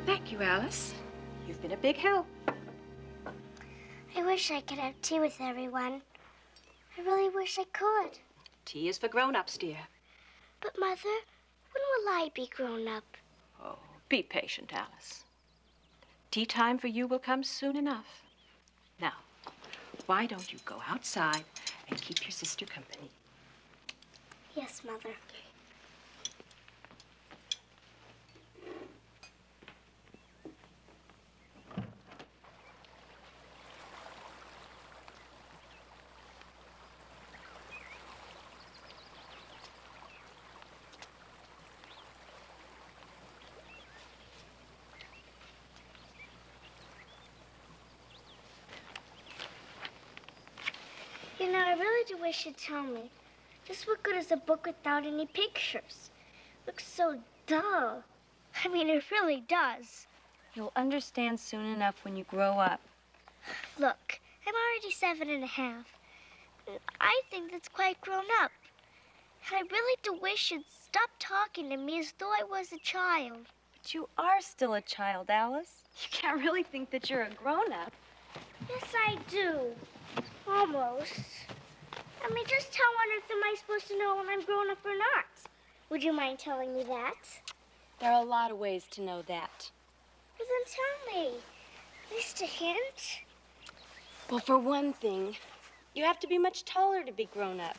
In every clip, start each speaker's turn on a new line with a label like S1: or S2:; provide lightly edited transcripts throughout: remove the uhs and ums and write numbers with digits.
S1: Thank you, Alice. You've been a big help.
S2: I wish I could have tea with everyone. I really wish I could.
S1: Tea is for grown-ups, dear.
S2: But, Mother, when will I be grown up?
S1: Oh, be patient, Alice. Tea time for you will come soon enough. Now, why don't you go outside and keep your sister company?
S2: Yes, Mother. You know, I really do wish you'd tell me. Just what good is a book without any pictures? Looks so dull. I mean, it really does.
S3: You'll understand soon enough when you grow up.
S2: Look, I'm already 7.5. I think that's quite grown up. And I really do wish you'd stop talking to me as though I was a child.
S3: But you are still a child, Alice. You can't really think that you're a grown-up.
S2: Yes, I do. Almost. I mean, just how on earth am I supposed to know when I'm grown up or not? Would you mind telling me that?
S3: There are a lot of ways to know that.
S2: Well, then tell me. At least a hint.
S3: Well, for one thing, you have to be much taller to be grown up.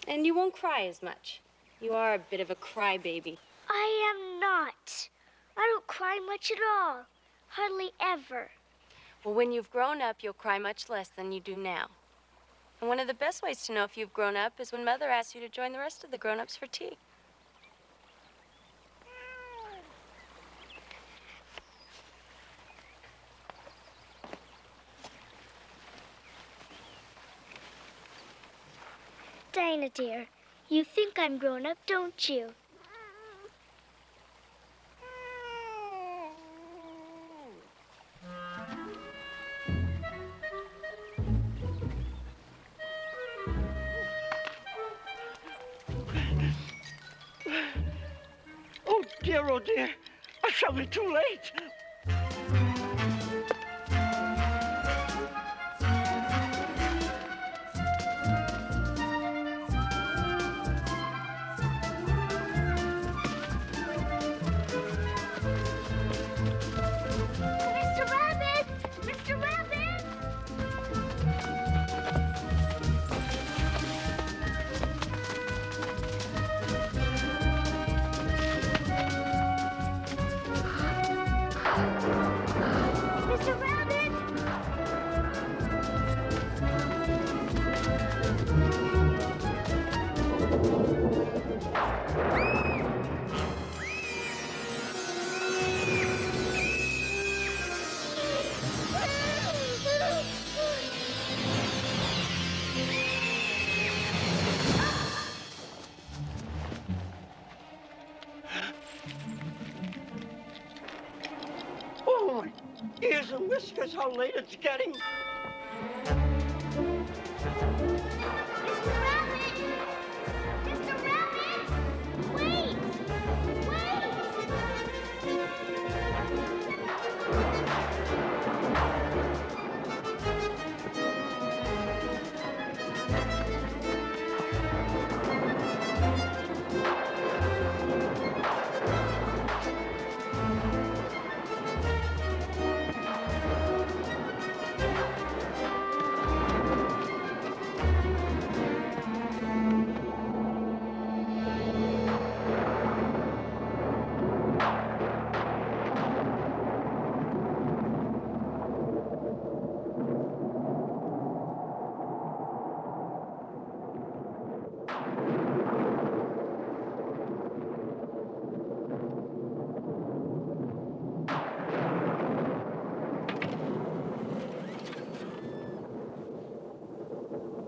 S3: And you won't cry as much. You are a bit of a crybaby.
S2: I am not. I don't cry much at all. Hardly ever.
S3: Well, when you've grown up, you'll cry much less than you do now. And one of the best ways to know if you've grown up is when Mother asks you to join the rest of the grown-ups for tea.
S2: Dinah, dear, you think I'm grown up, don't you?
S4: Oh, dear. I shall be too late.
S2: Mr. Rabbit! Mr. Rabbit!
S4: Ears and whiskers, how late it's getting.
S2: Mr. Rabbit! Mr. Rabbit! Wait! Wait!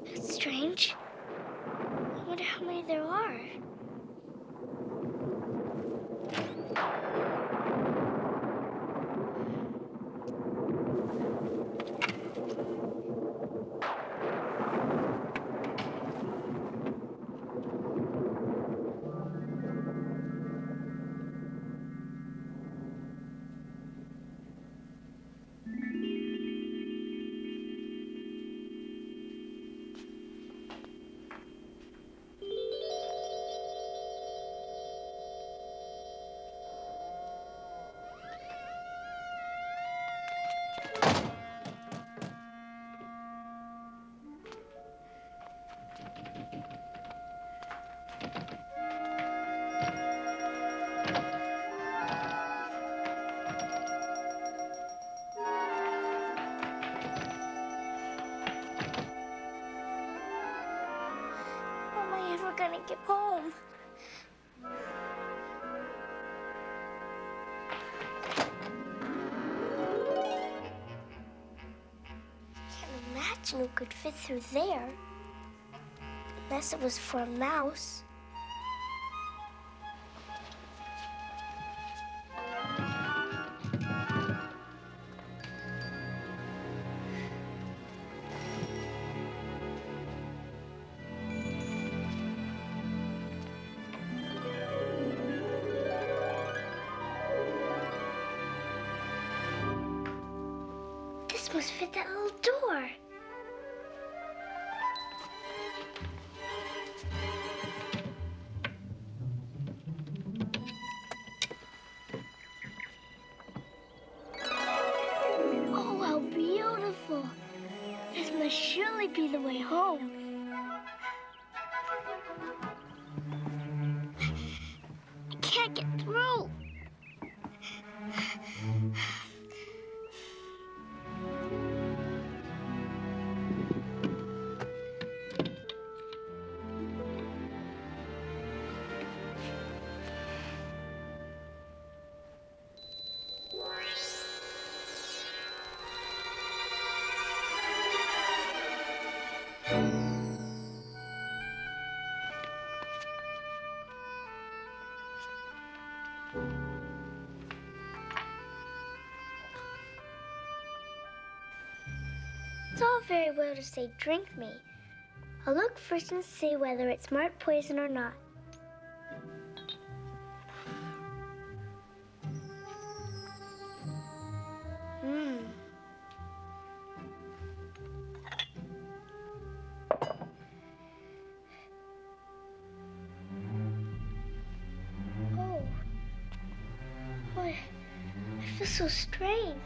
S2: That's strange. I wonder how many there are. How am I ever gonna get home? Can't imagine who could fit through there. Unless it was for a mouse. This must fit that little door. Oh, how beautiful. This must surely be the way home. I can't get through. It's all very well to say, drink me. I'll look first and see whether it's marked poison or not. Oh. Boy, I feel so strange.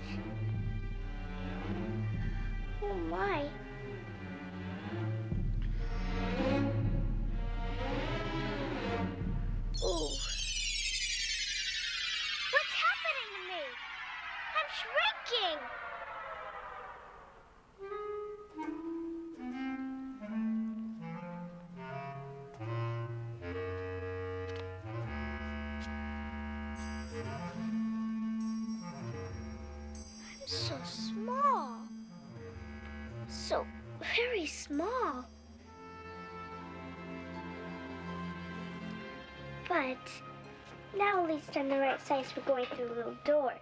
S2: Oh, my. Oh. What's happening to me? I'm shrinking. I'm so small. So very small. But now at least I'm the right size for going through the little door.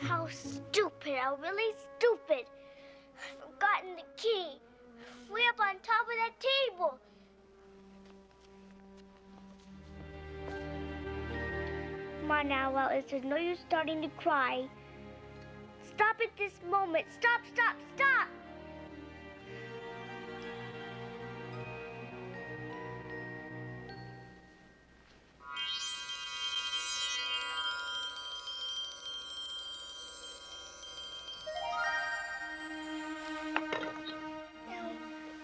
S2: How stupid, how really stupid. I've forgotten the key. Way up on top of that table. Come on now, Alice. There's no use starting to cry. Stop at this moment. Stop, stop, stop! Now,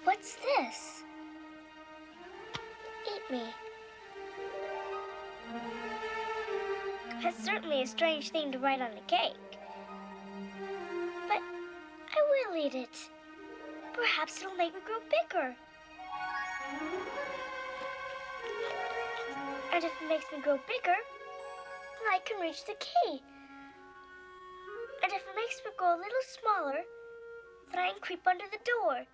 S2: what's this? Eat me. That's certainly a strange thing to write on a cake. But I will eat it. Perhaps it'll make me grow bigger. And if it makes me grow bigger, then I can reach the key. And if it makes me grow a little smaller, then I can creep under the door.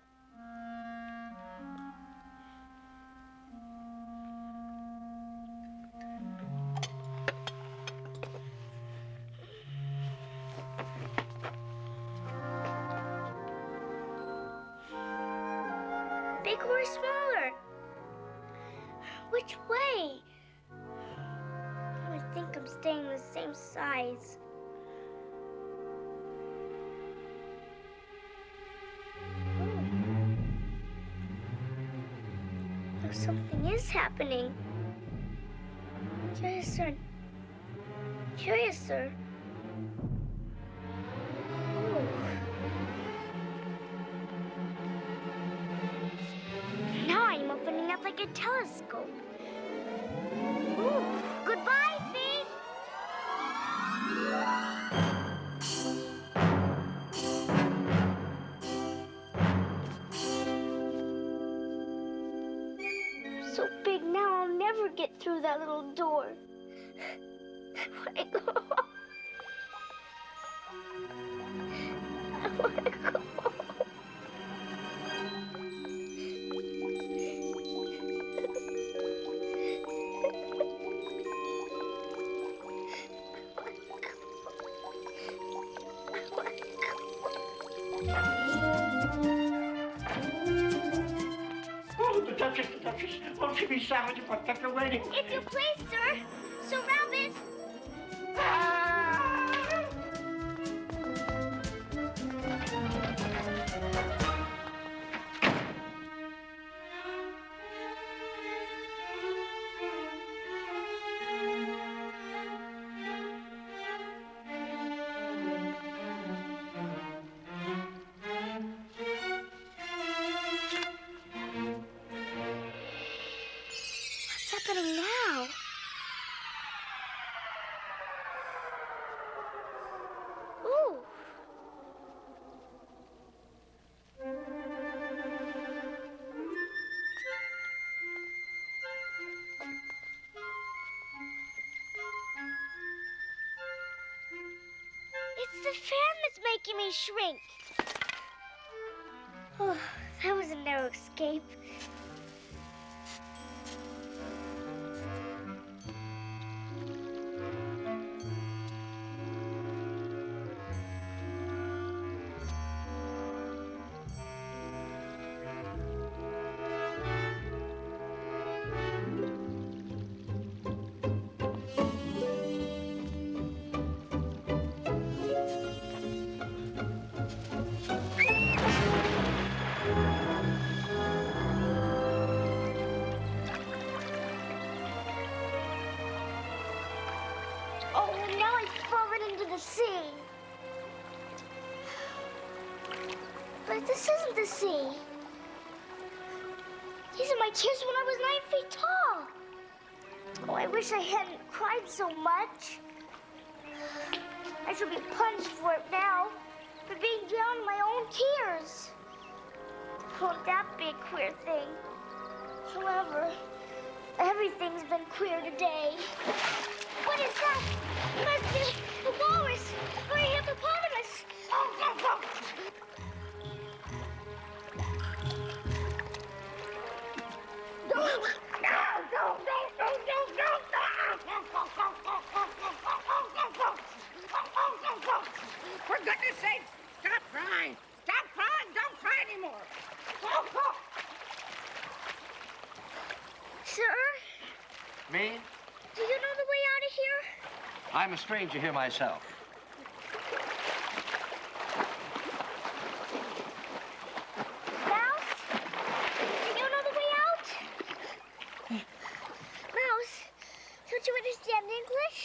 S2: Bigger or smaller? Which way? I think I'm staying the same size. Oh, something is happening. Curiouser. Now I'm opening up like a telescope. Ooh, goodbye, feet! So big now I'll never get through that little door. I want to go home. I want to go home.
S4: Oh, the Duchess. Won't she be savage if I kept her waiting?
S2: If you please, sir. Sir Rabbit. What's happening now? Ooh. It's the fan that's making me shrink. Oh, that was a narrow escape. Oh, now I've fallen into the sea. But this isn't the sea. These are my tears when I was 9 feet tall. Oh, I wish I hadn't cried so much. I should be punished for it now, for being drowned in my own tears. Won't that be a queer thing? However, everything's been queer today. What is that? It must be a walrus or a hippopotamus.
S5: Me?
S2: Do you know the way out of here?
S5: I'm a stranger here myself.
S2: Mouse? Do you know the way out? Mouse, don't you understand English?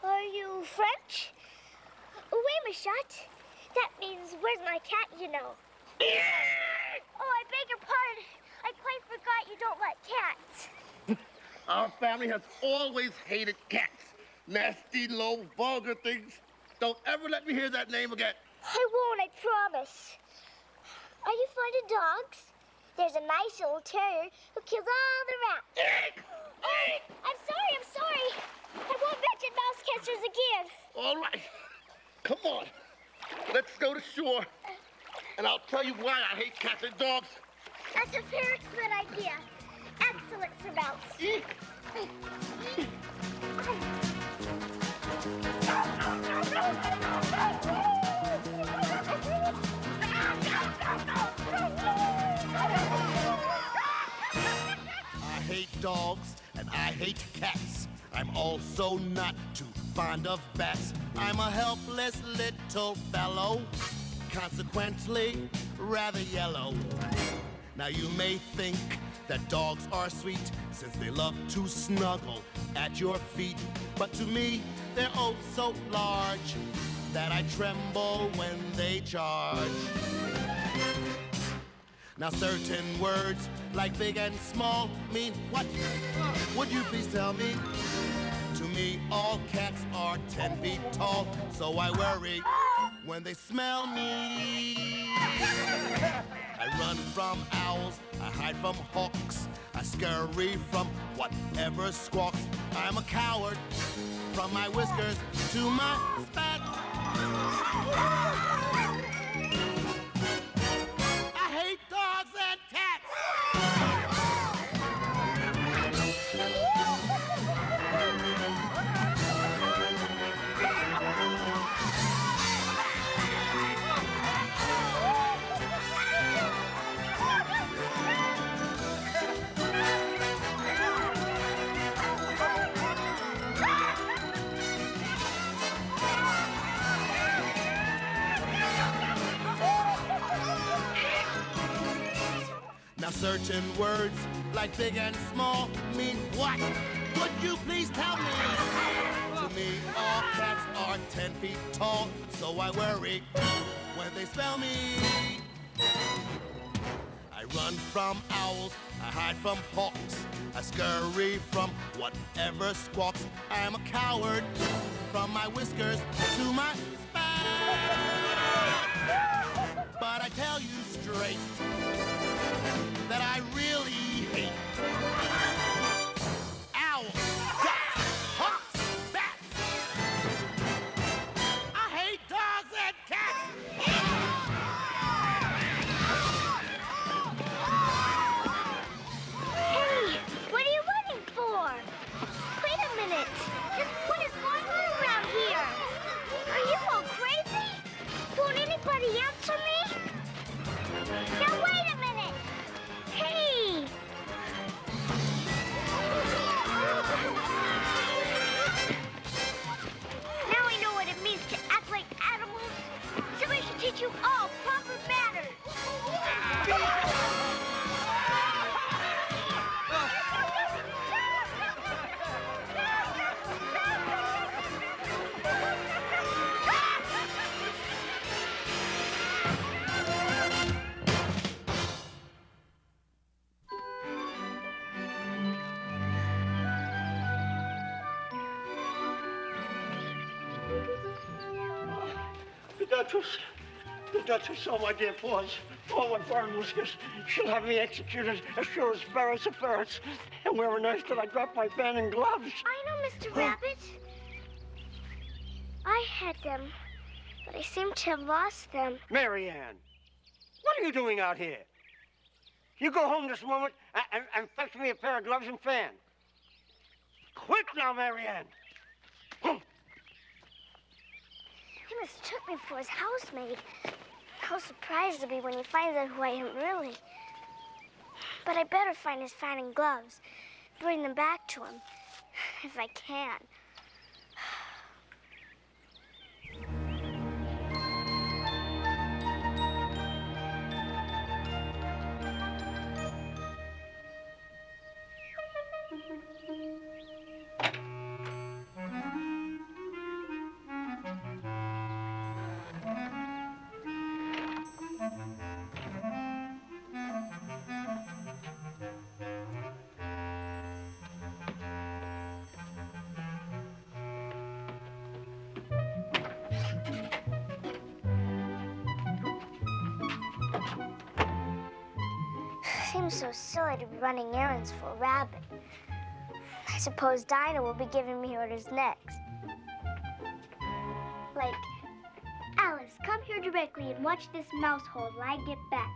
S2: Are you French? Oh, wait a shot. That means, where's my cat, you know? Oh, I beg your pardon. I quite forgot you don't like cats.
S6: Our family has always hated cats. Nasty, low, vulgar things. Don't ever let me hear that name again.
S2: I won't, I promise. Are you fond of dogs? There's a nice little terrier who kills all the rats. Oh, I'm sorry. I won't mention mouse catchers again.
S6: All right. Come on. Let's go to shore. And I'll tell you why I hate cats and dogs.
S2: That's a very good idea. Excellent, Sir Mouse.
S6: I hate dogs and I hate cats. I'm also not too fond of bats. I'm a helpless little fellow, consequently rather yellow. Now you may think that dogs are sweet since they love to snuggle at your feet. But to me, they're oh so large that I tremble when they charge. Now certain words like big and small mean what? Would you please tell me? To me, all cats are 10 feet tall, so I worry when they smell me. I run from owls, I hide from hawks, I scurry from whatever squawks. I'm a coward from my whiskers to my spats. I hate dogs and cats. Now certain words, like big and small, mean what? Would you please tell me? To me, all cats are 10 feet tall, so I worry when they smell me. I run from owls, I hide from hawks, I scurry from whatever squawks. I'm a coward from my whiskers to my spine. But I tell you straight that I really hate owls, ducks, hawks, bats. I hate dogs and cats.
S2: Hey, what are you running for? Wait a minute. What is going on around here? Are you all crazy? Won't anybody answer me? Now wait a minute. Hey! Now I know what it means to act like animals. Somebody should teach you all proper manners.
S4: The Duchess, oh, my dear paws. Oh, my foreign whiskers. She'll have me executed as sure as Ferris a ferrets. And where on earth did I drop my fan and gloves?
S2: I know, Mr. Rabbit. I had them, but I seem to have lost them.
S4: Mary Ann, what are you doing out here? You go home this moment and fetch me a pair of gloves and fan. Quick now, Mary Ann.
S2: He mistook me for his housemaid. How surprised he'll be when he finds out who I am really. But I better find his fanning gloves, bring them back to him, if I can. Seems so silly to be running errands for a rabbit. I suppose Dinah will be giving me orders next. Like, Alice, come here directly and watch this mouse hole till I get back.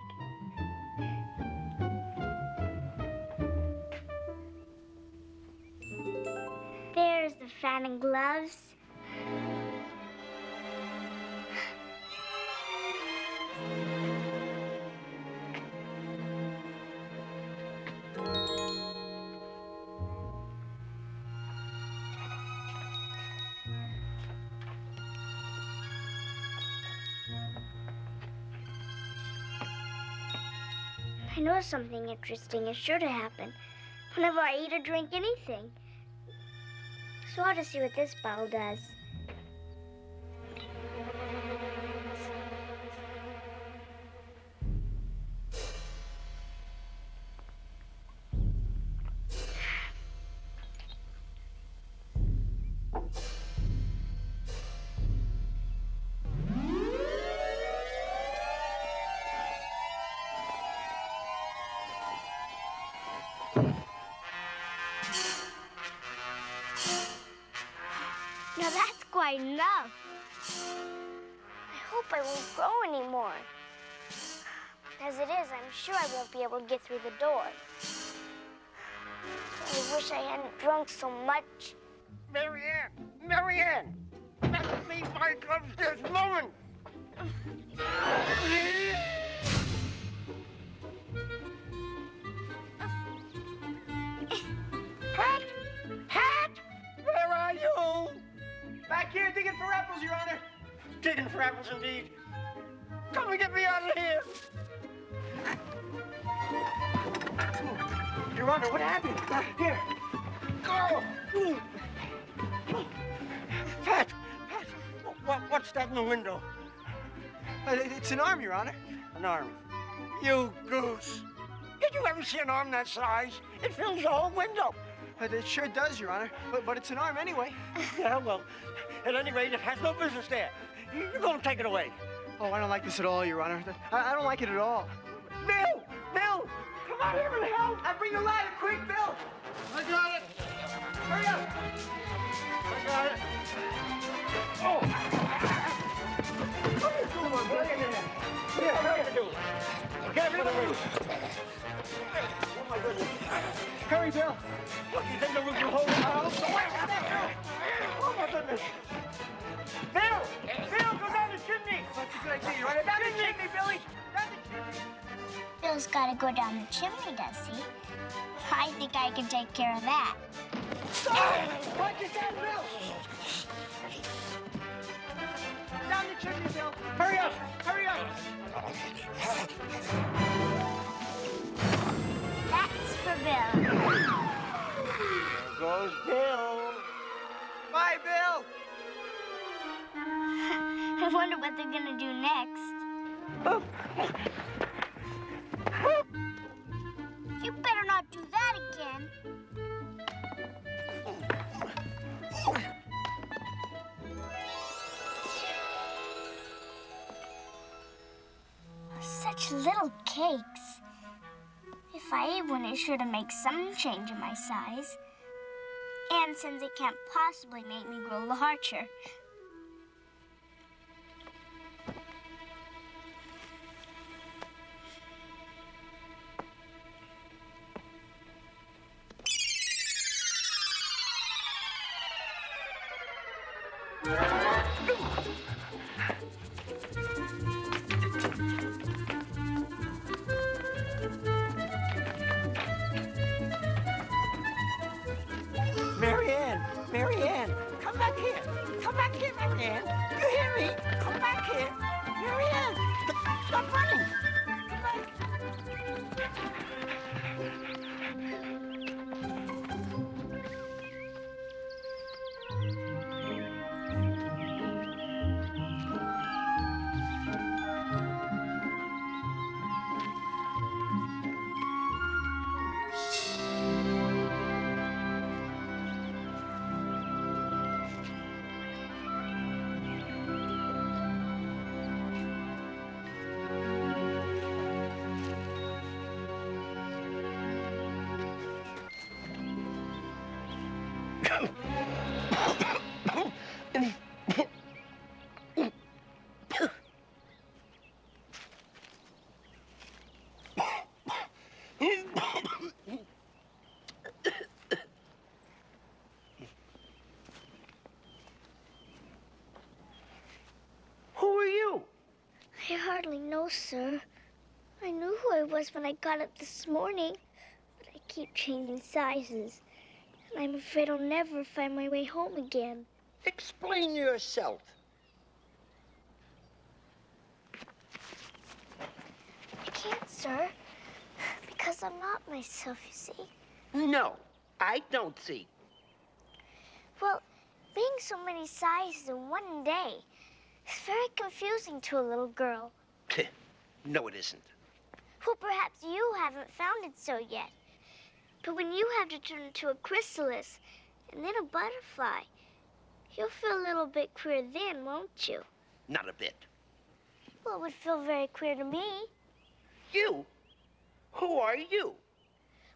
S2: There's the fanning gloves. I know something interesting is sure to happen whenever I eat or drink anything. So I'll just see what this bottle does. Now that's quite enough. I hope I won't grow anymore. As it is, I'm sure I won't be able to get through the door. I wish I hadn't drunk so much.
S4: Marianne! Marianne! Let me my gloves this moment! Hat! Hat! Where are you?
S5: Back here digging for apples, Your Honor.
S4: Digging for apples indeed. Come and get me out of here!
S5: Your Honor, what happened? Here.
S4: Go! Pat! Pat! What's that in the window?
S5: It's an arm, Your Honor.
S4: An arm. You goose! Did you ever see an arm that size? It fills the whole window.
S5: It sure does, Your Honor. But it's an arm anyway.
S4: Yeah, well, at any rate, it has no business there. You're going to take it away.
S5: Oh, I don't like this at all, Your Honor. I don't like it at all.
S4: Bill! Bill! Come on here and help!
S5: Bring the ladder, quick, Bill!
S4: I got it!
S5: Hurry up!
S4: I got it! Oh! What are you doing, Bill? Here, what are you doing? Get up on the roof. Oh, my goodness.
S5: Hurry, Bill!
S4: Look, you think the roof will hold it? Oh, my goodness. Bill! Bill, go down the chimney!
S5: That's a good idea, Your Honor. Down the chimney, Billy! Down the chimney!
S2: Bill's got to go down the chimney, does he? I think I can take care of that.
S5: Watch your head, Bill! Down the chimney, Bill! Hurry up! Hurry up!
S2: That's for Bill.
S4: There goes Bill.
S5: Bye, Bill!
S2: I wonder what they're gonna do next. You better not do that again. Such little cakes. If I eat one, it's sure to make some change in my size. And since it can't possibly make me grow larger. I hardly know, sir. I knew who I was when I got up this morning, but I keep changing sizes, and I'm afraid I'll never find my way home again.
S5: Explain yourself.
S2: I can't, sir, because I'm not myself, you see.
S5: No, I don't see.
S2: Well, being so many sizes in one day is very confusing to a little girl.
S5: No, it isn't.
S2: Well, perhaps you haven't found it so yet. But when you have to turn into a chrysalis and then a butterfly, you'll feel a little bit queer then, won't you?
S5: Not a bit.
S2: Well, it would feel very queer to me.
S5: You? Who are you?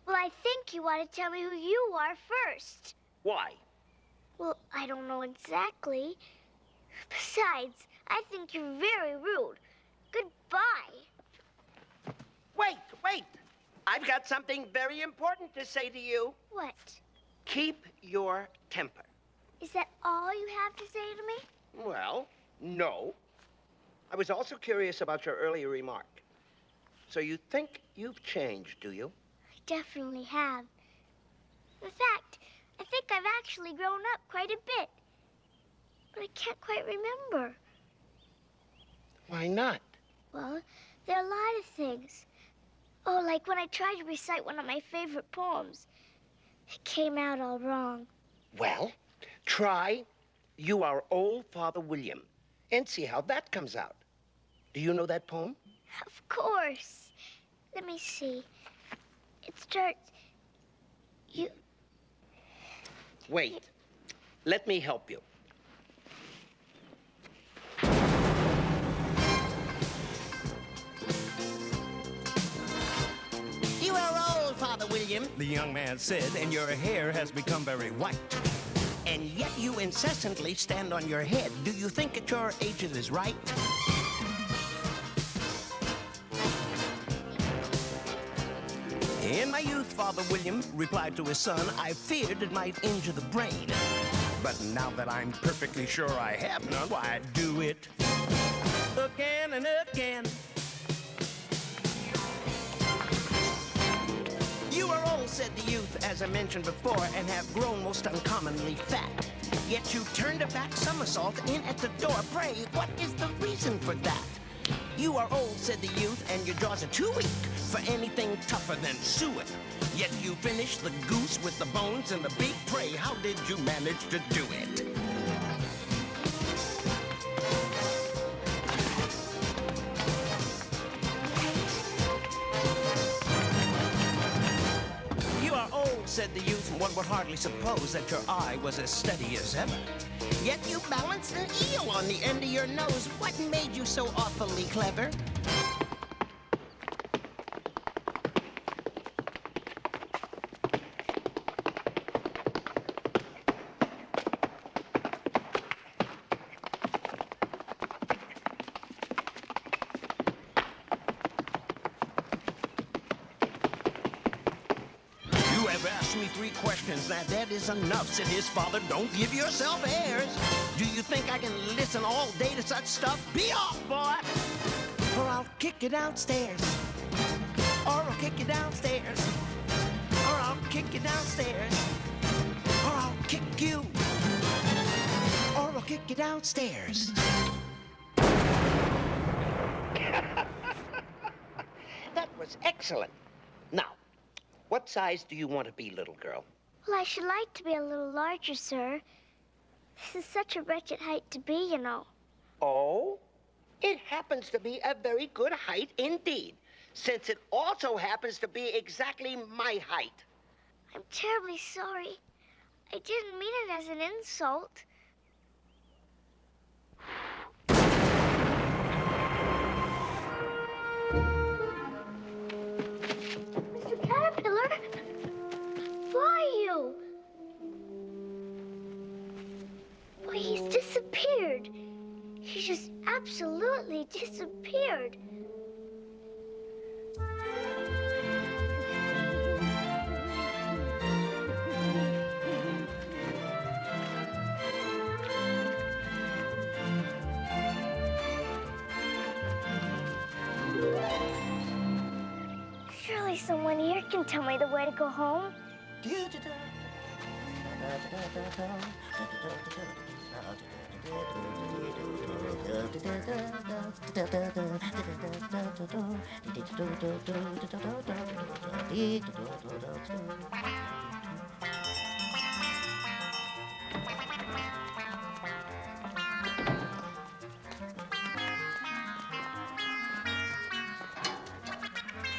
S2: Well, I think you ought to tell me who you are first.
S5: Why?
S2: Well, I don't know exactly. Besides, I think you're very rude. Goodbye.
S5: Wait. I've got something very important to say to you.
S2: What?
S5: Keep your temper.
S2: Is that all you have to say to me?
S5: Well, no. I was also curious about your earlier remark. So you think you've changed, do you?
S2: I definitely have. In fact, I think I've actually grown up quite a bit. But I can't quite remember.
S5: Why not?
S2: Well, there are a lot of things. Oh, like when I tried to recite one of my favorite poems. It came out all wrong.
S5: Well, try You Are Old Father William and see how that comes out. Do you know that poem?
S2: Of course. Let me see. It starts... You...
S5: Wait. Let me help you.
S6: You are old, Father William, the young man said, and your hair has become very white. And yet you incessantly stand on your head. Do you think at your age it is right? In my youth, Father William replied to his son, I feared it might injure the brain. But now that I'm perfectly sure I have none, why do it again and again. You are old, said the youth, as I mentioned before, and have grown most uncommonly fat. Yet you turned a back somersault in at the door. Pray, what is the reason for that? You are old, said the youth, and your jaws are too weak for anything tougher than suet. Yet you finished the goose with the bones and the beak. Pray, how did you manage to do it? You are old, said the youth, and one would hardly suppose that your eye was as steady as ever. Yet you balanced an eel on the end of your nose. What made you so awfully clever? You have asked me 3 questions. Now that is enough, said his father. Don't give yourself airs. Do you think I can listen all day to such stuff? Be off, boy! Or I'll kick you downstairs. Or I'll kick you downstairs. Or I'll kick you downstairs. Or I'll kick you. Or I'll kick you downstairs.
S5: That was excellent. Now, what size do you want to be, little girl?
S2: Well, I should like to be a little larger, sir. This is such a wretched height to be, you know.
S5: Oh? It happens to be a very good height indeed, since it also happens to be exactly my height.
S2: I'm terribly sorry. I didn't mean it as an insult. Mr. Caterpillar? Who are you? Why, he's disappeared. He just absolutely disappeared. Surely someone here can tell me the way to go home.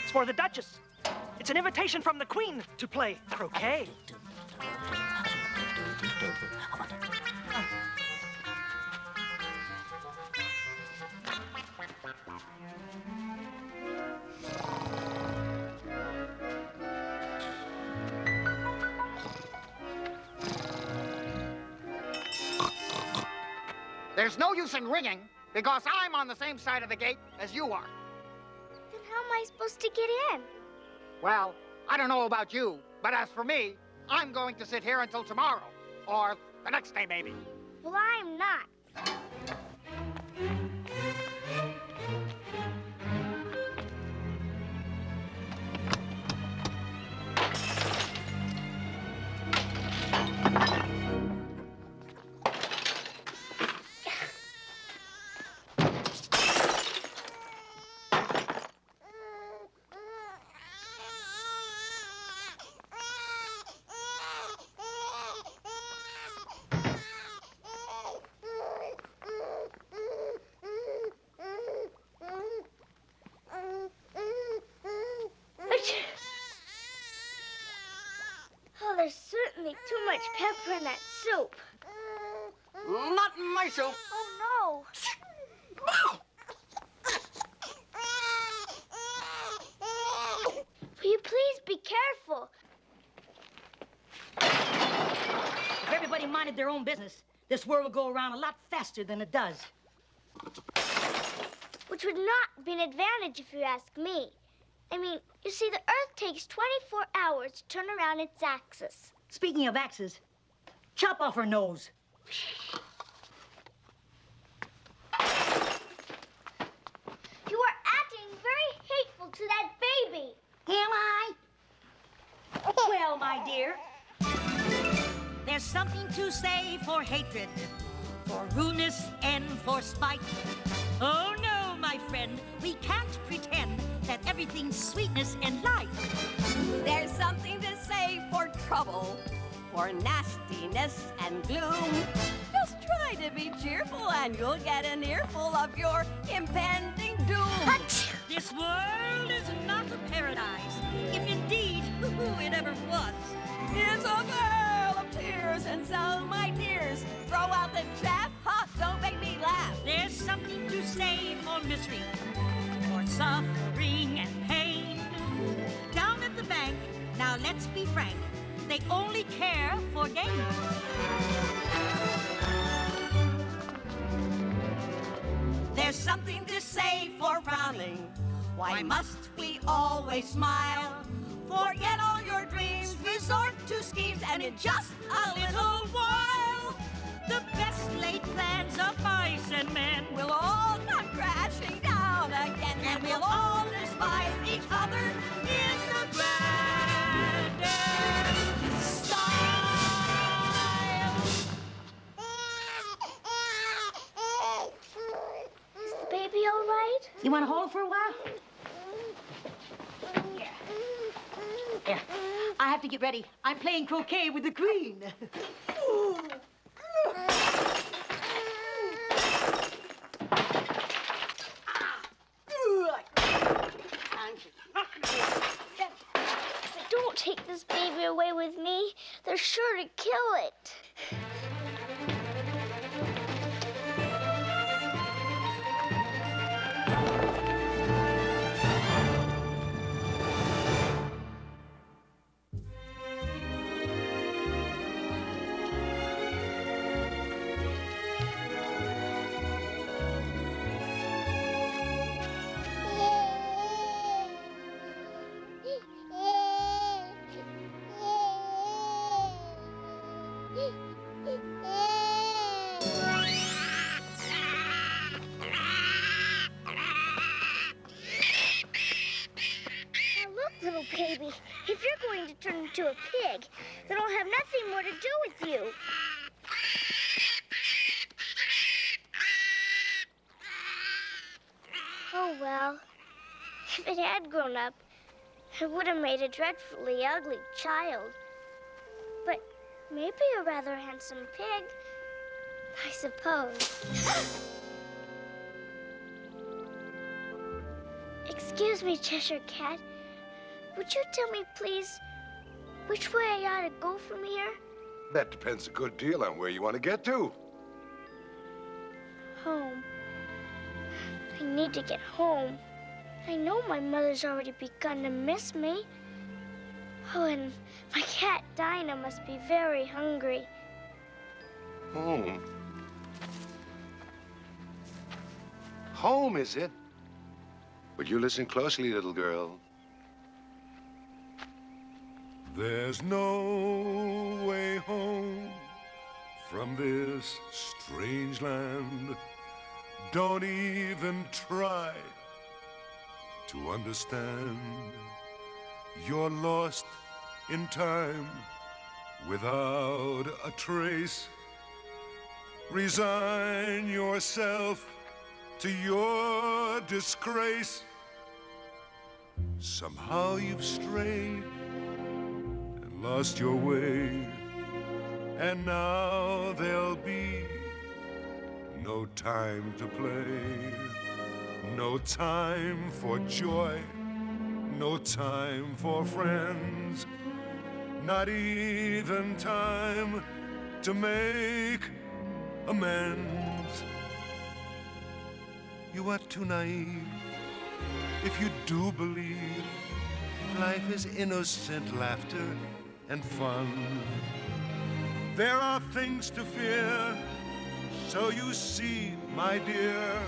S7: It's for the Duchess. It's an invitation from the Queen to play croquet.
S8: There's no use in ringing, because I'm on the same side of the gate as you are.
S2: Then how am I supposed to get in?
S8: Well, I don't know about you, but as for me, I'm going to sit here until tomorrow. Or the next day, maybe.
S2: Well, I'm not. Oh, there's certainly too much pepper in that soup.
S8: Not in my soup.
S2: Oh, no. Will you please be careful?
S9: If everybody minded their own business, this world would go around a lot faster than it does.
S2: Which would not be an advantage if you ask me. I mean, you see, the Earth takes 24 hours to turn around its axis.
S9: Speaking of axes, chop off her nose.
S2: You are acting very hateful to that baby.
S9: Am I? Well, my dear, there's something to say for hatred, for rudeness, and for spite. Oh, no, my friend, we can't pretend that everything's sweetness and light.
S10: There's something to say for trouble, for nastiness and gloom. Just try to be cheerful and you'll get an earful of your impending doom.
S9: This world is not a paradise, if indeed it ever was.
S10: It's a vale of tears, and so, my dears, throw out the chaff. Ha! Don't make me laugh.
S9: There's something to say for misery, for suffering and pain. Down at the bank, now let's be frank, they only care for gain.
S10: There's something to say for frowning. Why must we always smile? Forget all your dreams, resort to schemes, and in just a little while,
S9: The best laid plans of mice and men
S10: we'll all come crashing down again, and we'll all despise each other in the grandest style.
S2: Is the baby all right?
S9: You want to hold her for a while? Here, I have to get ready. I'm playing croquet with the Queen.
S2: If I don't take this baby away with me, they're sure to kill it. going to turn into a pig, then I'll have nothing more to do with you. Oh, well. If it had grown up, it would have made a dreadfully ugly child. But maybe a rather handsome pig, I suppose. Excuse me, Cheshire Cat. Would you tell me, please, which way I ought to go from here?
S11: That depends a good deal on where you want to get to.
S2: Home. I need to get home. I know my mother's already begun to miss me. Oh, and my cat Dinah must be very hungry.
S11: Home. Home, is it? Would you listen closely, little girl?
S12: There's no way home from this strange land. Don't even try to understand. You're lost in time without a trace. Resign yourself to your disgrace. Somehow you've strayed and lost your way, and now there'll be no time to play, no time for joy, no time for friends, not even time to make amends. You are too naive if you do believe life is innocent laughter and fun. There are things to fear, so you see, my dear,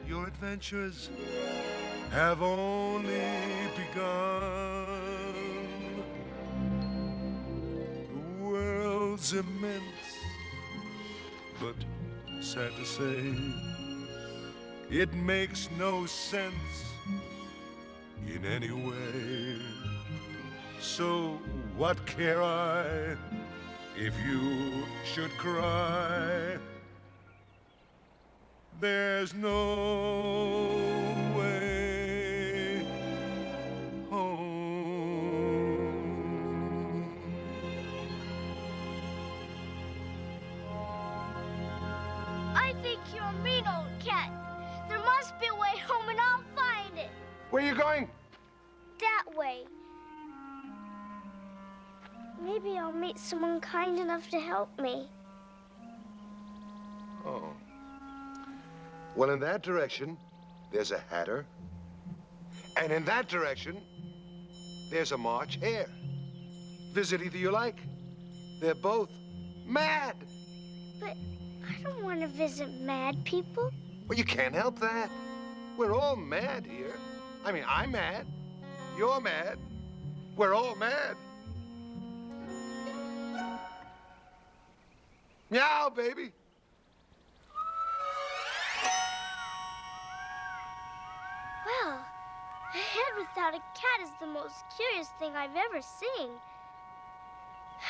S12: your adventures have only begun. The world's immense, but sad to say, it makes no sense in any way. So what care I if you should cry? There's no way home.
S2: I think you're a mean old cat. There must be a way home, and I'll find it.
S11: Where are you going?
S2: That way. Maybe I'll meet someone kind enough to help me.
S11: Oh. Well, in that direction, there's a hatter. And in that direction, there's a March hare. Visit either you like. They're both mad.
S2: But I don't want to visit mad people.
S11: Well, you can't help that. We're all mad here. I mean, I'm mad. You're mad. We're all mad. Meow, baby.
S2: Well, a head without a cat is the most curious thing I've ever seen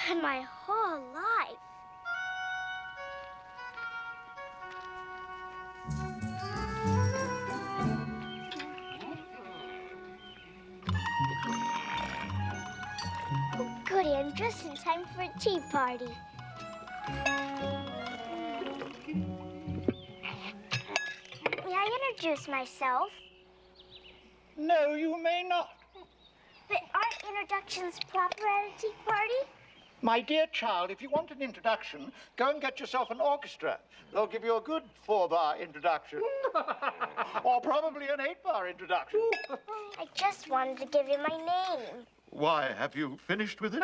S2: in my whole life. Oh, goody, I'm just in time for a tea party. May I introduce myself?
S8: No, you may not.
S2: But aren't introductions proper at a tea party?
S8: My dear child, if you want an introduction, go and get yourself an orchestra. They'll give you a good 4-bar introduction. Or probably an 8-bar introduction.
S2: I just wanted to give you my name.
S13: Why, have you finished with it?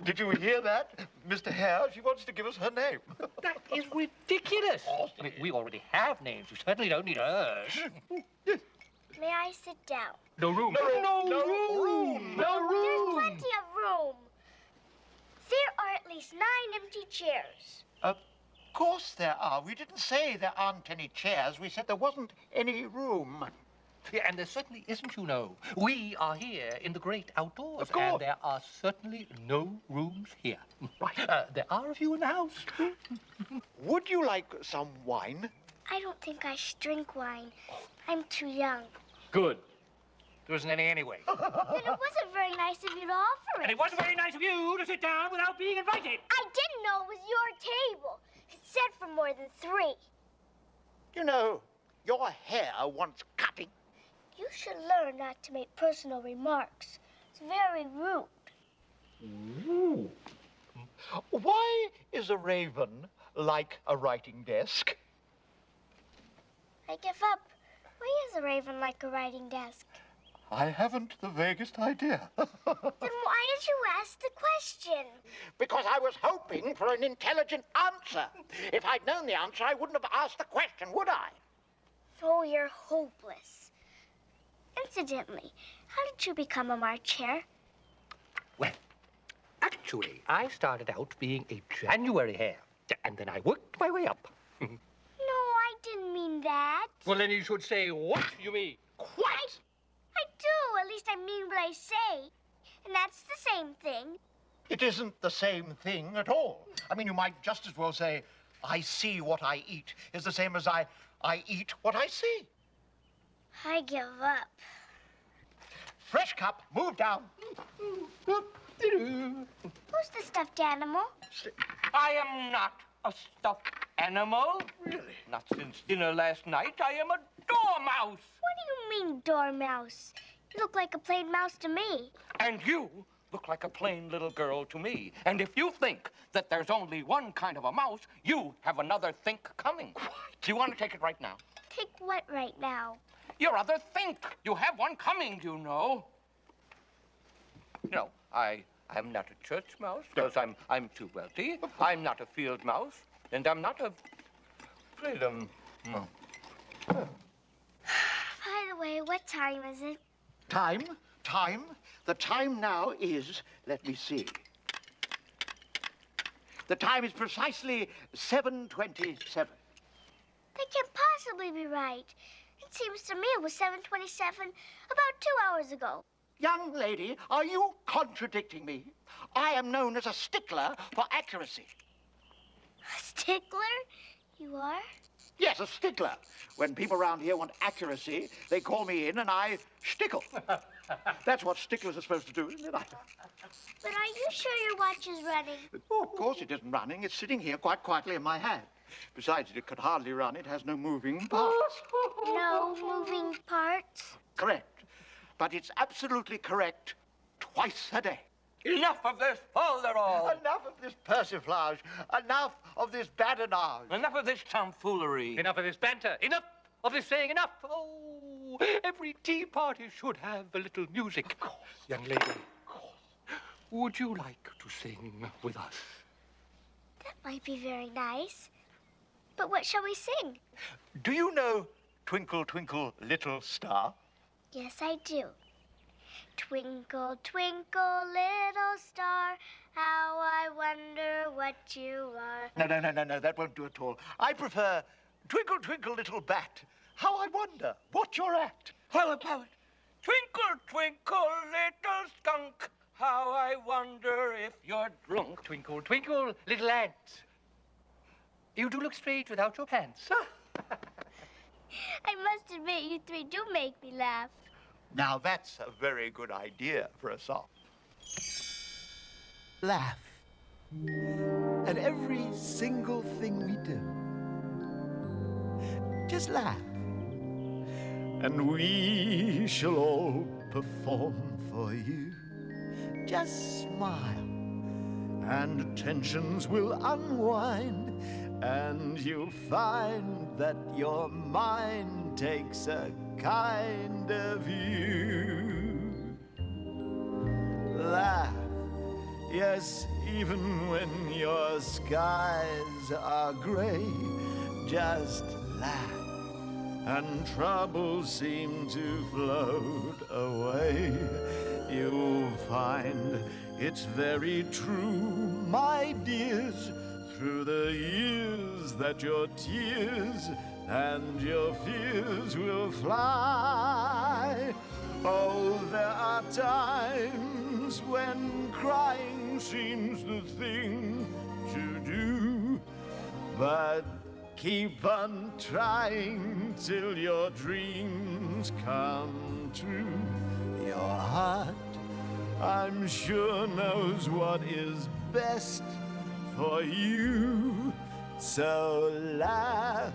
S13: Did you hear that? Mr. Hare, she wants to give us her name.
S14: That is ridiculous. I mean, we already have names. We certainly don't need hers.
S2: May I sit down?
S14: No room.
S13: No room.
S14: No
S13: No
S14: room.
S13: room.
S14: No room.
S2: There's plenty of room. There are at least 9 empty chairs.
S8: Of course there are. We didn't say there aren't any chairs. We said there wasn't any room.
S14: Yeah, and there certainly isn't, you know. We are here in the great outdoors.
S8: Of course.
S14: And there are certainly no rooms here.
S8: Right.
S14: There are a few in the house.
S8: Would you like some wine?
S2: I don't think I should drink wine. I'm too young.
S14: Good. There isn't any anyway.
S2: Then it wasn't very nice of you to offer it.
S14: And it wasn't very nice of you to sit down without being invited.
S2: I didn't know it was your table. It said for more than 3.
S8: You know, your hair wants cutting.
S2: You should learn not to make personal remarks. It's very rude.
S8: Ooh. Why is a raven like a writing desk?
S2: I give up. Why is a raven like a writing desk?
S8: I haven't the vaguest idea.
S2: Then why did you ask the question?
S8: Because I was hoping for an intelligent answer. If I'd known the answer, I wouldn't have asked the question, would I?
S2: Oh, you're hopeless. Incidentally, how did you become a March Hare?
S14: Well, actually, I started out being a January hare. And then I worked my way up.
S2: No, I didn't mean that.
S14: Well, then you should say what you mean.
S2: What? I do. At least I mean what I say. And that's the same thing.
S8: It isn't the same thing at all. I mean, you might just as well say, I see what I eat is the same as I eat what I see.
S2: I give up.
S8: Fresh cup, move down.
S2: Who's the stuffed animal?
S14: I am not a stuffed animal. Really? Not since dinner last night. I am a dormouse.
S2: What do you mean, dormouse? You look like a plain mouse to me.
S14: And you look like a plain little girl to me. And if you think that there's only one kind of a mouse, you have another think coming. What? Do you want to take it right now?
S2: Take what right now?
S14: Your other think. You have one coming, you know. No, I am not a church mouse because I'm too wealthy. I'm not a field mouse, and I'm not a freedom. No.
S2: By the way, what time is it?
S8: Time? Time? The time now is, let me see. The time is precisely 7:27.
S2: That can't possibly be right. It seems to me it was 7:27 about 2 hours ago.
S8: Young lady, are you contradicting me? I am known as a stickler for accuracy.
S2: A stickler? You are?
S8: Yes, a stickler. When people around here want accuracy, they call me in and I stickle. That's what sticklers are supposed to do, isn't it?
S2: But are you sure your watch is running?
S8: Oh, of course it isn't running. It's sitting here quite quietly in my hand. Besides, it could hardly run. It has no moving parts.
S2: No moving parts?
S8: Correct. But it's absolutely correct twice a day.
S14: Enough of this folderol.
S8: Enough of this persiflage. Enough of this badinage.
S14: Enough of this tomfoolery. Enough of this banter. Enough of this saying enough. Oh, every tea party should have a little music. Of course. Young lady, of course. Would you like to sing with us?
S2: That might be very nice. But what shall we sing?
S8: Do you know Twinkle, Twinkle, Little Star?
S2: Yes, I do. Twinkle, twinkle, little star, how I wonder what you are.
S8: No, that won't do at all. I prefer Twinkle, Twinkle, Little Bat, how I wonder what you're at.
S14: How about Twinkle, twinkle, little skunk, how I wonder if you're drunk. Twinkle, twinkle, little ant. You do look strange without your pants.
S2: I must admit, you three do make me laugh.
S8: Now, that's a very good idea for a song.
S6: Laugh at every single thing we do. Just laugh. And we shall all perform for you. Just smile, and tensions will unwind, and you'll find that your mind takes a kind of view. Laugh, yes, even when your skies are gray, just laugh, and troubles seem to float away. You'll find it's very true, my dears, through the years that your tears and your fears will fly.
S12: Oh, there are times when crying seems the thing to do, but keep on trying till your dreams come true. Your heart, I'm sure, knows what is best for you. So laugh,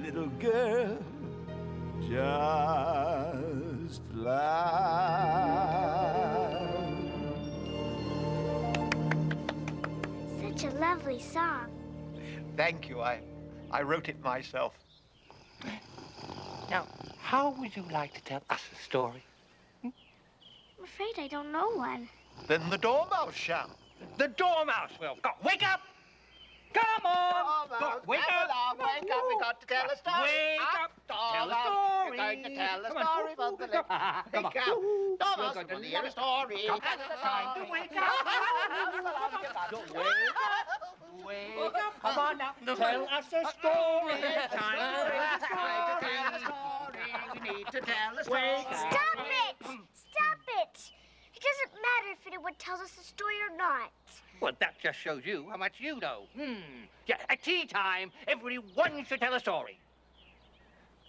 S12: little girl, just laugh.
S2: Such a lovely song.
S13: Thank you. I wrote it myself.
S14: Now, how would you like to tell us a story?
S2: I'm afraid I don't know one.
S13: Then the Dormouse shall.
S14: The Dormouse will. Go, wake up! Come on!
S5: Dormouse,
S14: Wake
S5: come
S14: up!
S5: along, wake up, we got to tell a story.
S14: Wake up! Tell a
S5: Dormouse,
S14: story!
S5: You're going to tell a
S14: Come on.
S5: story for the little...
S14: Come on.
S5: Wake up. Dormouse,
S14: You're going to
S5: want to hear a story.
S14: Come
S5: That's the time to wake up.
S14: Wake up! Come on now. Tell us a story. Time
S5: We need to tell a story.
S2: Stop it! Stop it! It doesn't matter if anyone tells us a story or not.
S14: Well, that just shows you how much you know. Yeah, at tea time, everyone should tell a story.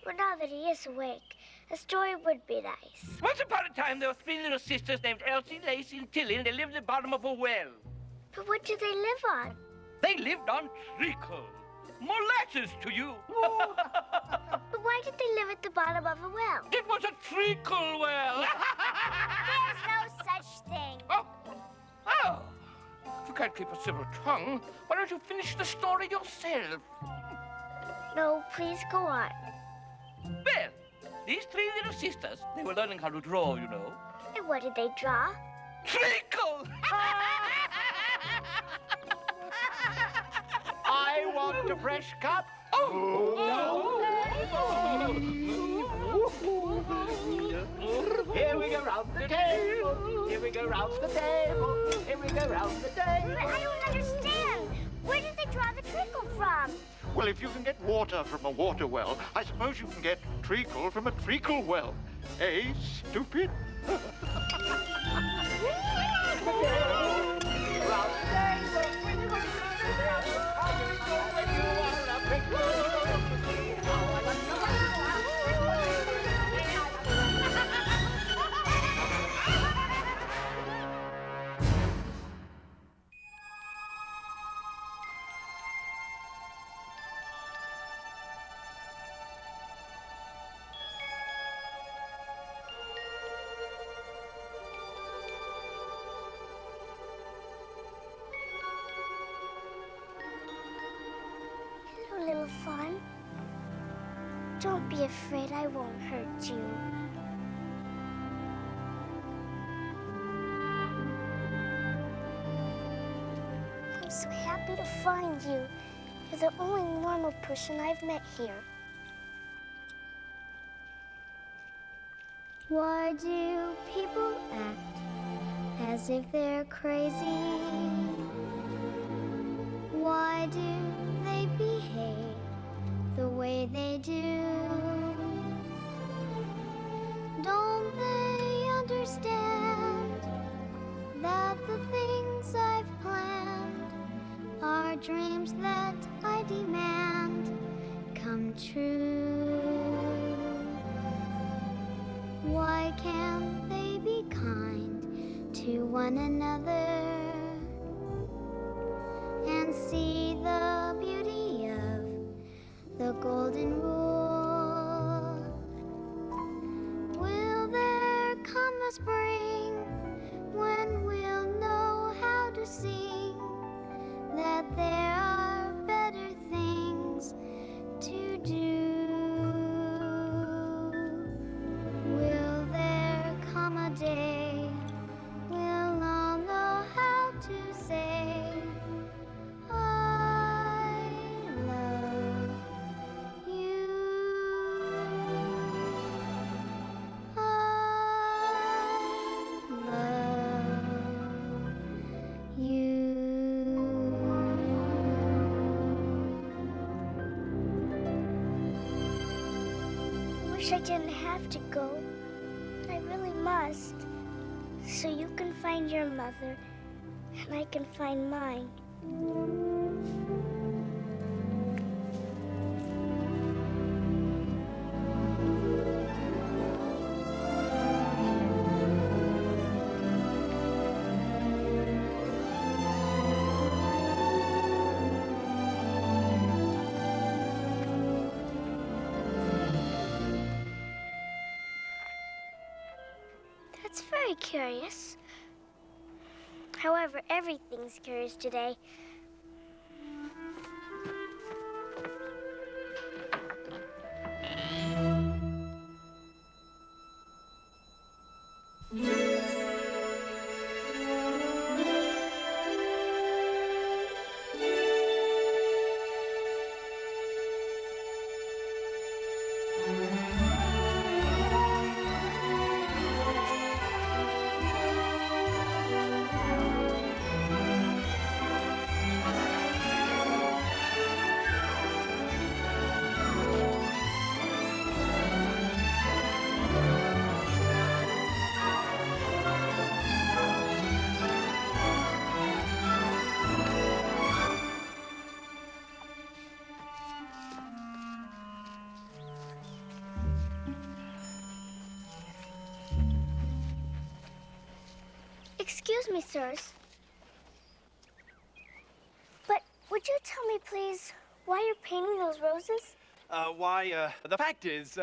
S2: Well, now that he is awake, a story would be nice.
S14: Once upon a time, there were 3 little sisters named Elsie, Lacey, and Tilly, and they lived at the bottom of a well.
S2: But what do they live on?
S14: They lived on treacle. Molasses to you.
S2: But why did they live at the bottom of a well?
S14: It was a treacle well.
S2: There's no such thing.
S14: Oh. If you can't keep a civil tongue, why don't you finish the story yourself?
S2: No, please go on.
S14: Well, these 3 little sisters, they were learning how to draw, you know.
S2: And what did they draw?
S14: Treacle!
S5: I want a fresh cup. Here we go round the table. Here we go round the table. Here we go round the table.
S2: But I don't understand. Where did they draw the treacle from?
S13: Well, if you can get water from a water well, I suppose you can get treacle from a treacle well. Eh, stupid?
S2: Hello, little fawn. Don't be afraid, I won't hurt you. I'm so happy to find you. You're the only normal person I've met here. Why do people act as if they're crazy? Why do they behave the way they do? Don't they understand that the things I've planned are dreams that I demand come true? Why can't they be kind to one another and see the beauty of the golden rule? Will there come a spring when we'll know how to sing that there are better things to do? Will there come a day we'll all know how to say I love you? I love you. I wish I didn't have to go. I really must. So you can find your mother, and I can find mine. That's very curious. However, everything's curious today. Excuse me, sirs. But would you tell me, please, why you're painting those roses?
S15: The fact is,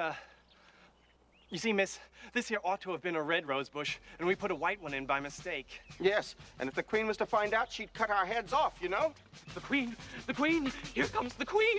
S15: you see, miss, this here ought to have been a red rose bush, and we put a white one in by mistake.
S5: Yes, and if the Queen was to find out, she'd cut our heads off, you know?
S15: The Queen, here comes the Queen!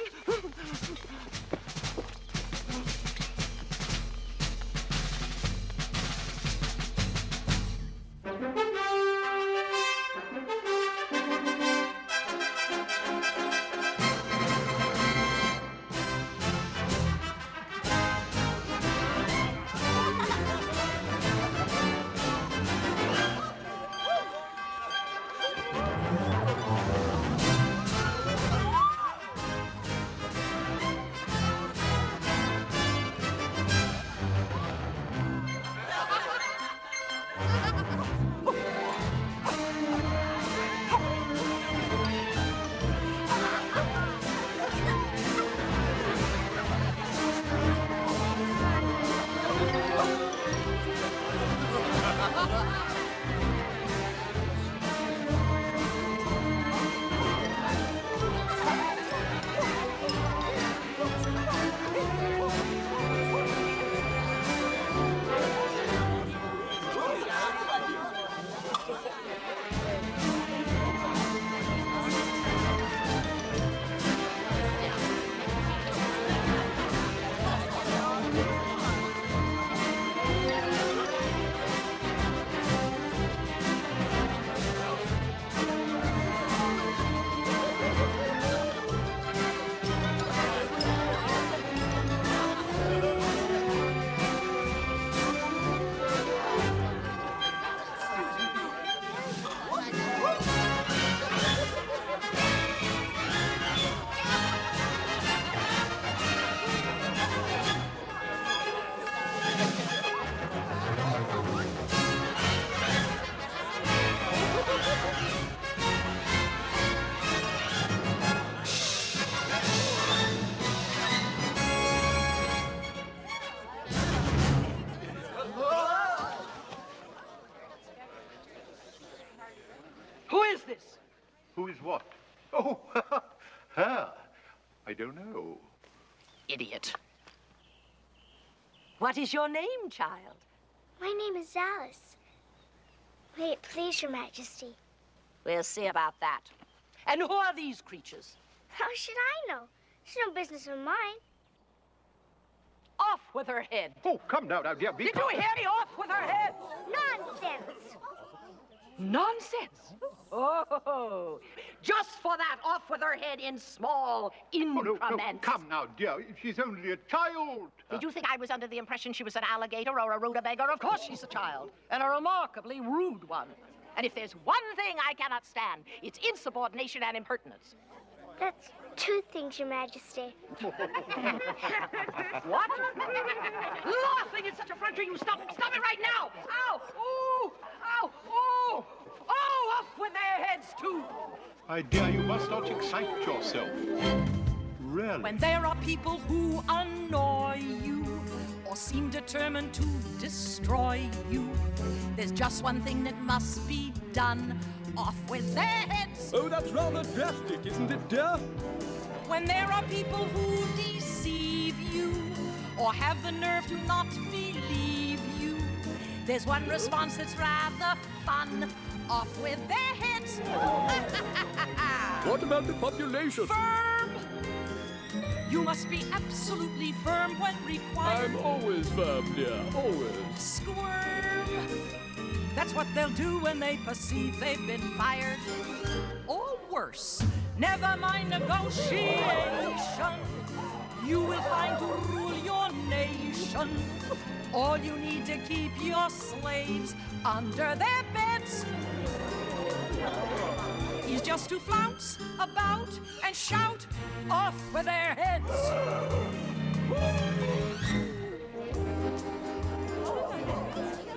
S13: Who is what? Oh, her. I don't know.
S10: Idiot. What is your name, child?
S2: My name is Alice. May it please your majesty.
S10: We'll see about that. And who are these creatures?
S2: How should I know? It's no business of mine.
S10: Off with her head.
S13: Oh, come now, dear.
S10: Did you hear me? Off with her head.
S2: Nonsense.
S10: Nonsense? Oh, just for that, off with her head in small increments.
S13: Oh, no, come now, dear. She's only a child.
S10: Did you think I was under the impression she was an alligator or a rutabaga? Of course she's a child, and a remarkably rude one. And if there's one thing I cannot stand, it's insubordination and impertinence.
S2: That's two things, your majesty.
S10: What? Laughing in such effrontery, you stop it right now!
S13: My dear, you must not excite yourself. Really?
S10: When there are people who annoy you or seem determined to destroy you, there's just one thing that must be done. Off with their heads.
S16: Oh, that's rather drastic, isn't it, dear?
S10: When there are people who deceive you or have the nerve to not believe you, there's one response that's rather fun. Off with their heads.
S16: What about the population?
S10: Firm. You must be absolutely firm when required.
S16: I'm always firm, dear, always.
S10: Squirm. That's what they'll do when they perceive they've been fired. Or worse, never mind negotiation. You will find to rule your nation. All you need to keep your slaves under their beds is just to flounce about and shout off with their heads.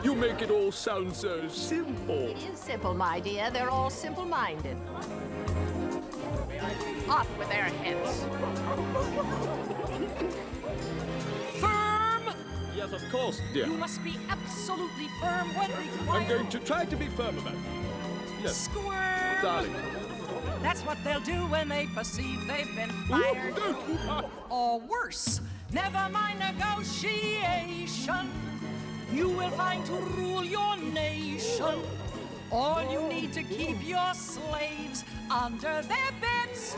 S16: You make it all sound so simple.
S17: It is simple, my dear. They're all simple-minded.
S10: Off with their heads. Firm!
S16: Yes, of course, dear.
S10: You must be absolutely firm when required.
S16: I'm going to try to be firm about it. Yes.
S10: Squirm!
S16: Darling.
S10: That's what they'll do when they perceive they've been fired. Or worse, never mind negotiation. You will find to rule your nation. All you need to keep your slaves under their beds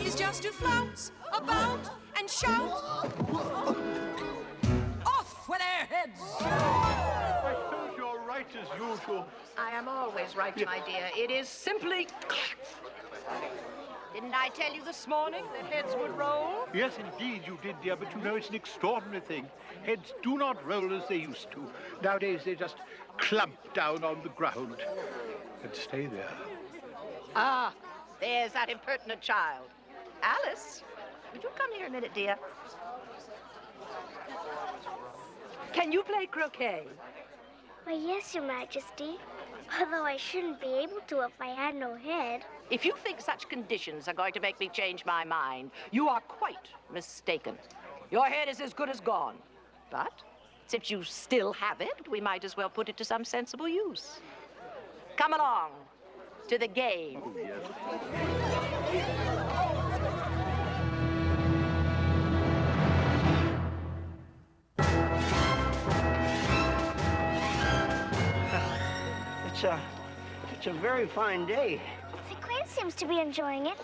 S10: is just to flounce about and shout off with their heads.
S13: I suppose you're right as usual.
S17: I am always right, my dear. It is simply... Didn't I tell you this morning that heads would roll?
S13: Yes, indeed you did, dear, but you know it's an extraordinary thing. Heads do not roll as they used to. Nowadays they just clump down on the ground and stay there.
S17: Ah, there's that impertinent child. Alice, would you come here a minute, dear? Can you play croquet?
S2: Why, yes, Your Majesty. Although I shouldn't be able to if I had no head.
S17: If you think such conditions are going to make me change my mind, you are quite mistaken. Your head is as good as gone. But since you still have it, we might as well put it to some sensible use. Come along to the game.
S13: Oh, yes.
S4: It's a very fine day.
S2: The Queen seems to be enjoying it.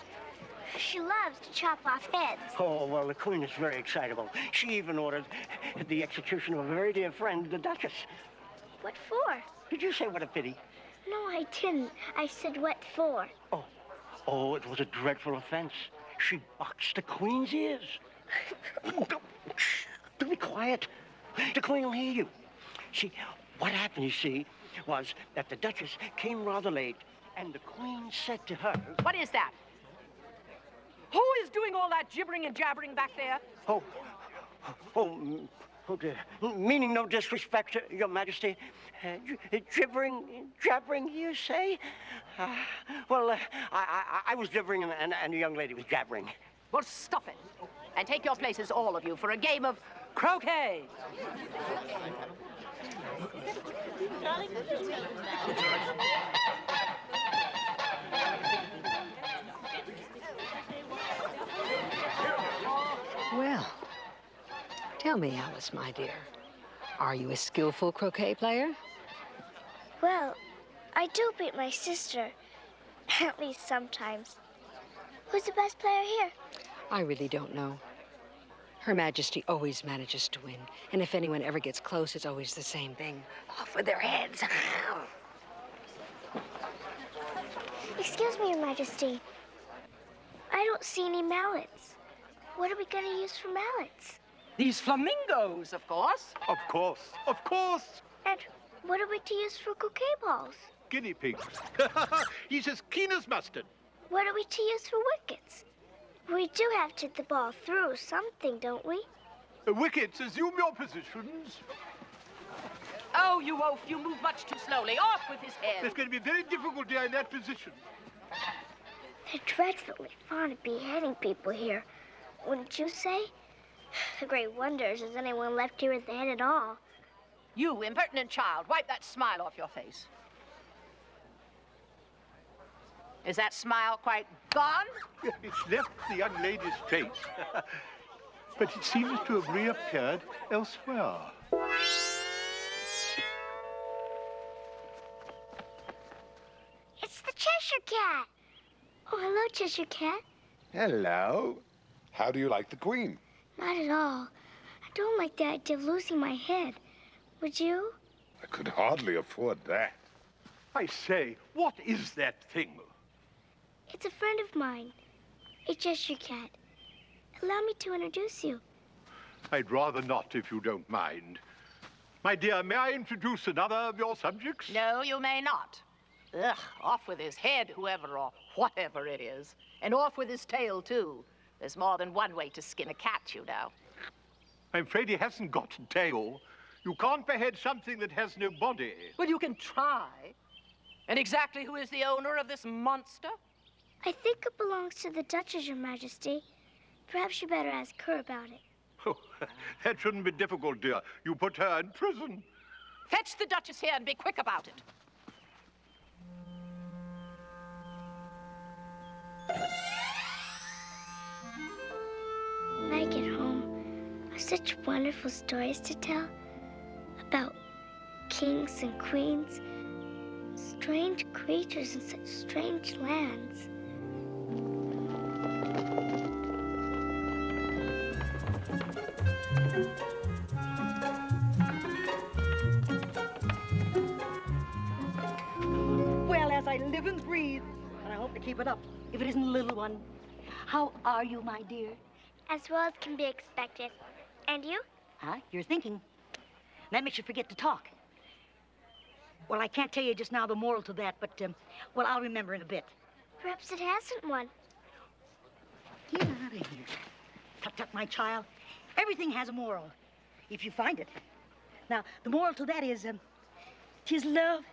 S2: She loves to chop off heads.
S4: Oh, well, the Queen is very excitable. She even ordered the execution of a very dear friend, the Duchess.
S2: What for?
S4: Did you say what a pity?
S2: No, I didn't. I said what for.
S4: Oh, it was a dreadful offense. She boxed the Queen's ears. Shh, do be quiet. The Queen will hear you. See, what happened, you see, was that the Duchess came rather late, and the Queen said to her...
S17: What is that? Who is doing all that gibbering and jabbering back there?
S4: Oh, dear. Meaning no disrespect, Your Majesty. Jabbering, you say? I was gibbering and a young lady was jabbering.
S17: Well, stop it. And take your places, all of you, for a game of croquet.
S18: Well, tell me, Alice, my dear, are you a skillful croquet player?
S2: Well, I do beat my sister. At least sometimes. Who's the best player here?
S18: I really don't know. Her Majesty always manages to win. And if anyone ever gets close, it's always the same thing. Off with their heads.
S2: Excuse me, Your Majesty. I don't see any mallets. What are we going to use for mallets?
S17: These flamingos, of course.
S13: Of course, of course.
S2: And what are we to use for croquet balls?
S13: Guinea pigs. He's as keen as mustard.
S2: What are we to use for wickets? We do have to hit the ball through something, don't we?
S13: Wickets, assume your positions.
S17: Oh, you oaf, you move much too slowly. Off with his head.
S13: It's going to be very difficult, dear, in that position.
S2: They're dreadfully fond of beheading people here. Wouldn't you say? The great wonder is there's anyone left here with the head at all.
S17: You impertinent child, wipe that smile off your face. Is that smile quite gone?
S13: It's left the young lady's face. But it seems to have reappeared elsewhere.
S2: It's the Cheshire Cat. Oh, hello, Cheshire Cat.
S11: Hello. How do you like the Queen?
S2: Not at all. I don't like the idea of losing my head. Would you?
S11: I could hardly afford that.
S13: I say, what is that thing?
S2: It's a friend of mine, a Cheshire Cat. Allow me to introduce you.
S13: I'd rather not, if you don't mind. My dear, may I introduce another of your subjects?
S17: No, you may not. Ugh, off with his head, whoever or whatever it is. And off with his tail, too. There's more than one way to skin a cat, you know.
S13: I'm afraid he hasn't got a tail. You can't behead something that has no body.
S17: Well, you can try. And exactly who is the owner of this monster?
S2: I think it belongs to the Duchess, Your Majesty. Perhaps you better ask her about it.
S13: Oh, that shouldn't be difficult, dear. You put her in prison.
S17: Fetch the Duchess here and be quick about it.
S2: When I get home, I've such wonderful stories to tell about kings and queens, strange creatures in such strange lands.
S19: Well, as I live and breathe, and I hope to keep it up, if it isn't a little one. How are you, my dear?
S2: As well as can be expected. And you?
S19: Huh? You're thinking. That makes you forget to talk. Well, I can't tell you just now the moral to that, but, well, I'll remember in a bit.
S2: Perhaps it hasn't one.
S19: Get out of here. Tut, tut, my child. Everything has a moral, if you find it. Now, the moral to that is, 'tis love,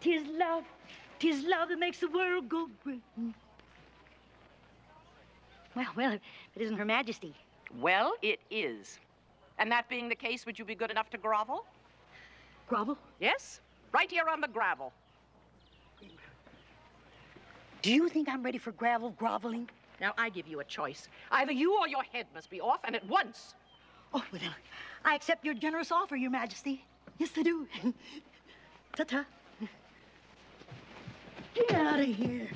S19: 'tis love, 'tis love that makes the world go round. Well, it isn't Her Majesty.
S17: Well, it is. And that being the case, would you be good enough to grovel?
S19: Grovel?
S17: Yes, right here on the gravel.
S19: Do you think I'm ready for groveling?
S17: Now, I give you a choice. Either you or your head must be off, and at once.
S19: Oh, well, then, I accept your generous offer, Your Majesty. Yes, I do. Ta-ta. Get out of here.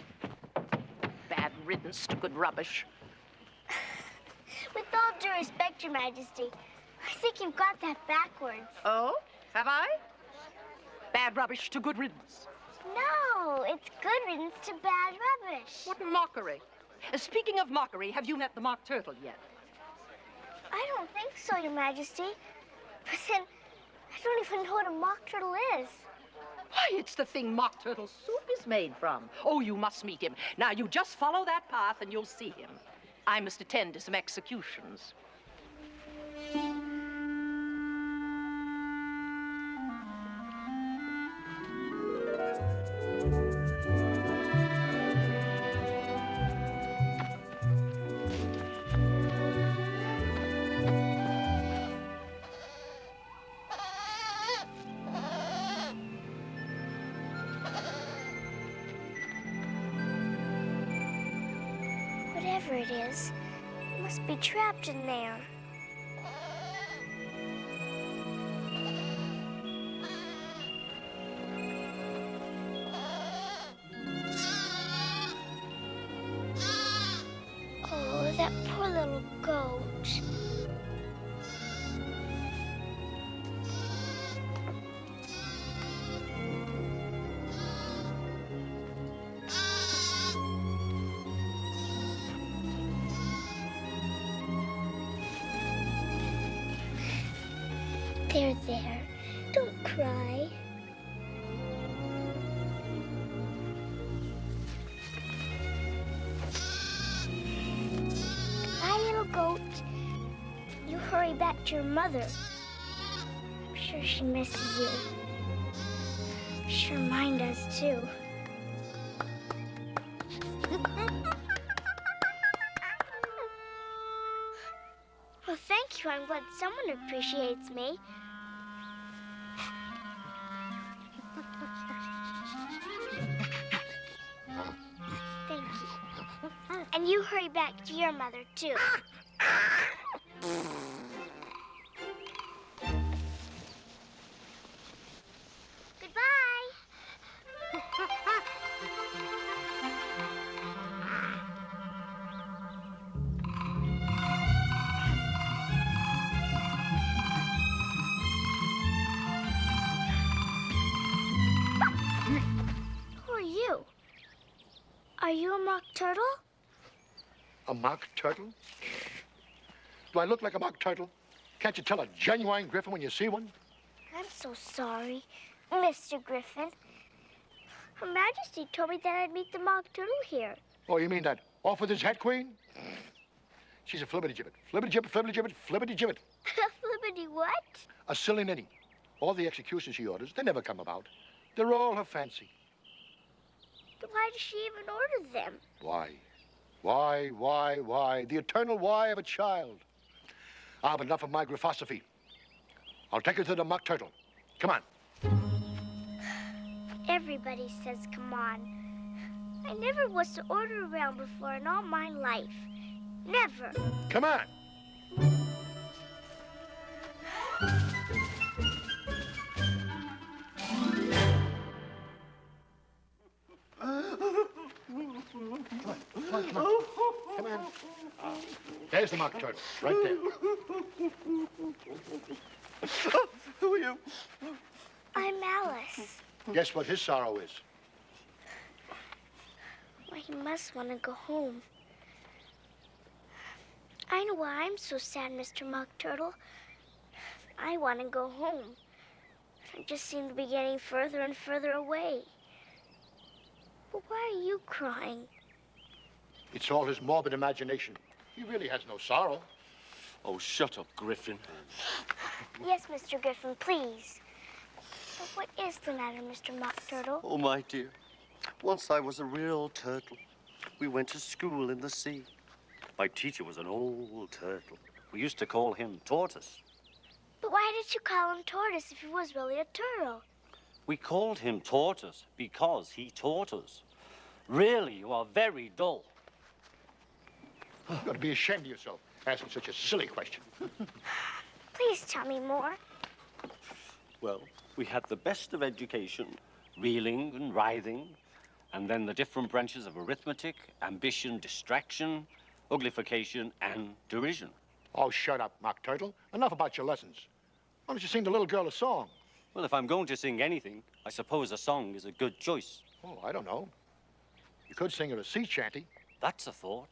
S17: Bad riddance to good rubbish.
S2: With all due respect, Your Majesty, I think you've got that backwards.
S17: Oh, have I? Bad rubbish to good riddance.
S2: No, it's good riddance to bad rubbish.
S17: What mockery. Speaking of mockery, have you met the mock turtle yet?
S2: I don't think so, Your Majesty. But then, I don't even know what a mock turtle is.
S17: Why, it's the thing mock turtle soup is made from. Oh, you must meet him. Now, you just follow that path and you'll see him. I must attend to some executions.
S2: Whatever it is, it must be trapped in there. Oh, that poor little goat. There. Don't cry. Bye, little goat. You hurry back to your mother. I'm sure sure she misses you. I'm sure mine does, too. Well, thank you. I'm glad someone appreciates me. Thank you. And you hurry back to your mother, too. Goodbye. Who are you? Are you a mock turtle?
S8: A mock turtle? Do I look like a mock turtle? Can't you tell a genuine griffin when you see one?
S2: I'm so sorry, Mr. Griffin. Her Majesty told me that I'd meet the mock turtle here.
S8: Oh, you mean that off with his head queen? She's a flibbity-gibbet. Flibbity-gibbet, flibbity-gibbet, flibbity-gibbet.
S2: Flippity what?
S8: A silly ninny. All the executions she orders, they never come about. They're all her fancy.
S2: But why does she even order them?
S8: Why? Why? The eternal why of a child. Ah, but enough of my griffosophy. I'll take her to the mock turtle. Come on.
S2: Everybody says come on. I never was to order around before in all my life. Never.
S8: Come on. Come on. There's the mock turtle, right there.
S5: Who are you?
S2: I'm Alice.
S8: Guess what his sorrow is?
S2: Well, he must want to go home. I know why I'm so sad, Mr. Mock Turtle. I want to go home. I just seem to be getting further and further away. But why are you crying?
S8: It's all his morbid imagination. He really has no sorrow.
S20: Oh, shut up, Griffin.
S2: Yes, Mr. Griffin, please. But what is the matter, Mr. Mock Turtle?
S20: Oh, my dear. Once I was a real turtle. We went to school in the sea. My teacher was an old turtle. We used to call him Tortoise.
S2: But why did you call him Tortoise if he was really a turtle?
S20: We called him Tortoise because he taught us. Really, you are very dull.
S8: You ought to be ashamed of yourself, asking such a silly question.
S2: Please tell me more.
S20: Well, we had the best of education, reeling and writhing, and then the different branches of arithmetic, ambition, distraction, uglification, and derision.
S8: Oh, shut up, Mock Turtle. Enough about your lessons. Why don't you sing the little girl a song?
S20: Well, if I'm going to sing anything, I suppose a song is a good choice.
S8: Oh, I don't know. You could sing her a sea shanty.
S20: That's a thought.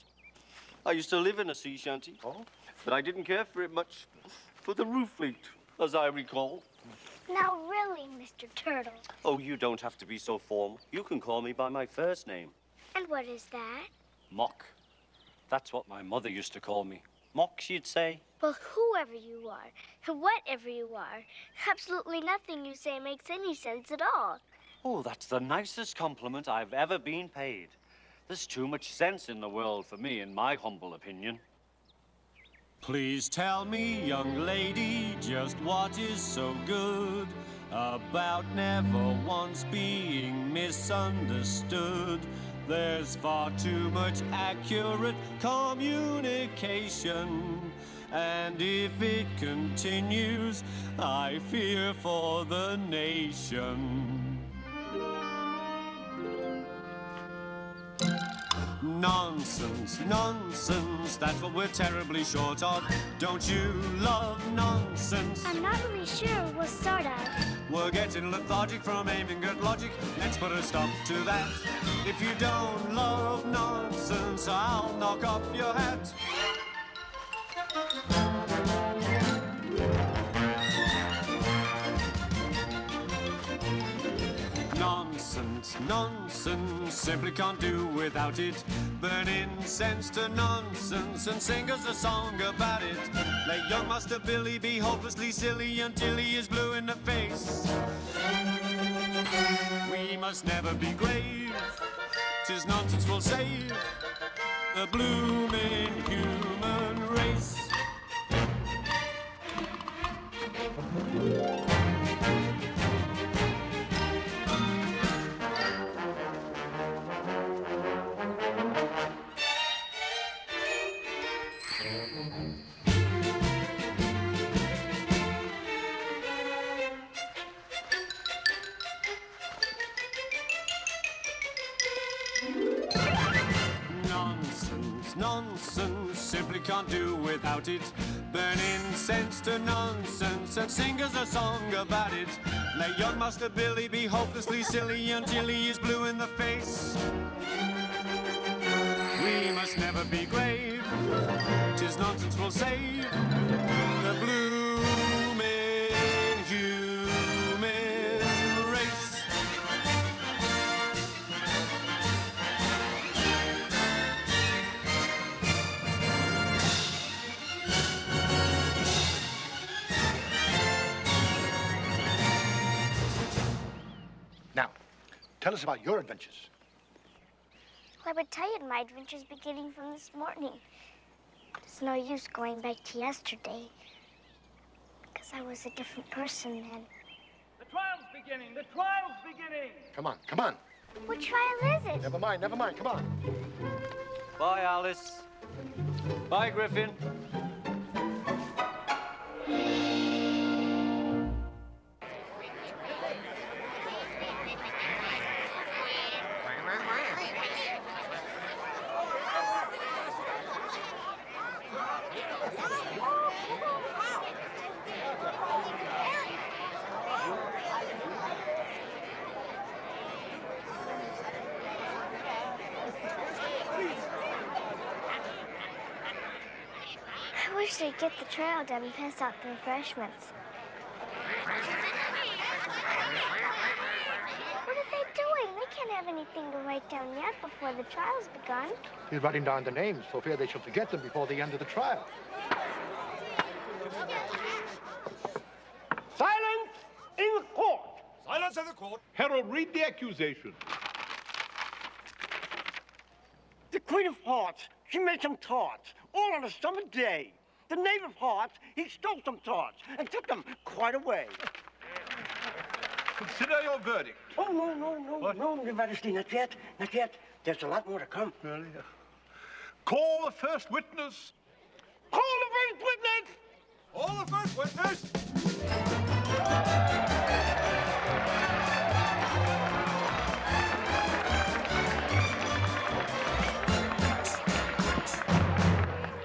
S20: I used to live in a sea shanty.
S8: Oh?
S20: But I didn't care for it much, for the roof leaked, as I recall.
S2: Now, really, Mr. Turtle.
S20: Oh, you don't have to be so formal. You can call me by my first name.
S2: And what is that?
S20: Mock. That's what my mother used to call me. Mock, she'd say.
S2: Well, whoever you are, and whatever you are, absolutely nothing you say makes any sense at all.
S20: Oh, that's the nicest compliment I've ever been paid. There's too much sense in the world for me, in my humble opinion.
S12: Please tell me, young lady, just what is so good about never once being misunderstood? There's far too much accurate communication, and if it continues, I fear for the nation. Nonsense, nonsense, that's what we're terribly short of. Don't you love nonsense?
S2: I'm not really sure, well, sort of.
S12: We're getting lethargic from aiming at logic. Let's put a stop to that. If you don't love nonsense, I'll knock off your hat. Nonsense, Nonsense, nonsense, simply can't do without it. Burn incense to nonsense and sing us a song about it. Let young Master Billy be hopelessly silly until he is blue in the face. We must never be grave, 'tis nonsense will save the blooming human race. Nonsense, simply can't do without it. Burn incense to nonsense and sing us a song about it. Let young Master Billy be hopelessly silly until he is blue in the face. We must never be grave, 'tis nonsense will save the blooming human race.
S13: Now, tell us about your adventures.
S2: Well, I would tell you my adventures beginning from this morning. There's no use going back to yesterday, because I was a different person then.
S7: The trial's beginning! The trial's beginning!
S13: Come on, come on.
S2: What trial is it?
S13: Never mind, come on.
S20: Bye, Alice. Bye, Griffin.
S2: I wish they'd get the trial done and pass out the refreshments. What are they doing? They can't have anything to write down yet before the trial's begun.
S13: He's writing down the names for fear they shall forget them before the end of the trial.
S4: Silence in the court!
S14: Silence in the court.
S13: Harold, read the accusation.
S4: The Queen of Hearts, she made some tarts, all on a summer day. The Knave of Hearts, he stole some tarts and took them quite away.
S13: Consider your verdict.
S4: Oh, no, Your Majesty, not yet. There's a lot more to come.
S13: Really? Call the first witness.
S4: Call the first witness!
S14: All the first witness.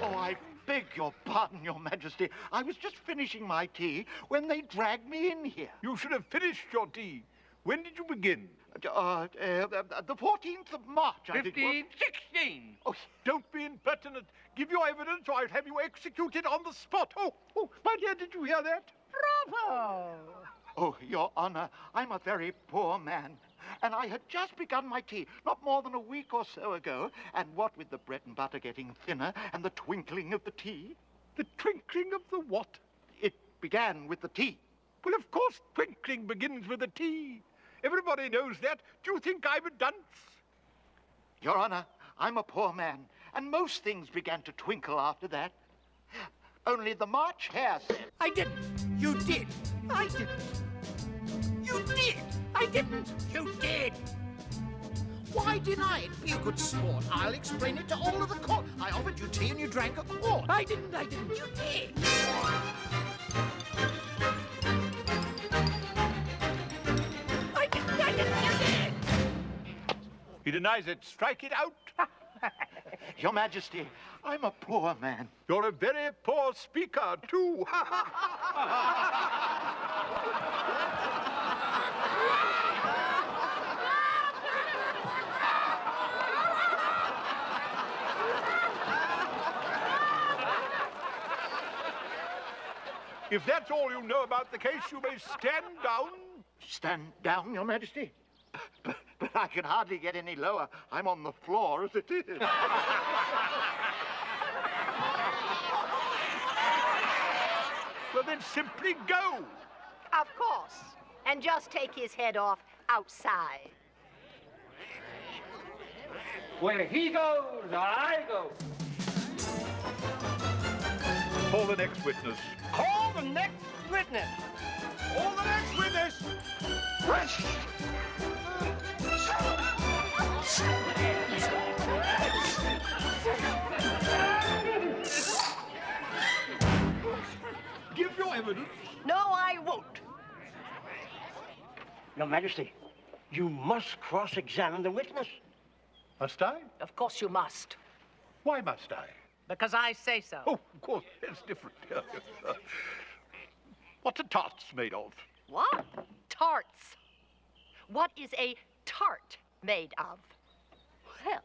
S8: I beg your pardon, Your Majesty. I was just finishing my tea when they dragged me in here.
S13: You should have finished your tea. When did you begin?
S8: The 14th of March, I think.
S13: 15, 16. Oh, don't be impertinent. Give your evidence or I'll have you executed on the spot. Oh, my dear, did you hear that?
S8: Bravo! Oh, Your Honor, I'm a very poor man. And I had just begun my tea, not more than a week or so ago. And what with the bread and butter getting thinner and the twinkling of the tea.
S13: The twinkling of the what?
S8: It began with the tea.
S13: Well, of course, twinkling begins with the tea. Everybody knows that. Do you think I'm a dunce?
S8: Your Honor, I'm a poor man, and most things began to twinkle after that. Only the March Hare said...
S6: I didn't. You did. I didn't. You did. I didn't. You did. Why deny it? Be a good sport. I'll explain it to all of the court. I offered you tea and you drank a quart. I didn't. You did. I didn't. You did.
S13: He denies it. Strike it out.
S8: Your Majesty, I'm a poor man.
S13: You're a very poor speaker, too. If that's all you know about the case, you may stand down.
S8: Stand down, Your Majesty? but I can hardly get any lower. I'm on the floor as it is.
S13: Well, then simply go.
S17: Of course. And just take his head off outside.
S14: Where he goes, I go.
S13: Call the next witness.
S4: Call the next witness.
S12: Call the next witness.
S13: Give your evidence.
S17: No, I won't.
S4: Your Majesty, you must cross-examine the witness.
S13: Must I?
S17: Of course you must.
S13: Why must I?
S17: Because I say so.
S13: Oh, of course, that's different. What's a tarts made of?
S17: What? Tarts. What is a tart made of?
S21: Well,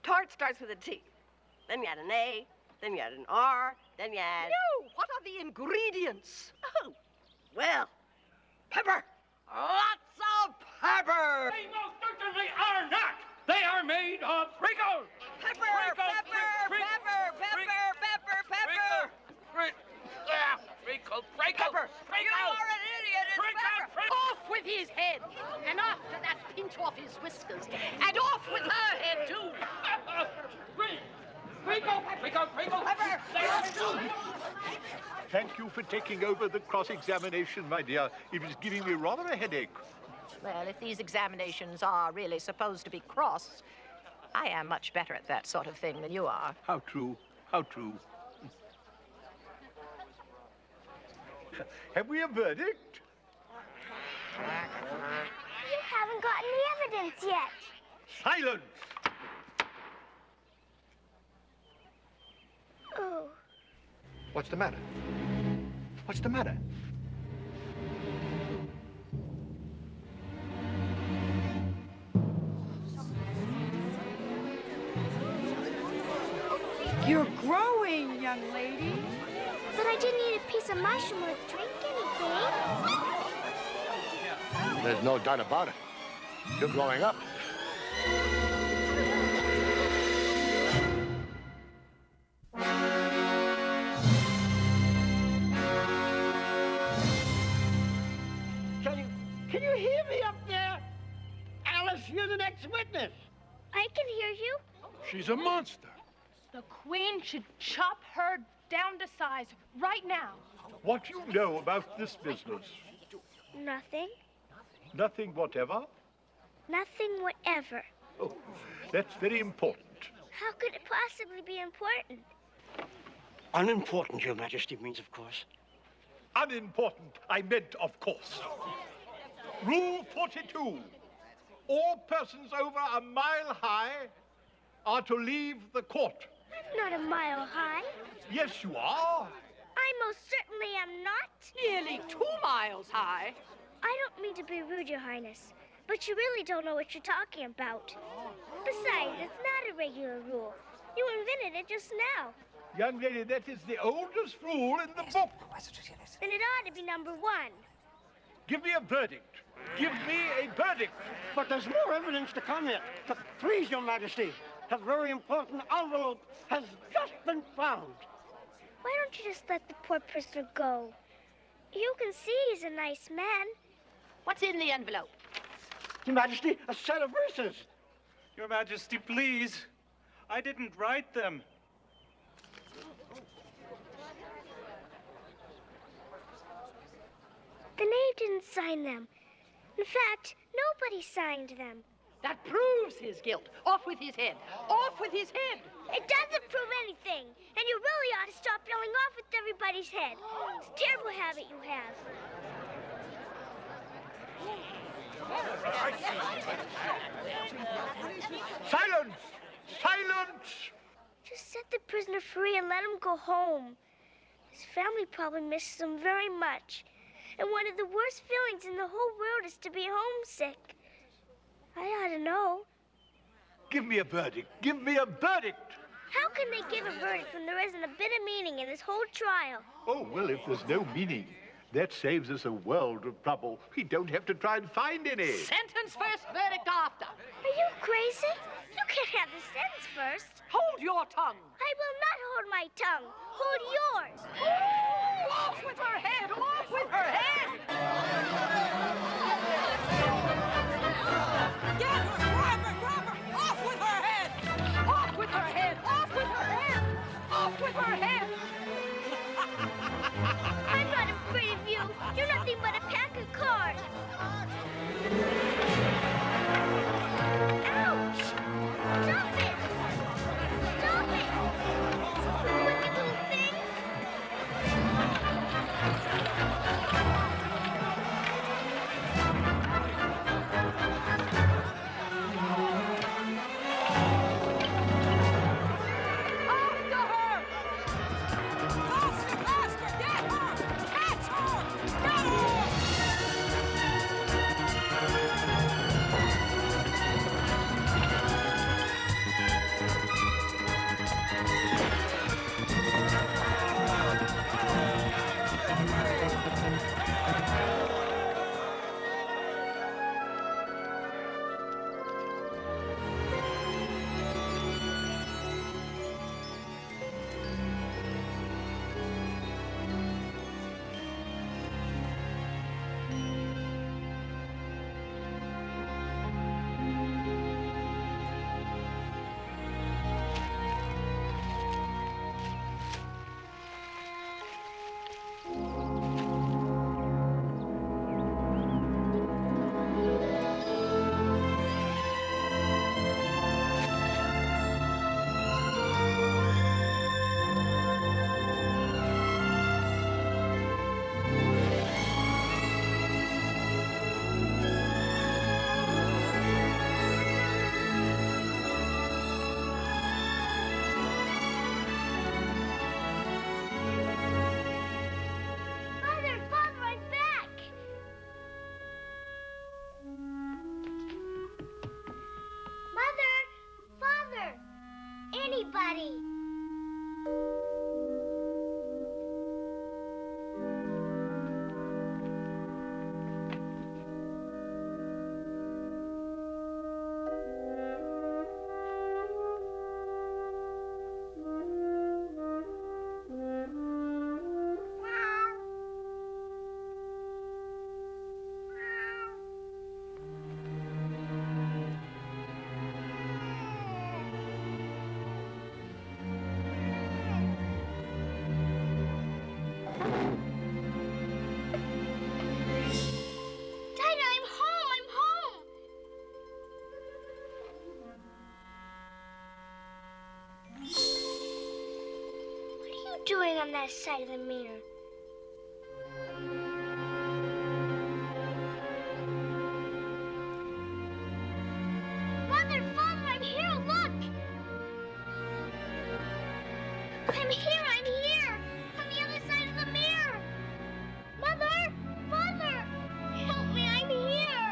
S21: tart starts with a T. Then you add an A, then you add an R, then you add...
S17: No! What are the ingredients?
S21: Oh, well, pepper. Lots of pepper.
S14: They most certainly are not. They are made of Ringo.
S21: Pepper, pepper, pepper, pepper, pepper, pepper.
S14: Pepper.
S21: You are an idiot. It's pepper.
S17: Off with his head. And after that, pinch off his whiskers. And off with her head, too.
S13: Thank you for taking over the cross-examination, my dear. It was giving me rather a headache.
S17: Well, if these examinations are really supposed to be cross, I am much better at that sort of thing than you are.
S13: How true, how true. Have we a verdict?
S2: You haven't got any evidence yet.
S13: Silence!
S2: Oh.
S8: What's the matter? What's the matter?
S22: You're growing, young lady.
S2: But I didn't eat a piece of mushroom or drink anything.
S11: There's no doubt about it. You're growing up.
S4: Can you hear me up there? Alice, you're the next witness.
S2: I can hear you.
S13: She's a monster.
S23: The Queen should chop her down to size right now.
S13: What do you know about this business?
S2: Nothing.
S13: Nothing whatever?
S2: Nothing whatever.
S13: Oh, that's very important.
S2: How could it possibly be important?
S4: Unimportant, Your Majesty, means of course.
S13: Unimportant, I meant of course. Rule 42. All persons over a mile high are to leave the court.
S2: I'm not a mile high.
S13: Yes, you are.
S2: I most certainly am not.
S17: Nearly 2 miles high.
S2: I don't mean to be rude, Your Highness, but you really don't know what you're talking about. Besides, it's not a regular rule. You invented it just now.
S13: Young lady, that is the oldest rule in the book.
S2: Then it ought to be number 1.
S13: Give me a verdict. Give me a verdict.
S4: But there's more evidence to come here. Please, Your Majesty, a very important envelope has just been found.
S2: Why don't you just let the poor prisoner go? You can see he's a nice man.
S17: What's in the envelope?
S4: Your Majesty, a set of verses.
S24: Your Majesty, please. I didn't write them.
S2: The knave didn't sign them. In fact, nobody signed them.
S17: That proves his guilt. Off with his head. Off with his head.
S2: It doesn't prove anything. And you really ought to stop yelling off with everybody's head. It's a terrible habit you have.
S13: Silence! Silence!
S2: Just set the prisoner free and let him go home. His family probably misses him very much. And one of the worst feelings in the whole world is to be homesick. I ought to know.
S13: Give me a verdict. Give me a verdict.
S2: How can they give a verdict when there isn't a bit of meaning in this whole trial?
S13: Oh, well, if there's no meaning, That saves us a world of trouble. We don't have to try and find any.
S17: Sentence first, verdict after.
S2: Are you crazy? You can't have the sentence first.
S17: Hold your tongue.
S2: I will not hold my tongue. Hold yours.
S17: Oh, off with her head! Off with her head! Get her! Grab her! Grab her! Off with her head! Off with her head! Off with her head! Off with her head!
S2: I'm not afraid of you. You're nothing but a pack of cards. Ouch! Stop it! Stop it! Wicked little thing!
S17: After her! Faster! Faster! Get her! Catch her! Get her!
S2: Father, Father, I'm back! Mother! Father! Anybody! Dinah, I'm home! I'm home! What are you doing on that side of the mirror? Mother, Father, I'm here! Look! I'm here! I'm here! On the other side of the mirror! Mother! Father! Help me! I'm here!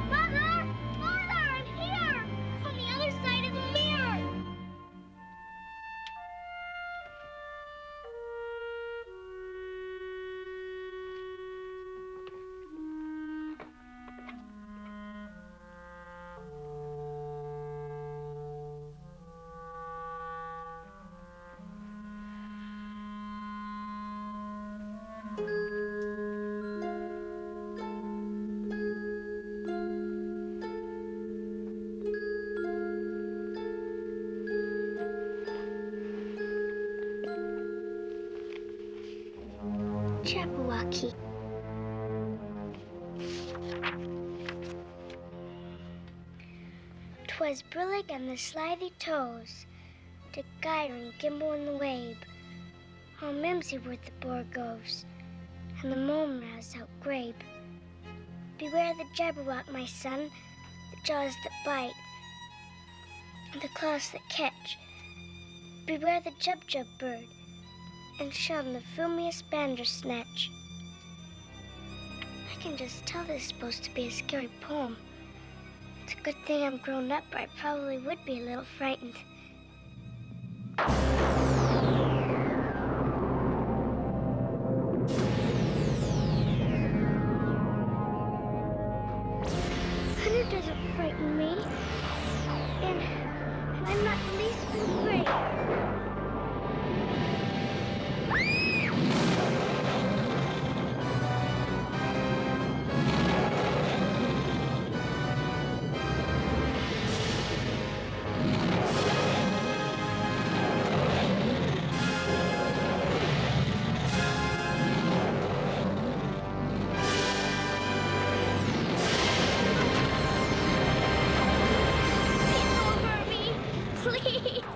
S2: Mother! Father! I'm here! On the other side of the mirror! Jabberwocky. 'Twas Brillig and the slithy toes, to Gyre and Gimble and the Wabe. All mimsy were the Borgoves, and the mome roused out Grabe. Beware the Jabberwock, my son, the jaws that bite, and the claws that catch. Beware the Jubjub bird, and shun the fumiest Bandersnatch. I can just tell this is supposed to be a scary poem. It's a good thing I'm grown up, or I probably would be a little frightened. face.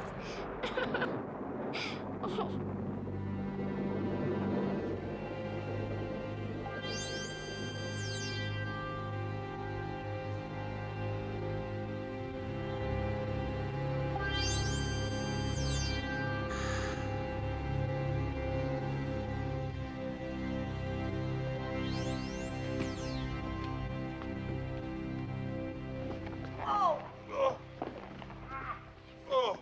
S2: Oh.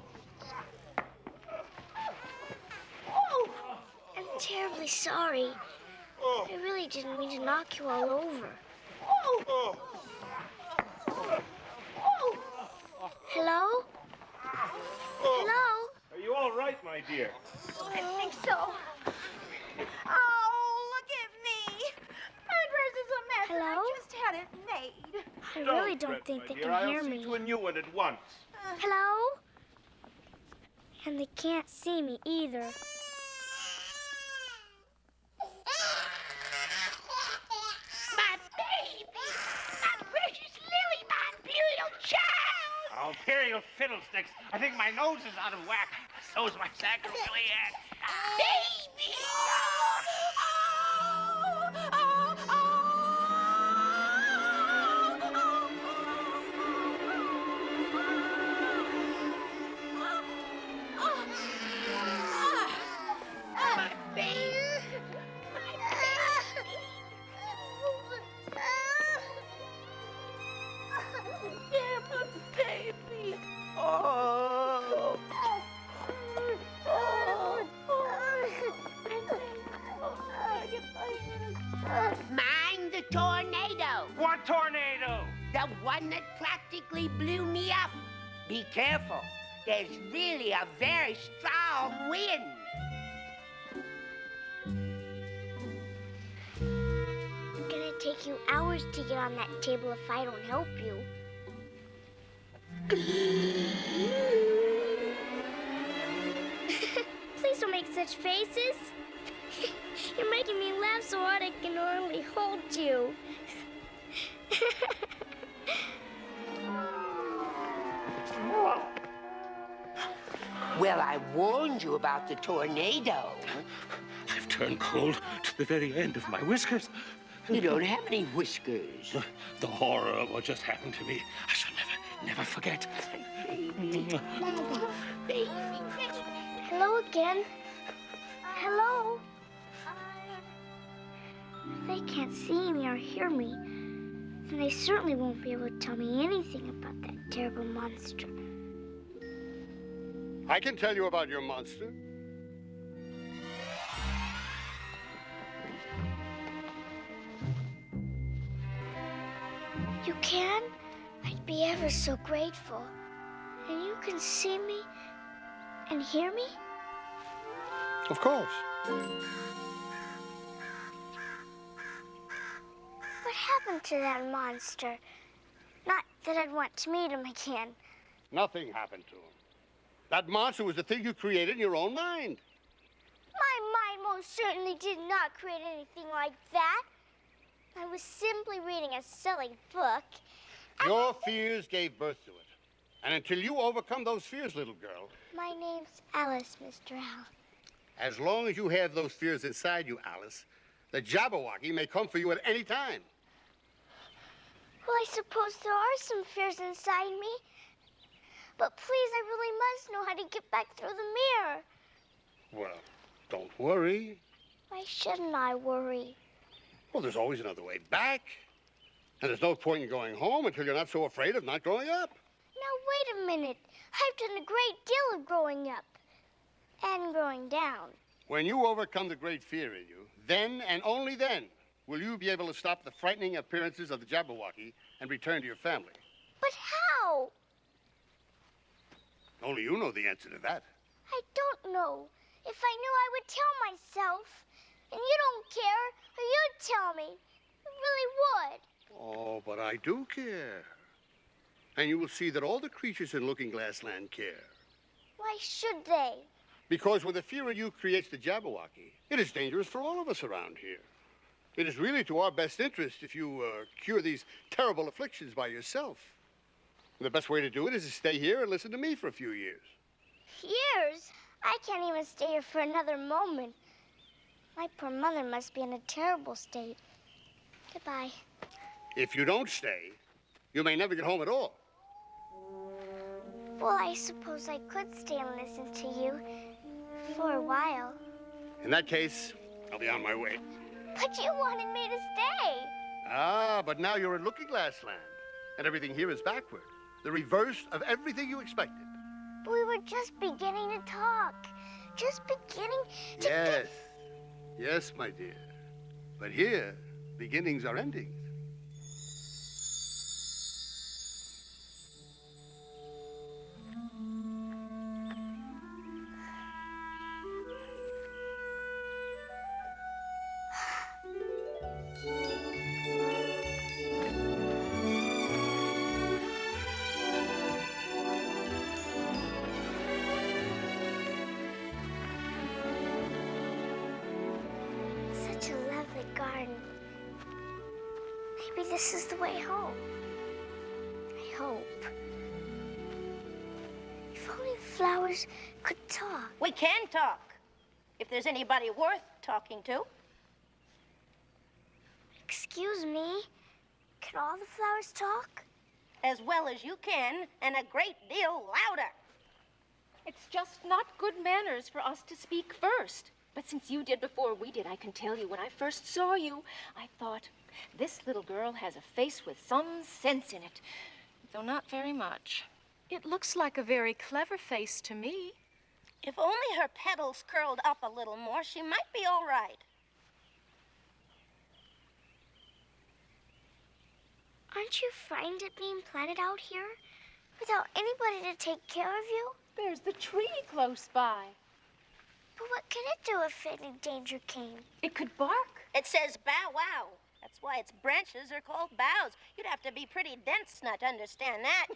S2: Terribly sorry. I really didn't mean to knock you all over. Hello? Hello?
S1: Are you all right, my dear?
S2: I think so.
S10: Oh, look at me. My dress is a mess.
S2: Hello?
S10: And I just had it made.
S2: I really don't think they can hear me.
S1: I'll see to a new one at once.
S2: Hello? And they can't see me either.
S1: Oh, imperial fiddlesticks. I think my nose is out of whack. So's my sacroiliac.
S10: Baby! My baby! Baby. Oh.
S5: Mind the tornado.
S4: What tornado?
S5: The one that practically blew me up. Be careful. There's really a very strong wind.
S2: It's gonna take you hours to get on that table if I don't help you. Please don't make such faces. You're making me laugh so hard I can hardly hold you.
S5: Well, I warned you about the tornado.
S1: I've turned cold to the very end of my whiskers.
S5: You don't have any whiskers.
S1: The horror of what just happened to me, I shall never forget.
S5: Baby.
S2: Hello again. Hello. If they can't see me or hear me, then they certainly won't be able to tell me anything about that terrible monster.
S11: I can tell you about your monster.
S2: You can? I'd be ever so grateful. And you can see me and hear me?
S11: Of course.
S2: What happened to that monster? Not that I'd want to meet him again.
S11: Nothing happened to him. That monster was the thing you created in your own mind.
S2: My mind most certainly did not create anything like that. I was simply reading a silly book.
S11: Your fears gave birth to it. And until you overcome those fears, little girl,
S2: My name's Alice, Mr. Al.
S11: as long as you have those fears inside you, Alice, the Jabberwocky may come for you at any time.
S2: Well, I suppose there are some fears inside me. But please, I really must know how to get back through the mirror.
S11: Well, don't worry.
S2: Why shouldn't I worry?
S11: Well, there's always another way back. And there's no point in going home until you're not so afraid of not growing up.
S2: Now, wait a minute. I've done a great deal of growing up. And growing down.
S11: When you overcome the great fear in you, then and only then will you be able to stop the frightening appearances of the Jabberwocky and return to your family.
S2: But how?
S11: Only you know the answer to that.
S2: I don't know. If I knew, I would tell myself. And you don't care, or you'd tell me. You really would.
S11: Oh, but I do care. And you will see that all the creatures in Looking Glass Land care.
S2: Why should they?
S11: Because when the fear in you creates the Jabberwocky, it is dangerous for all of us around here. It is really to our best interest if you cure these terrible afflictions by yourself. And the best way to do it is to stay here and listen to me for a few years.
S2: years. I can't even stay here for another moment. My poor mother must be in a terrible state. Goodbye.
S3: If you don't stay, you may never get home at all.
S2: Well, I suppose I could stay and listen to you for a while.
S3: In that case, I'll be on my way.
S2: But you wanted me to stay.
S3: Ah, but now you're in Looking Glass Land, and everything here is backward. The reverse of everything you expected.
S2: But we were just beginning to talk. Just beginning to...
S3: Yes. Yes, my dear. But here, beginnings are endings.
S2: Such a lovely garden. Maybe this is the way home. I hope. If only flowers could talk.
S10: We can talk, if there's anybody worth talking to.
S2: Excuse me, can all the flowers talk?
S10: As well as you can, and a great deal louder.
S9: It's just not good manners for us to speak first. But since you did before we did, I can tell you, when I first saw you, I thought, this little girl has a face with some sense in it, though not very much.
S23: It looks like a very clever face to me.
S10: If only her petals curled up a little more, she might be all right.
S2: Aren't you frightened at being planted out here without anybody to take care of you?
S9: There's the tree close by.
S2: But what can it do if any danger came?
S9: It could bark.
S10: It says bow wow. That's why its branches are called boughs. You'd have to be pretty dense not to understand that.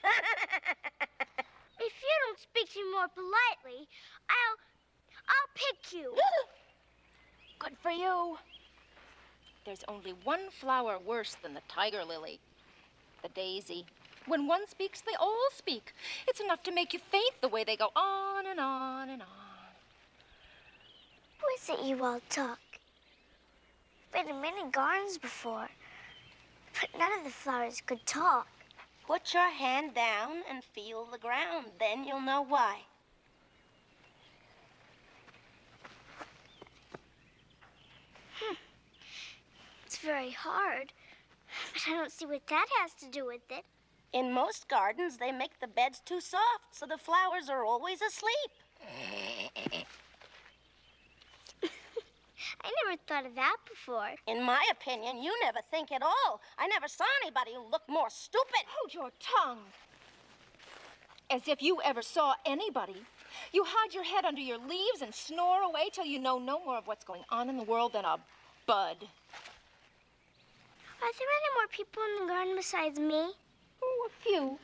S2: If you don't speak to me more politely, I'll pick you.
S9: Good for you. There's only one flower worse than the tiger lily, the daisy. When one speaks, they all speak. It's enough to make you faint the way they go on and on and on.
S2: Who is it you all talk? Been in many gardens before, but none of the flowers could talk.
S10: Put your hand down and feel the ground. Then you'll know why.
S2: It's very hard, but I don't see what that has to do with it.
S10: In most gardens, they make the beds too soft, so the flowers are always asleep.
S2: I never thought of that before.
S10: In my opinion, you never think at all. I never saw anybody who looked more stupid.
S9: Hold your tongue. As if you ever saw anybody. You hide your head under your leaves and snore away till you know no more of what's going on in the world than a bud.
S2: Are there any more people in the garden besides me?
S9: Oh, a few.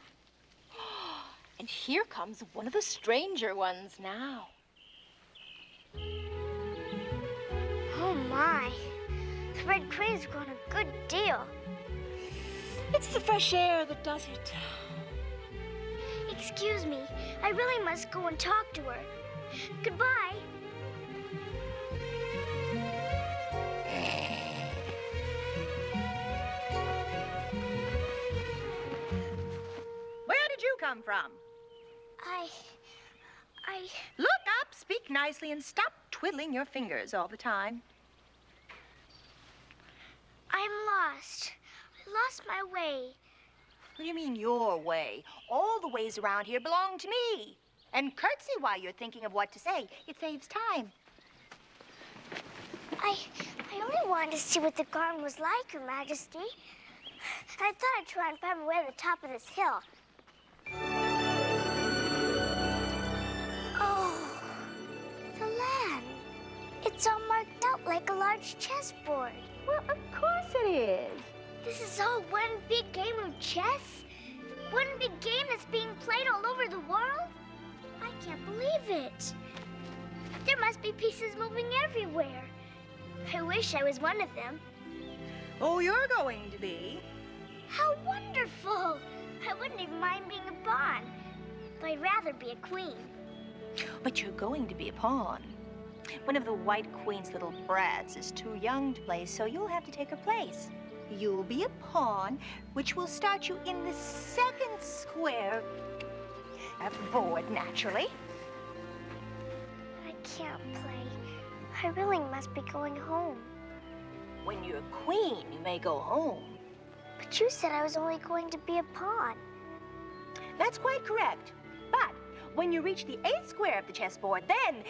S9: And here comes one of the stranger ones now.
S2: Oh, my. The red crane's grown a good deal.
S9: It's the fresh air that does it.
S2: Excuse me. I really must go and talk to her. Goodbye.
S15: Where did you come from? Look up, speak nicely, and stop twiddling your fingers all the time.
S2: I'm lost. I lost my way.
S15: What do you mean, your way? All the ways around here belong to me. And curtsy while you're thinking of what to say. It saves time.
S2: I only wanted to see what the garden was like, Your Majesty. I thought I'd try and find my way to the top of this hill. Oh, the land. It's all marked out like a large chessboard.
S9: Well, of course it is.
S2: This is all one big game of chess? One big game that's being played all over the world? I can't believe it. There must be pieces moving everywhere. I wish I was one of them.
S15: Oh, you're going to be.
S2: How wonderful! I wouldn't even mind being a pawn, but I'd rather be a queen.
S15: But you're going to be a pawn. One of the White Queen's little brats is too young to play, so you'll have to take her place. You'll be a pawn, which will start you in the second square of the board, naturally.
S2: I can't play. I really must be going home.
S15: When you're queen, you may go home.
S2: But you said I was only going to be a pawn.
S15: That's quite correct. But when you reach the 8th square of the chessboard, then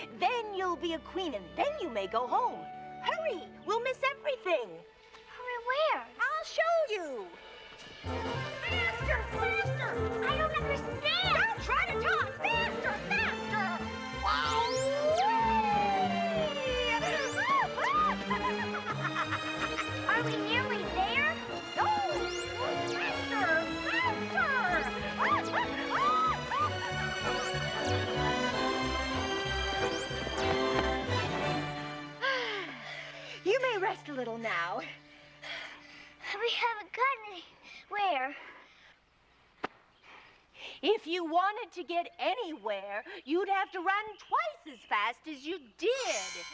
S15: you'll be a queen, and then you may go home. Hurry! We'll miss everything.
S2: Hurry where?
S15: I'll show you. Faster, faster! I don't understand! Don't try to talk! Faster, faster! Wow!
S2: Are we nearly there?
S15: No! Faster, faster! You may rest a little now.
S2: We haven't gotten anywhere.
S15: If you wanted to get anywhere, you'd have to run twice as fast as you did.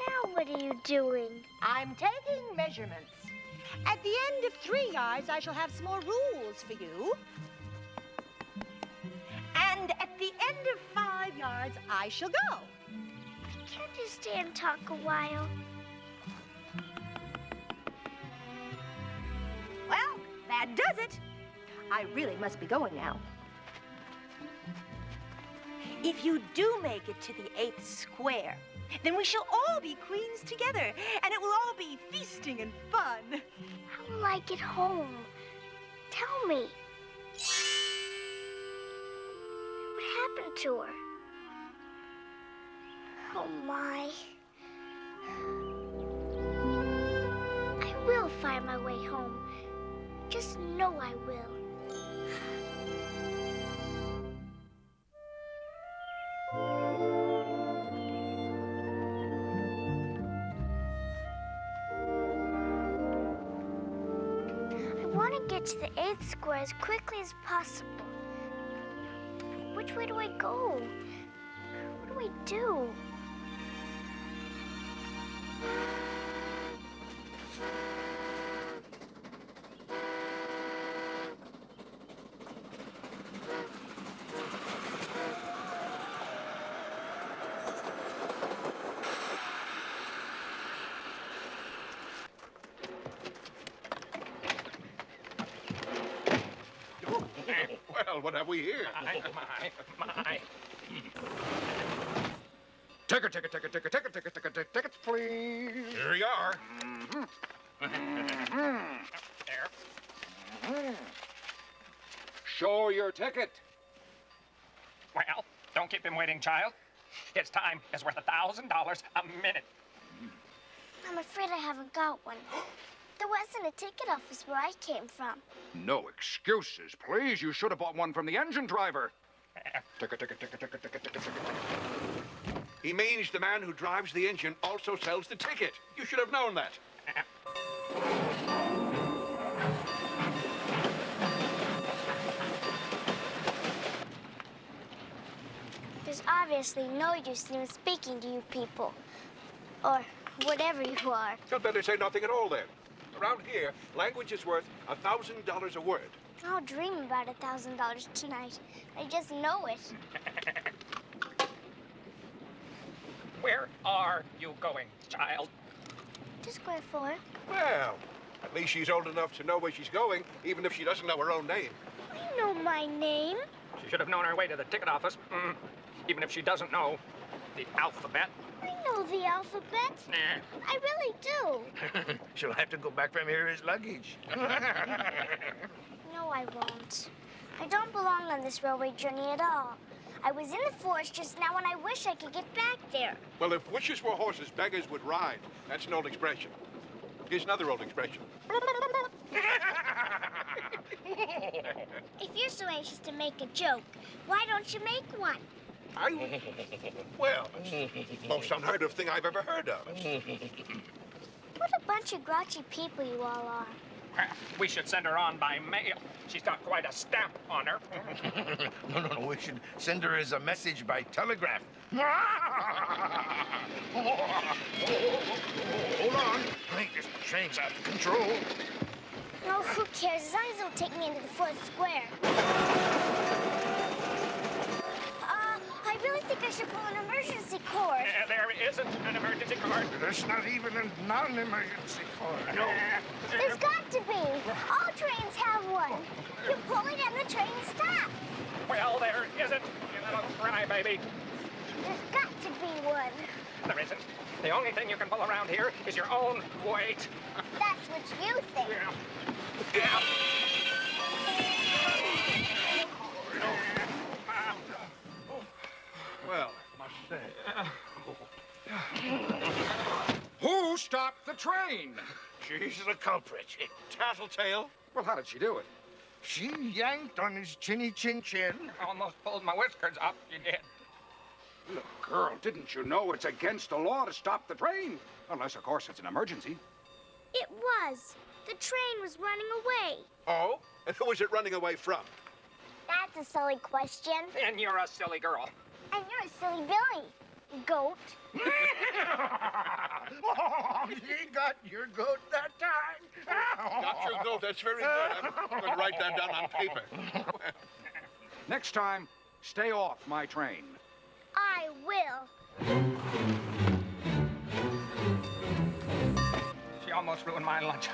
S2: Now what are you doing?
S15: I'm taking measurements. At the end of 3 yards, I shall have some more rules for you. And at the end of 5 yards, I shall go.
S2: Can't you stay and talk a while?
S15: Well, that does it. I really must be going now. If you do make it to the 8th square, then we shall all be queens together, and it will all be feasting and fun.
S2: How will I get home? Tell me. What happened to her? Oh, my. I will find my way home. Just know I will. I want to get to the 8th square as quickly as possible. Which way do I go? What do I do?
S7: Well, what have we here?
S14: My.
S7: Tickets, please. Here you are. Show your ticket.
S14: Well, don't keep him waiting, child. His time is worth $1,000 a minute.
S2: I'm afraid I haven't got one. There wasn't a ticket office where I came from.
S7: No excuses, please. You should have bought one from the engine driver. Ticket. He means the man who drives the engine also sells the ticket. You should have known that.
S2: There's obviously no use in speaking to you people. Or whatever you are.
S7: You'd better say nothing at all, then. Around here, language is worth $1,000 a word.
S2: I'll dream about $1,000 tonight. I just know it.
S14: Where are you going, child?
S2: To square 4.
S7: Well, at least she's old enough to know where she's going, even if she doesn't know her own name.
S2: I know my name.
S14: She should have known her way to the ticket office, even if she doesn't know the alphabet.
S2: I know the alphabet.
S14: Nah.
S2: I really do.
S16: She'll have to go back from here as luggage.
S2: No, I won't. I don't belong on this railway journey at all. I was in the forest just now, and I wish I could get back there.
S7: Well, if wishes were horses, beggars would ride. That's an old expression. Here's another old expression.
S2: If you're so anxious to make a joke, why don't you make one?
S7: Well, it's the most unheard of thing I've ever heard of.
S2: What a bunch of grouchy people you all are.
S6: We should send her on by mail. She's got quite a stamp on her.
S16: No. We should send her as a message by telegraph. Hold on. I think this train's out of control.
S2: No, who cares? As long as it'll take me into the fourth square. I really think I should pull an emergency cord.
S6: There isn't an emergency cord.
S16: There's not even a non-emergency cord.
S6: No.
S2: There's got to be. All trains have one. You pull it and the train stops.
S6: Well, there isn't, you little crybaby.
S2: There's got to be one.
S6: There isn't. The only thing you can pull around here is your own weight.
S2: That's what you think.
S6: Yeah.
S16: Well, must say. Who stopped the train? She's the culprit.
S7: Tattletale?
S16: Well, how did she do it? She yanked on his chinny chin chin.
S6: Almost pulled my whiskers up, you did.
S18: Look, girl, didn't you know it's against the law to stop the train? Unless, of course, it's an emergency.
S2: It was. The train was running away.
S7: Oh? And who was it running away from?
S2: That's a silly question.
S6: And you're a silly girl.
S2: And you're a silly Billy. Goat.
S16: Oh, you got your goat that time.
S7: Got your goat. That's very good. I'm going to write that down on paper.
S18: Next time, stay off my train.
S2: I will.
S6: She almost ruined my lunch.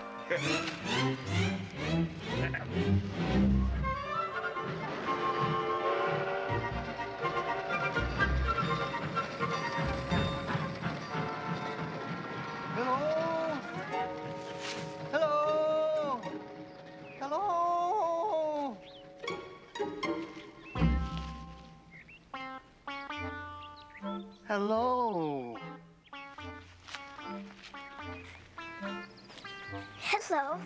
S19: Hello.
S2: Hello.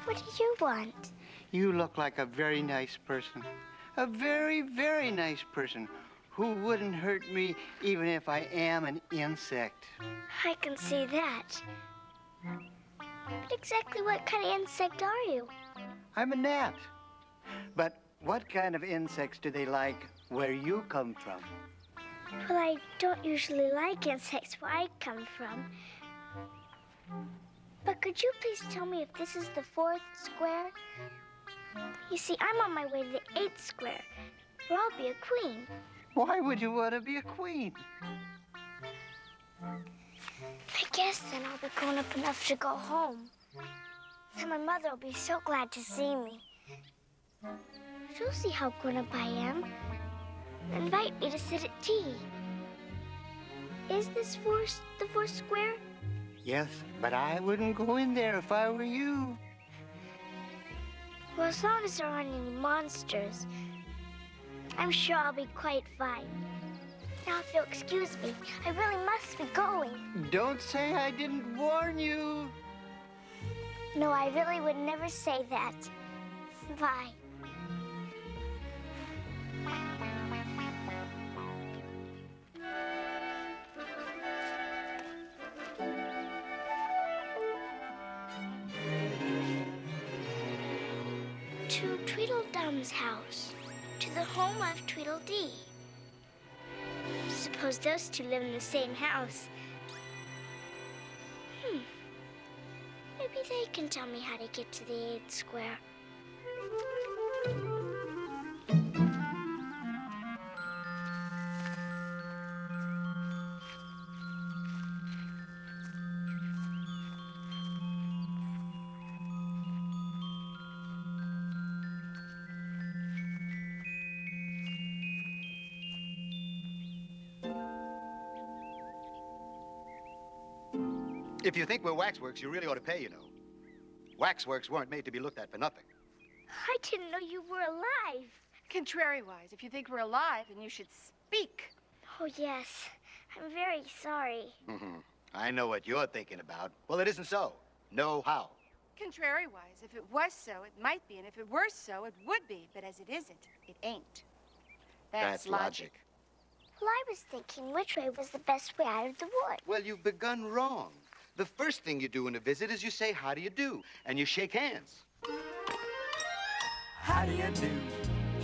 S2: What do you want?
S19: You look like a very nice person. A very, very nice person who wouldn't hurt me even if I am an insect.
S2: I can see that. But exactly what kind of insect are you?
S19: I'm a gnat. But what kind of insects do they like where you come from?
S2: Well, I don't usually like insects where I come from. But could you please tell me if this is the fourth square? You see, I'm on my way to the 8th square, where I'll be a queen.
S19: Why would you want to be a queen?
S2: I guess then I'll be grown up enough to go home. And my mother will be so glad to see me. She'll see how grown up I am. Invite me to sit at tea. Is this the fourth square?
S19: Yes, but I wouldn't go in there if I were you.
S2: Well, as long as there aren't any monsters, I'm sure I'll be quite fine. Now, if you'll excuse me, I really must be going.
S19: Don't say I didn't warn you.
S2: No, I really would never say that. Bye. To Tweedledum's house, to the home of Tweedledee. Suppose those two live in the same house. Maybe they can tell me how to get to the 8th square.
S20: If you think we're waxworks, you really ought to pay, you know. Waxworks weren't made to be looked at for nothing.
S2: I didn't know you were alive.
S22: Contrariwise, if you think we're alive, then you should speak.
S2: Oh, yes. I'm very sorry.
S20: I know what you're thinking about. Well, it isn't so. No how.
S22: Contrariwise, if it was so, it might be, and if it were so, it would be. But as it isn't, it ain't. That's logic.
S2: Well, I was thinking which way was the best way out of the wood.
S20: Well, you've begun wrong. The first thing you do in a visit is you say, how do you do? And you shake hands.
S8: How do you do?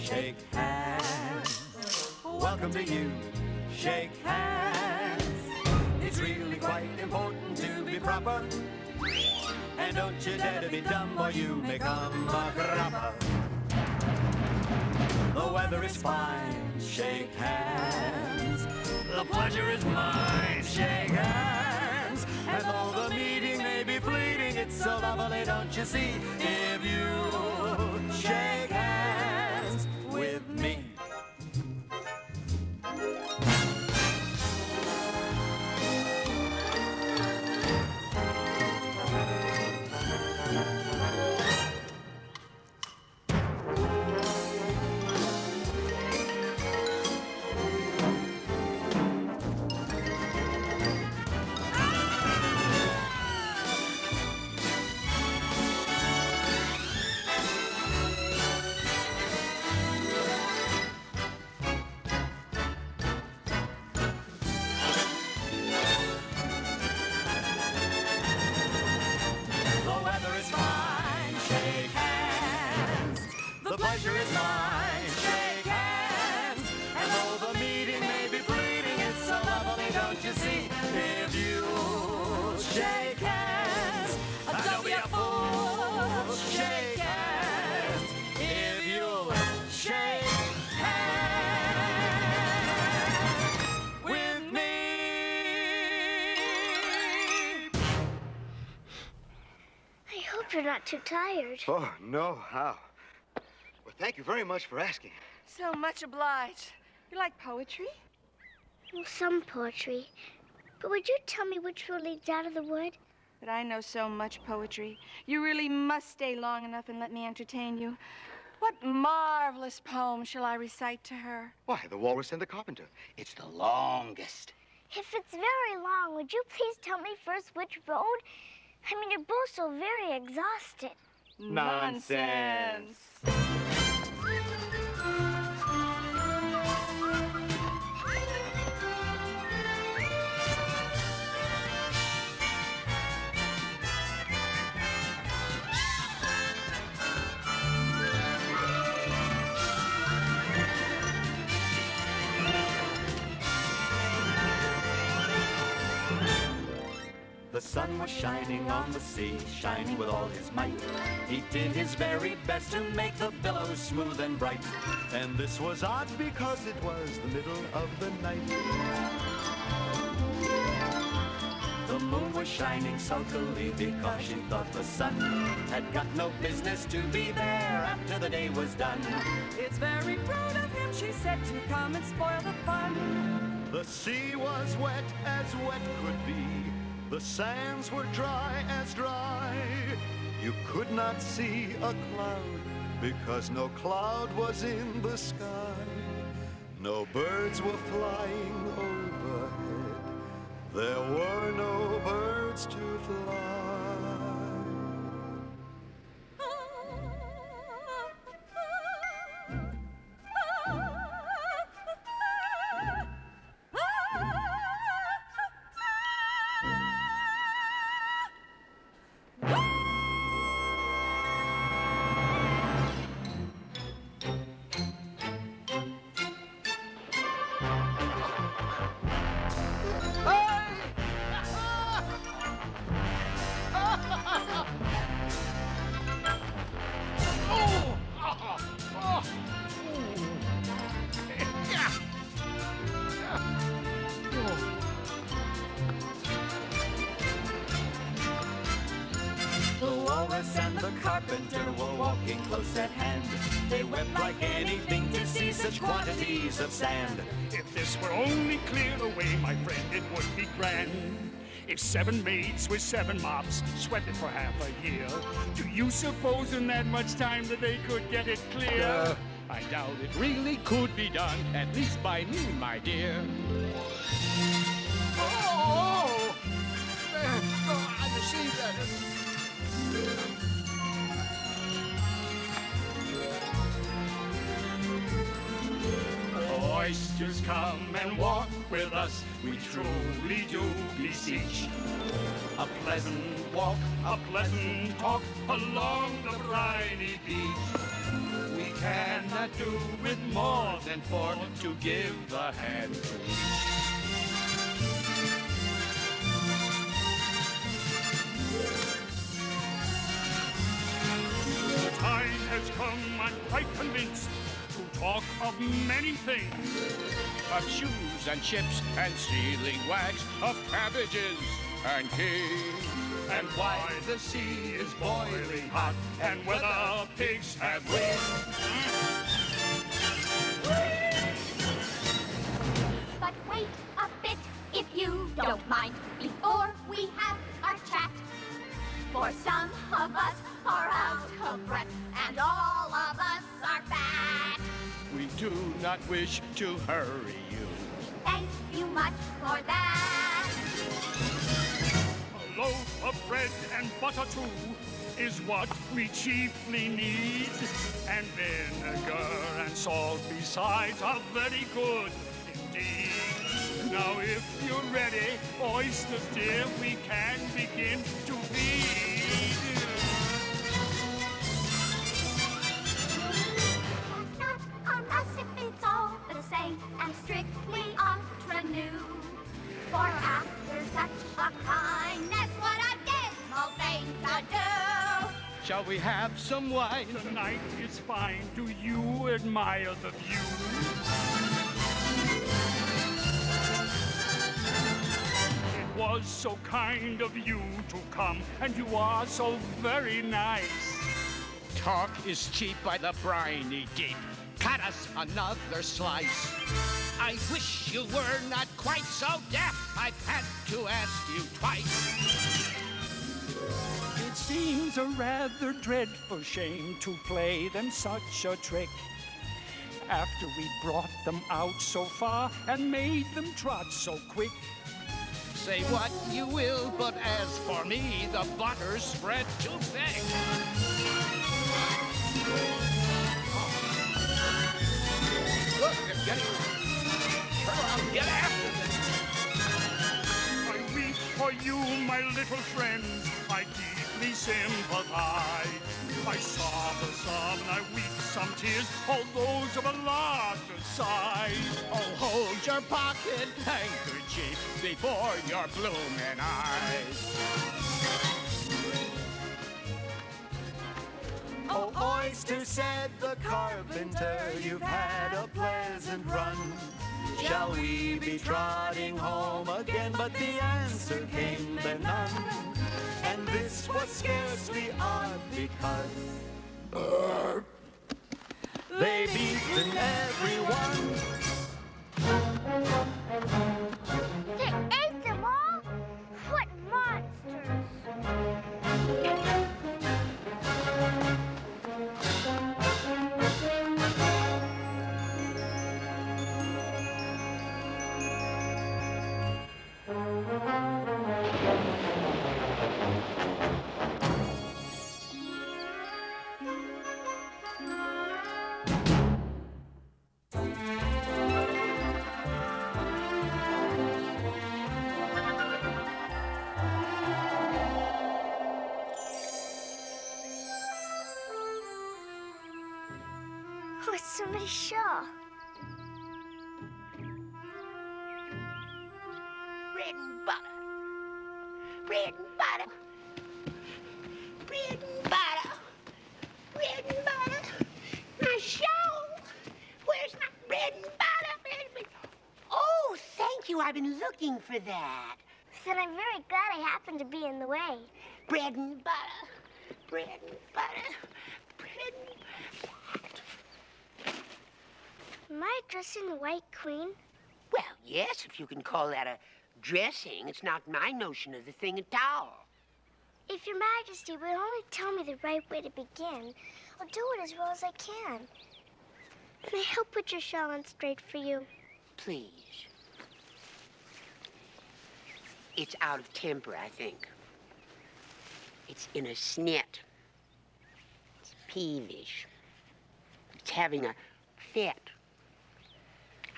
S8: Shake hands. Welcome to you. Shake hands. It's really quite important to be proper. And don't you dare to be dumb or you may come a cropper. The weather is fine. Shake hands. The pleasure is mine. Shake hands. And though the meeting may be fleeting, it's so lovely, don't you see? If you shake hands with me.
S2: You're not too tired.
S20: Oh, no, how? Well, thank you very much for asking.
S22: So much obliged. You like poetry?
S2: Well, some poetry. But would you tell me which road leads out of the wood?
S22: But I know so much poetry. You really must stay long enough and let me entertain you. What marvelous poem shall I recite to her?
S20: Why, The Walrus and the Carpenter. It's the longest.
S2: If it's very long, would you please tell me first which road? I mean, you're both so very exhausted.
S22: Nonsense.
S8: The sun was shining on the sea, shining with all his might. He did his very best to make the billows smooth and bright. And this was odd because it was the middle of the night. The moon was shining sulkily because she thought the sun had got no business to be there after the day was done.
S10: It's very proud of him, she said, to come and spoil the fun.
S8: The sea was wet as wet could be. The sands were dry as dry. You could not see a cloud because no cloud was in the sky. No birds were flying overhead. There were no birds to fly. And the carpenter were walking close at hand. They wept like anything to see such quantities of sand.
S12: If this were only cleared away, my friend, it would be grand. If 7 maids with 7 mops sweated for half a year, do you suppose in that much time that they could get it clear?
S21: I doubt it really could be done, at least by me, my dear.
S16: Oh! I received that.
S12: Oh, oysters, come and walk with us, we truly do beseech. A pleasant walk, a pleasant talk along the briny beach. We cannot do with more than four to give a hand to each. The time has come, I'm quite convinced, to talk of many things.
S21: Of shoes and chips and sealing wax, of cabbages and kings.
S12: And why the sea is boiling hot, and whether pigs have wings.
S4: But wait a bit, if you don't mind, before we have our chat. For some of us are out of breath, and all of us are fat.
S21: We do not wish to hurry you.
S4: Thank you much for that.
S12: A loaf of bread and butter too is what we chiefly need. And vinegar and salt besides are very good indeed. Now if you're ready, oysters dear, we can begin to feed.
S4: Not on us if it's all the same and strictly entre nous. For after such a kindness, what a dismal thing to do.
S21: Shall we have some wine?
S12: The night is fine. Do you admire the view? It was so kind of you to come, and you are so very nice.
S21: Talk is cheap by the briny deep. Cut us another slice. I wish you were not quite so deaf. I've had to ask you twice.
S12: It seems a rather dreadful shame to play them such a trick. After we brought them out so far and made them trot so quick.
S21: Say what you will, but as for me, the butter's spread too thick. Look, they're getting... Turn around, get after them.
S12: I weep for you, my little friends. I deeply sympathize. I sob a sob and I weep some tears, all those of a larger size.
S21: Oh, hold your pocket handkerchief before your blooming eyes.
S8: Oh, oyster, said the carpenter, you've had a pleasant run. Shall we be trotting home again? But the answer came then none. And this was scarcely odd because they've eaten everyone.
S2: They ate them all? What monsters! What's somebody Shaw?
S5: Bread and butter. Bread and butter. Bread and butter. Bread and butter. Now, Shaw, where's my bread and butter? Oh, thank you. I've been looking for that.
S2: Then I'm very glad I happened to be in the way.
S5: Bread and butter. Bread and butter. Bread and
S2: Am I dressing the White Queen?
S5: Well, yes, if you can call that a dressing. It's not my notion of the thing at all.
S2: If Your Majesty would only tell me the right way to begin, I'll do it as well as I can. Can I help put your shawl on straight for you?
S5: Please. It's out of temper, I think. It's in a snit. It's peevish. It's having a fit.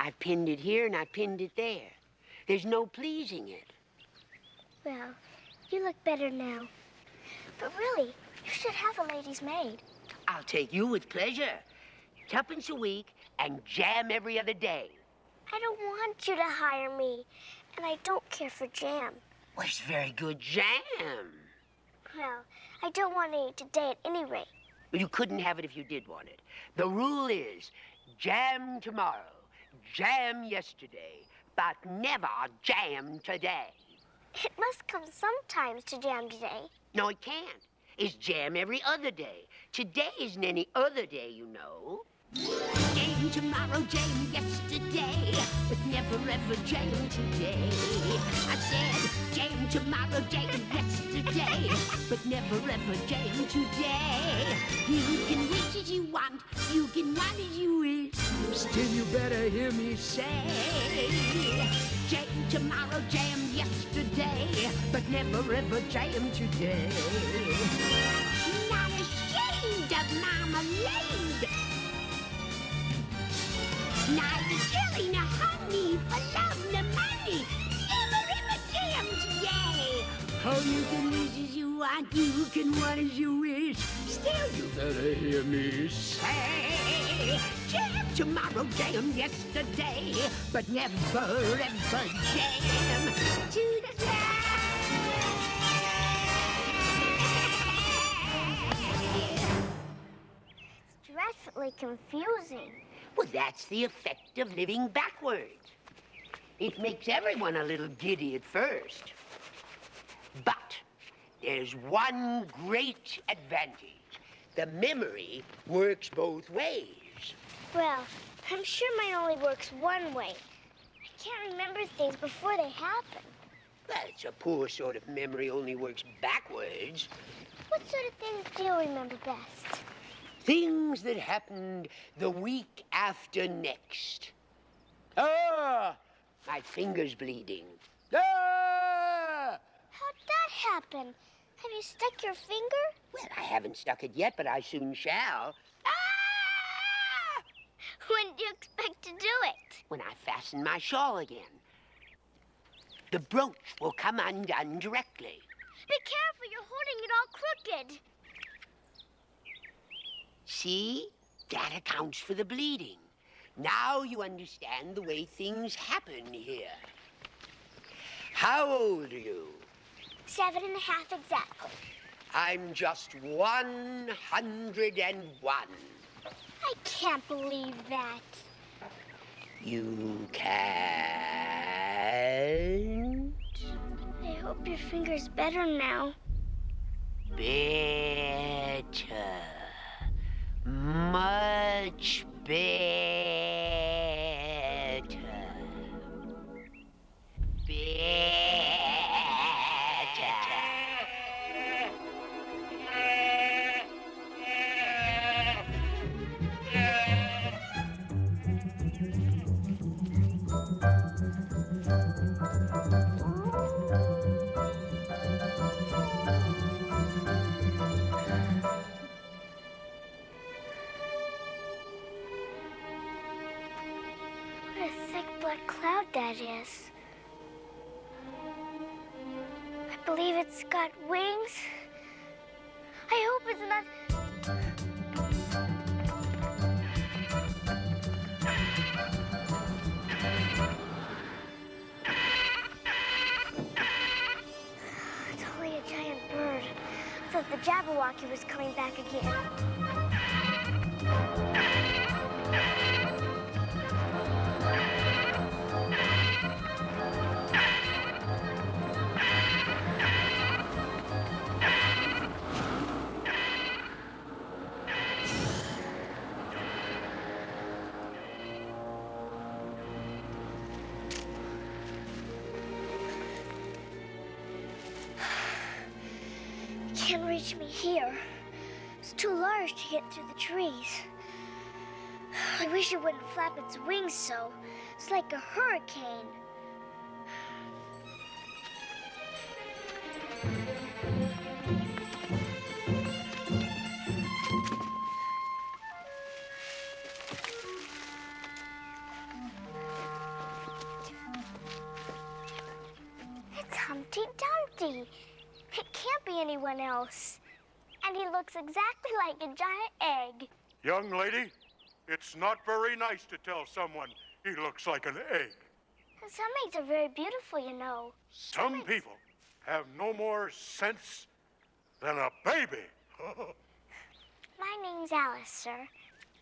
S5: I've pinned it here and I pinned it there. There's no pleasing it.
S2: Well, you look better now. But really, you should have a lady's maid.
S5: I'll take you with pleasure. 2 a week and jam every other day.
S2: I don't want you to hire me, and I don't care for jam.
S5: Well, it's very good jam.
S2: Well, I don't want to eat today at any rate.
S5: Well, you couldn't have it if you did want it. The rule is jam tomorrow, jam yesterday, but never jam today.
S2: It must come sometimes to jam today.
S5: No, it can't. It's jam every other day. Today isn't any other day, you know. Jam tomorrow, jam yesterday, but never ever jam today. I said jam tomorrow, jam yesterday, but never ever jam today. You can wish as you want, you can want as you wish. Still you better hear me say, jam tomorrow, jam yesterday, but never ever jam today. Not ashamed of marmalade. Not jelly, no honey, for love, no money. Never ever jam today. Oh, you can wish as you want, you can want as you wish. Still, you better hear me say, jam tomorrow, jam yesterday, but never ever jam today.
S2: It's dreadfully confusing.
S5: Well, that's the effect of living backwards. It makes everyone a little giddy at first. But there's one great advantage. The memory works both ways.
S2: Well, I'm sure mine only works one way. I can't remember things before they happen.
S5: Well, it's a poor sort of memory, only works backwards.
S2: What sort of things do you remember best?
S5: Things that happened the week after next. Ah! My finger's bleeding. Ah!
S2: How'd that happen? Have you stuck your finger?
S5: Well, I haven't stuck it yet, but I soon shall. Ah!
S2: When do you expect to do it?
S5: When I fasten my shawl again. The brooch will come undone directly.
S2: Be careful, you're holding it all crooked.
S5: See? That accounts for the bleeding. Now you understand the way things happen here. How old are you?
S2: 7.5 exactly.
S5: I'm just 101.
S2: I can't believe that.
S5: You can't?
S2: I hope your finger's better now.
S5: Better. Much better.
S2: What a thick black cloud that is. I believe it's got wings. I hope it's not... It's only a giant bird. I thought the Jabberwocky was coming back again. Can't reach me here. It's too large to get through the trees. I wish it wouldn't flap its wings so. It's like a hurricane. Humpty. It can't be anyone else. And he looks exactly like a giant egg.
S1: Young lady, it's not very nice to tell someone he looks like an egg.
S2: Some eggs are very beautiful, you know.
S1: Some people have no more sense than a baby.
S2: My name's Alice, sir.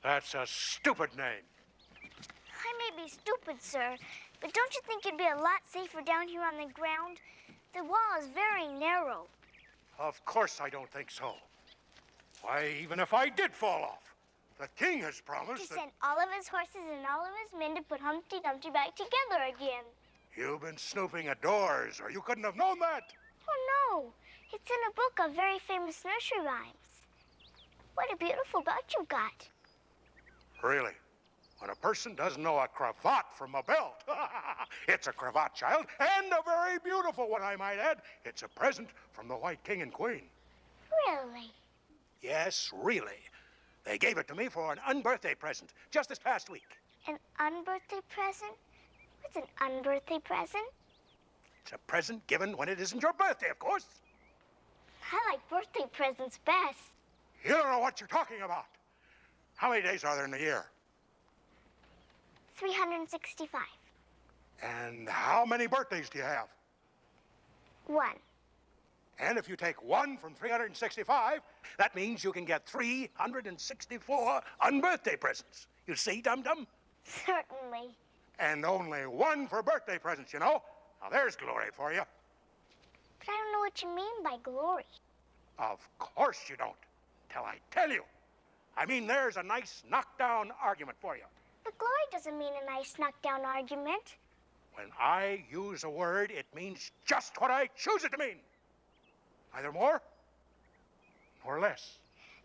S1: That's a stupid name.
S2: I may be stupid, sir, but don't you think it'd be a lot safer down here on the ground? The wall is very narrow.
S1: Of course I don't think so. Why, even if I did fall off, the king has promised
S2: to
S1: that...
S2: send all of his horses and all of his men to put Humpty Dumpty back together again.
S1: You've been snooping at doors, or you couldn't have known that.
S2: Oh, no. It's in a book of very famous nursery rhymes. What a beautiful belt you got.
S1: Really? When a person doesn't know a cravat from a belt. It's a cravat, child, and a very beautiful one, I might add. It's a present from the White King and Queen.
S2: Really?
S1: Yes, really. They gave it to me for an unbirthday present just this past week.
S2: An unbirthday present? What's an unbirthday present?
S1: It's a present given when it isn't your birthday, of course.
S2: I like birthday presents best.
S1: You don't know what you're talking about. How many days are there in the year?
S2: 365.
S1: And how many birthdays do you have?
S2: 1.
S1: And if you take 1 from 365, that means you can get 364 unbirthday presents. You see, Dum-Dum?
S2: Certainly.
S1: And only 1 for birthday presents, you know. Now, there's glory for you.
S2: But I don't know what you mean by glory.
S1: Of course you don't, till I tell you. I mean, there's a nice knockdown argument for you.
S2: But glory doesn't mean a nice knockdown argument.
S1: When I use a word, it means just what I choose it to mean. Neither more nor less.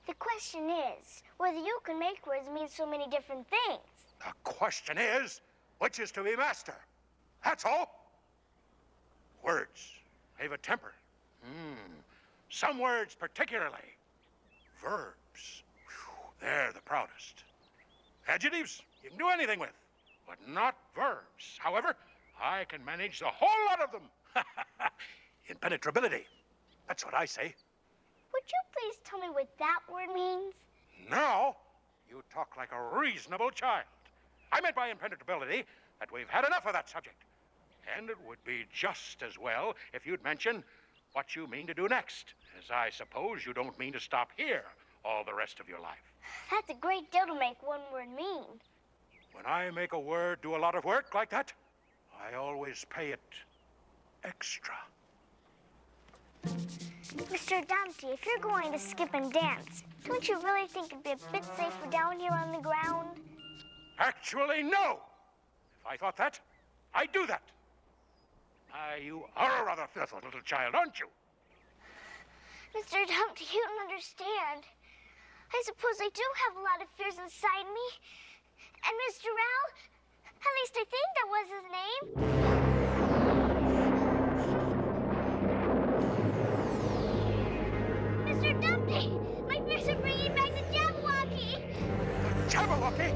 S2: The question is whether you can make words mean so many different things.
S1: The question is, which is to be master? That's all. Words have a temper. Some words particularly. Verbs. Whew, they're the proudest. Adjectives you can do anything with, but not verbs. However, I can manage the whole lot of them. Impenetrability. That's what I say.
S2: Would you please tell me what that word means?
S1: Now, you talk like a reasonable child. I meant by impenetrability that we've had enough of that subject. And it would be just as well if you'd mention what you mean to do next, as I suppose you don't mean to stop here all the rest of your life.
S2: That's a great deal to make one word mean.
S1: When I make a word do a lot of work like that, I always pay it extra.
S2: Mr. Dumpty, if you're going to skip and dance, don't you really think it'd be a bit safer down here on the ground?
S1: Actually, no. If I thought that, I'd do that. You are a rather fearful little child, aren't you?
S2: Mr. Dumpty, you don't understand. I suppose I do have a lot of fears inside me. And Mr. Rao, at least I think that was his name. Mr. Dumpty, my fears are bringing back the Jabberwocky.
S1: Jabberwocky?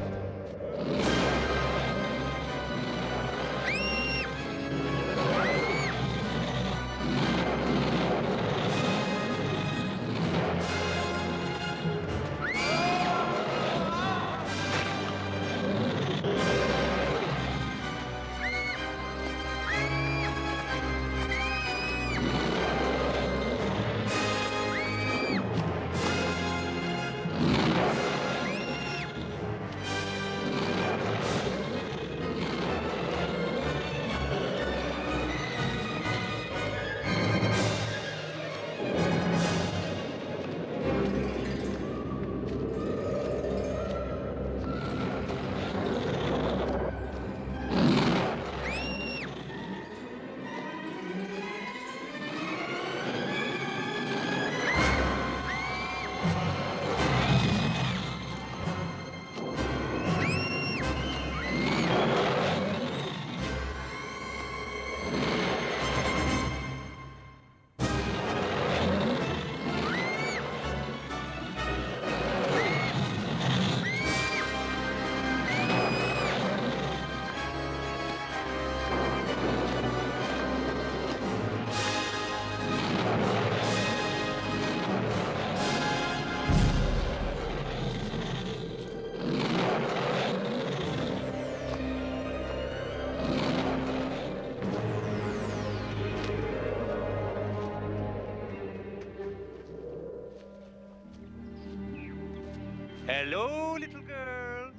S14: Hello, little girl.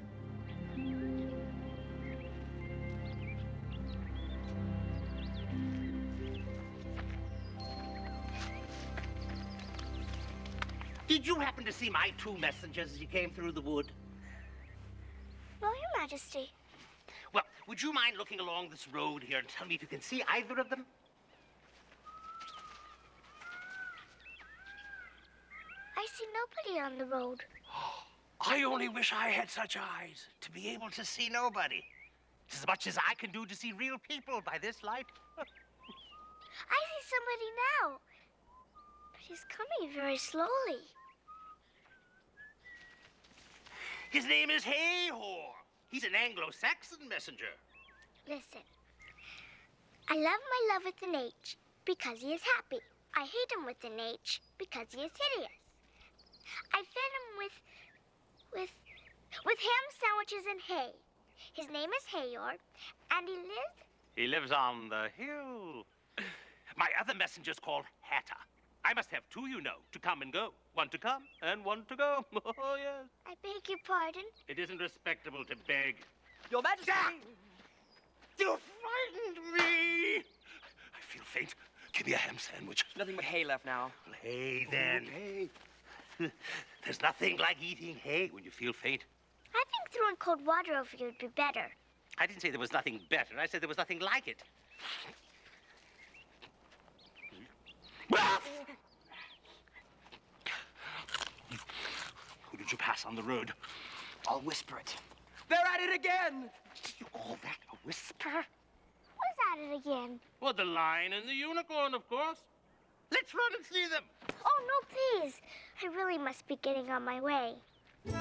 S11: Did you happen to see my two messengers as you came through the wood?
S2: No, Your Majesty.
S11: Well, would you mind looking along this road here and tell me if you can see either of them?
S2: I see nobody on the road.
S11: I only wish I had such eyes to be able to see nobody. It's as much as I can do to see real people by this light.
S2: I see somebody now. But he's coming very slowly.
S11: His name is Hay-Haw. He's an Anglo-Saxon messenger.
S2: Listen. I love my love with an H because he is happy. I hate him with an H because he is hideous. I fed him with ham sandwiches and hay. His name is Hayor, and
S11: He lives on the hill. My other messenger's called Hatter. I must have two, you know, to come and go. One to come and one to go. Oh, yes.
S2: I beg your pardon.
S11: It isn't respectable to beg.
S13: Your Majesty!
S11: You frightened me! I feel faint. Give me a ham sandwich.
S13: Nothing but hay left now.
S11: Hay, then.
S13: Hay.
S11: There's nothing like eating hay when you feel faint.
S2: I think throwing cold water over you would be better.
S11: I didn't say there was nothing better. I said there was nothing like it. Who did you pass on the road?
S13: I'll whisper it. They're at it again!
S11: Did you call that a whisper?
S2: Who's at it again?
S11: Well, the lion and the unicorn, of course. Let's run and see them.
S2: Oh, no, please. I really must be getting on my way.
S17: The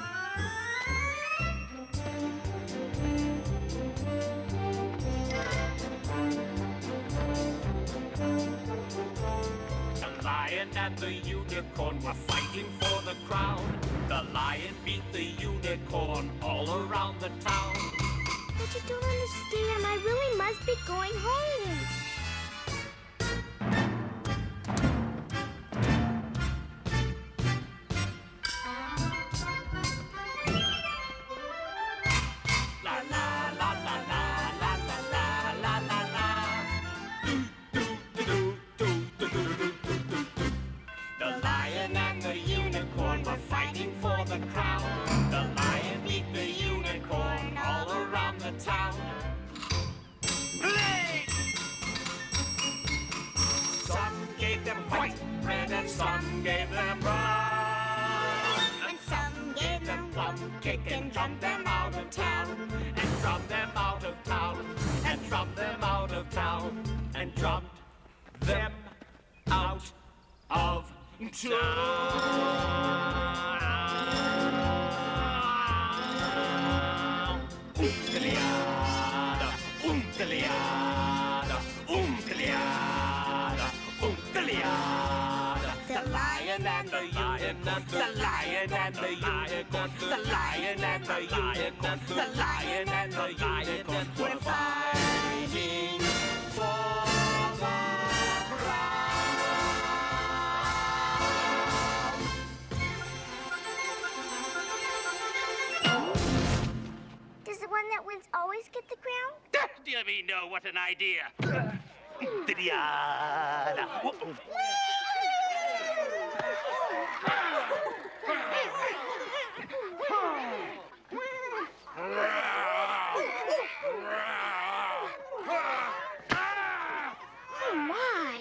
S17: lion and the unicorn were fighting for the crown. The lion beat the unicorn all around the town.
S2: But you don't understand. I really must be going home.
S17: Some gave them brown, and some gave them plum cake and drummed them out of town, and drummed them out of town, and drummed them out of town, and drummed them out of town. Umpiliada, umpiliada, umpiliada, umpiliada. The lion and the unicorn, the lion and the unicorn, the lion and the unicorn, the lion and the unicorn were fighting for the crown.
S2: Does the one that wins always get the crown?
S11: Dear me, no, what an idea. Diana.
S2: Oh, my.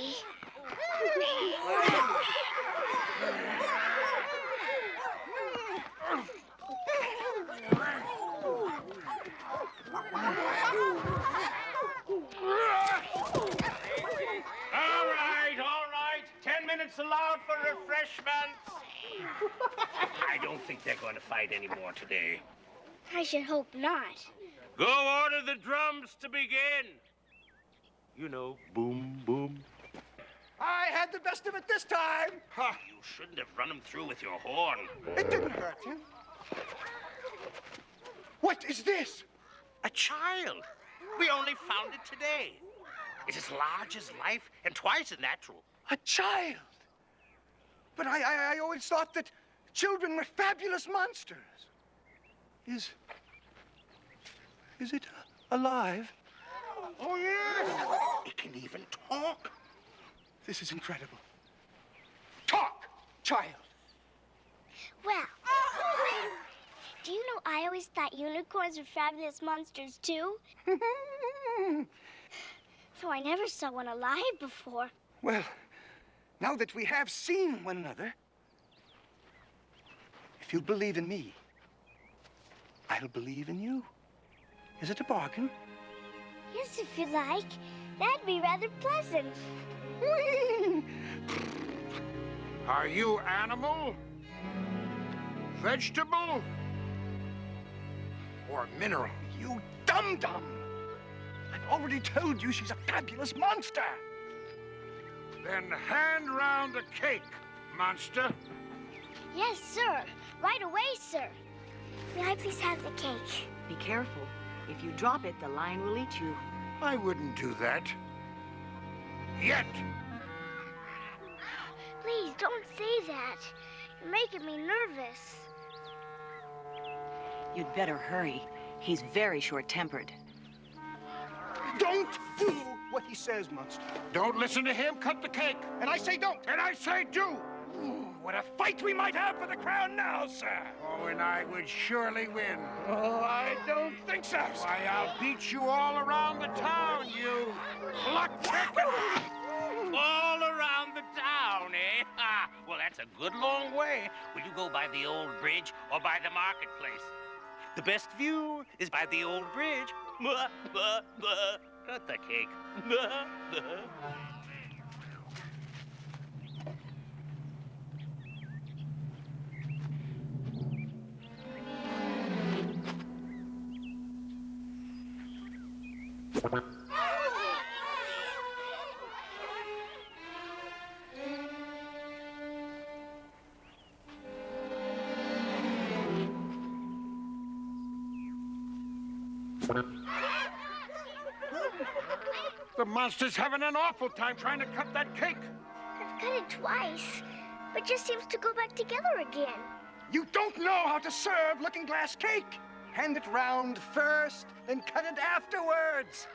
S11: All right. 10 minutes allowed for refreshments. I don't think they're going to fight anymore today.
S2: I should hope not.
S11: Go order the drums to begin. You know, boom, boom.
S16: I had the best of it this time.
S11: Huh, you shouldn't have run him through with your horn.
S16: It didn't hurt him. What is this?
S11: A child. We only found it today. It's as large as life and twice as natural.
S16: A child? But I always thought that children were fabulous monsters.
S1: Is it alive?
S16: Oh, yes! It can even talk.
S1: This is incredible.
S16: Talk, child.
S2: Well, do you know I always thought unicorns were fabulous monsters, too? So I never saw one alive before.
S1: Well, now that we have seen one another, if you believe in me, I'll believe in you. Is it a bargain?
S2: Yes, if you like. That'd be rather pleasant.
S16: Are you animal, vegetable, or mineral?
S1: You dum-dum! I've already told you she's a fabulous monster.
S16: Then hand round the cake, monster.
S2: Yes, sir. Right away, sir. May I please have the cake?
S3: Be careful. If you drop it, the lion will eat you.
S16: I wouldn't do that. Yet.
S2: Please, don't say that. You're making me nervous.
S3: You'd better hurry. He's very short-tempered.
S1: Don't do what he says, monster.
S16: Don't listen to him. Cut the cake.
S1: And I say don't.
S16: And I say do.
S1: Ooh, what a fight we might have for the crown now, sir.
S16: Oh, and I would surely win.
S1: Oh, I don't think so.
S16: Why, I'll beat you all around the town, you pluck chicken.
S11: All around the town, eh? Well, that's a good long way. Will you go by the old bridge or by the marketplace? The best view is by the old bridge. Cut the cake.
S16: The monster's having an awful time trying to cut that cake.
S2: I've cut it twice, but it just seems to go back together again.
S1: You don't know how to serve looking-glass cake. Hand it round first, then cut it afterwards.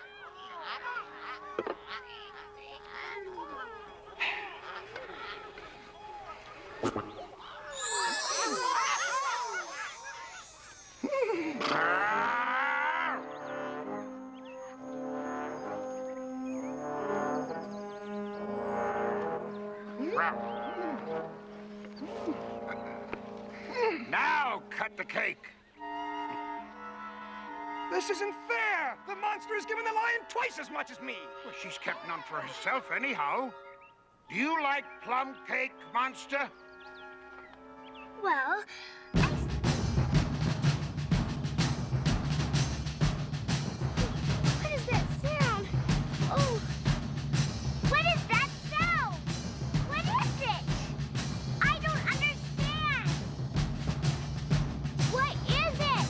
S16: Now cut the cake.
S1: This isn't fair. The monster has given the lion twice as much as me.
S16: Well, she's kept none for herself anyhow. Do you like plum cake, monster?
S2: Well, what is that sound? Oh, what is that sound? What is it? I don't understand. What is it?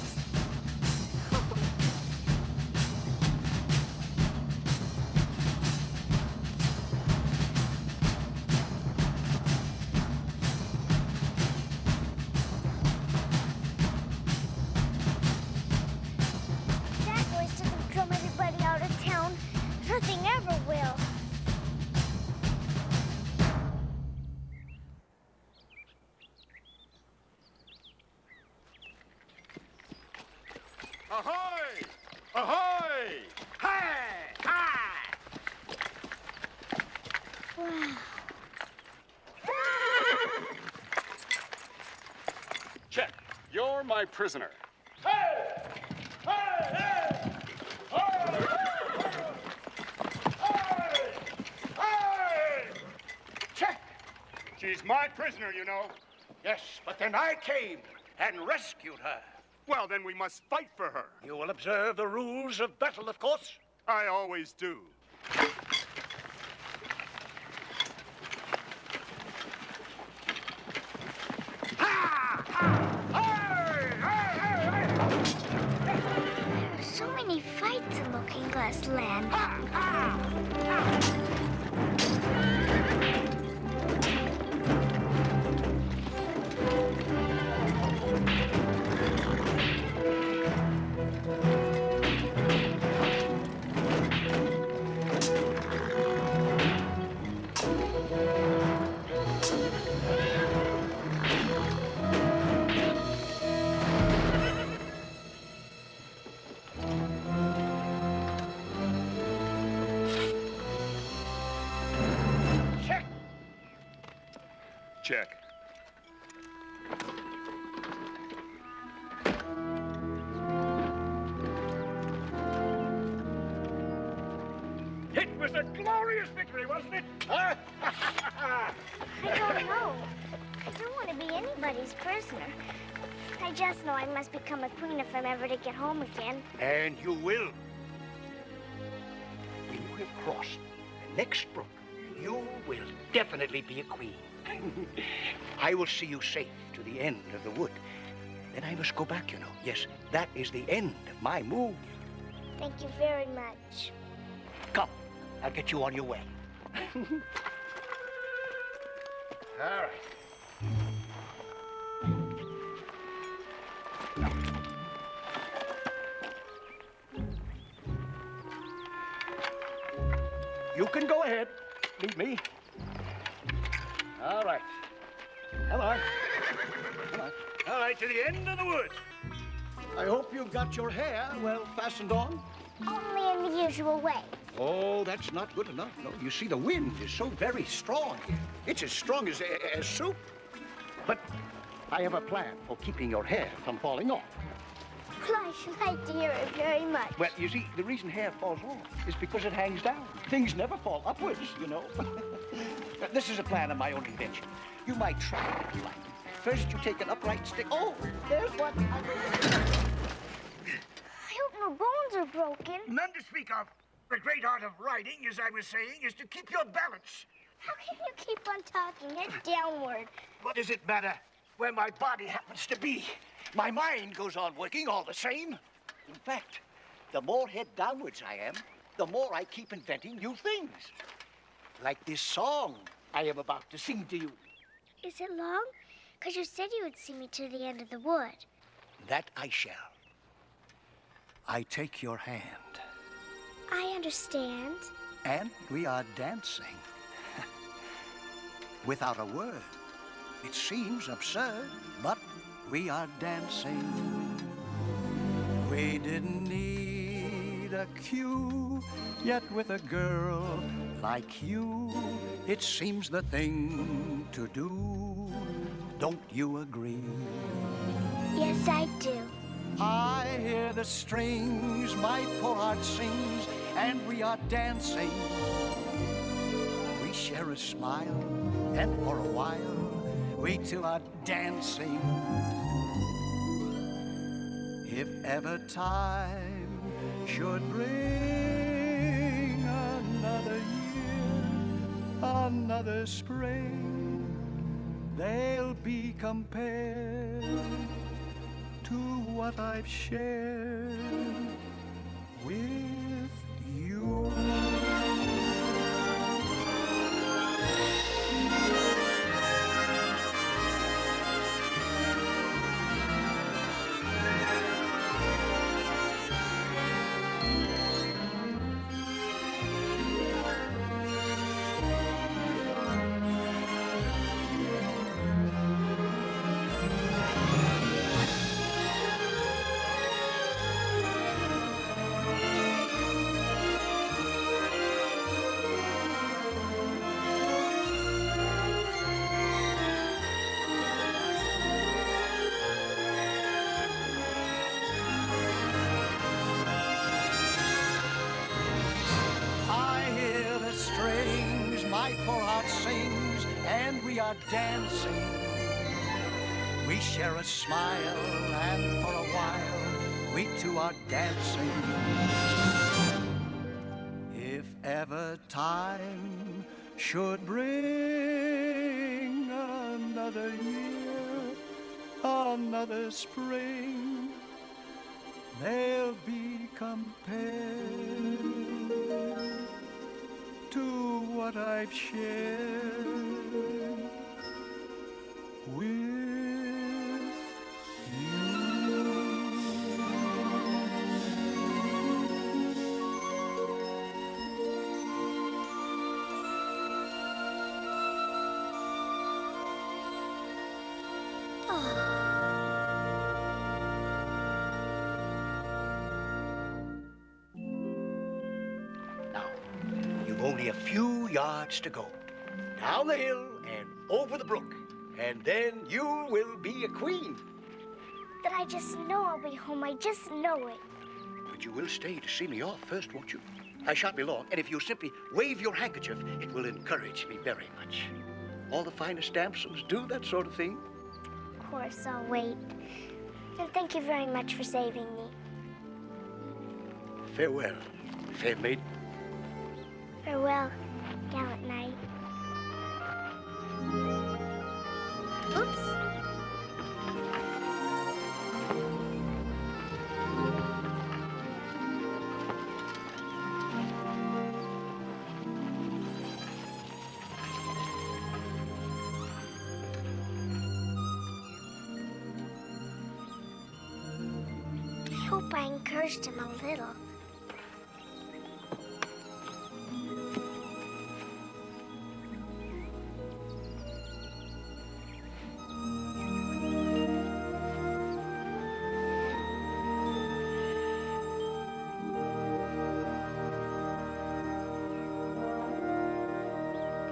S2: That voice doesn't drum anybody out of town. Nothing ever will.
S16: Ahoy! Ahoy! Hi! Hi!
S2: Wow.
S9: Check. You're my prisoner.
S1: Check. She's my prisoner, you know.
S16: Yes, but then I came and rescued her.
S1: Well, then we must fight for her.
S16: You will observe the rules of battle, of course.
S1: I always do.
S2: There are so many fights in Looking-Glass Land.
S9: check.
S16: It was a glorious victory, wasn't it? Huh?
S2: I don't know. I don't want to be anybody's prisoner. I just know I must become a queen if I'm ever to get home again.
S1: And you will. When you have crossed the next brook, you will definitely be a queen. I will see you safe to the end of the wood. Then I must go back, you know. Yes, that is the end of my move.
S2: Thank you very much.
S1: Come, I'll get you on your way. All right. You can go ahead. Leave me. All right. Come on. Come on. All right, to the end of the wood. I hope you've got your hair well fastened on.
S2: Only in the usual way.
S1: Oh, that's not good enough. No, you see, the wind is so very strong here. It's as strong as soup. But I have a plan for keeping your hair from falling off.
S2: Well, I should like to hear it very much.
S1: Well, you see, the reason hair falls off is because it hangs down. Things never fall upwards, you know. This is a plan of my own invention. You might try it if you like. First, you take an upright stick. Oh, there's one.
S2: I hope no bones are broken.
S16: None to speak of. The great art of riding, as I was saying, is to keep your balance.
S2: How can you keep on talking head downward?
S1: What does it matter where my body happens to be? My mind goes on working all the same. In fact, the more head downwards I am, the more I keep inventing new things. Like this song I am about to sing to you.
S2: Is it long? Because you said you would see me to the end of the wood.
S1: That I shall. I take your hand.
S2: I understand.
S1: And we are dancing. Without a word. It seems absurd, but we are dancing. We didn't need a cue, yet with a girl like you, it seems the thing to do. Don't you agree?
S2: Yes, I do.
S1: I hear the strings, my poor heart sings, and we are dancing. We share a smile, and for a while, we two are dancing. If ever time should bring another year, another spring, they'll be compared to what I've shared with you. Dancing, we share a smile, and for a while, we two are dancing. If ever time should bring another year, another spring, they'll be compared to what I've shared with Now, you've only a few yards to go. Down the hill and over the brook.
S7: And then you will be a queen.
S2: That I just know I'll be home. I just know it.
S7: But you will stay to see me off first, won't you? I shan't be long, and if you simply wave your handkerchief, it will encourage me very much. All the finest damsels do that sort of thing.
S2: Of course, I'll wait. And thank you very much for saving me.
S7: Farewell, fair maiden.
S2: Farewell, gallant knight. Oops. I hope I encouraged him a little.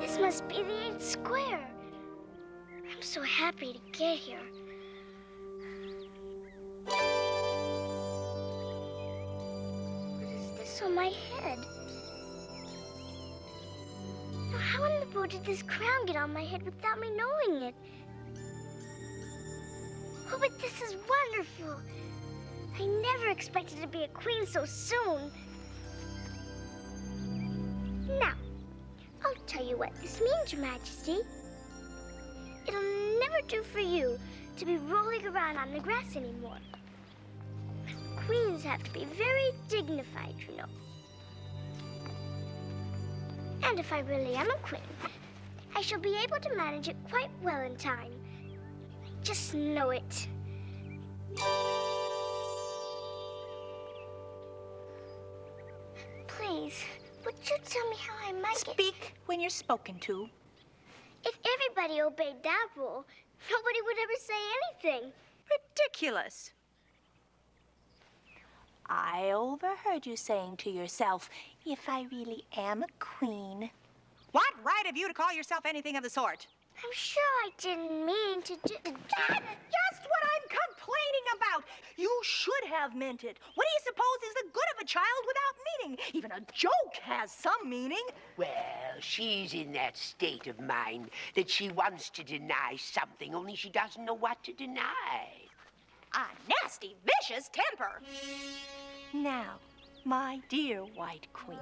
S2: This must be the 8th square. I'm so happy to get here. What is this on my head? Now, how in the world did this crown get on my head without me knowing it? Oh, but this is wonderful. I never expected to be a queen so soon. Now, I'll tell you what this means, Your Majesty. It'll never do for you to be rolling around on the grass anymore. Queens have to be very dignified, you know. And if I really am a queen, I shall be able to manage it quite well in time. I just know it. Please, would you tell me how I might
S15: Speak when you're spoken to.
S2: If everybody obeyed that rule, nobody would ever say anything.
S15: Ridiculous. I overheard you saying to yourself, if I really am a queen. What right have you to call yourself anything of the sort?
S2: I'm sure I didn't mean to do...
S15: Just what I'm complaining about. You should have meant it. What do you suppose is the good of a child without meaning? Even a joke has some meaning.
S5: Well, she's in that state of mind that she wants to deny something, only she doesn't know what to deny.
S15: A nasty, vicious temper. Now, my dear White Queen,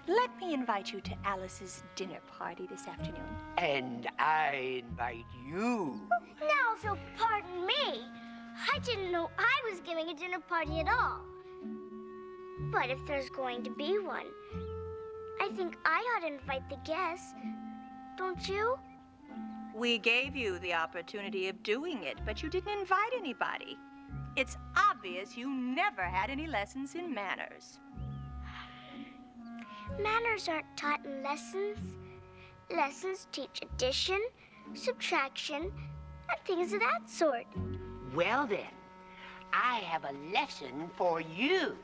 S15: let me invite you to Alice's dinner party this afternoon.
S5: And I invite you.
S2: Now, if you'll pardon me, I didn't know I was giving a dinner party at all. But if there's going to be one, I think I ought to invite the guests. Don't you?
S15: We gave you the opportunity of doing it, but you didn't invite anybody. It's obvious you never had any lessons in manners.
S2: Manners aren't taught in lessons. Lessons teach addition, subtraction, and things of that sort.
S5: Well then, I have a lesson for you.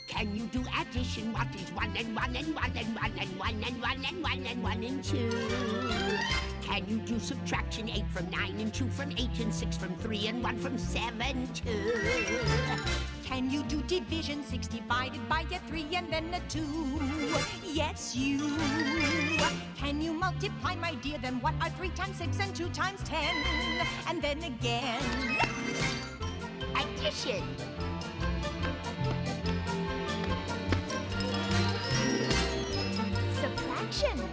S5: Can you do addition? What is 1 and 1 and 1 and 1 and 1 and 1 and 1 and 1 and 2? Can you do subtraction? 8 from 9 and 2 from 8 and 6 from 3 and 1 from 7 2?
S10: Can you do division? 6 divided by a 3 and then a 2? Yes, you. Can you multiply, my dear? Then what are 3 times 6 and 2 times 10? And then again.
S5: Addition.
S2: Subtraction.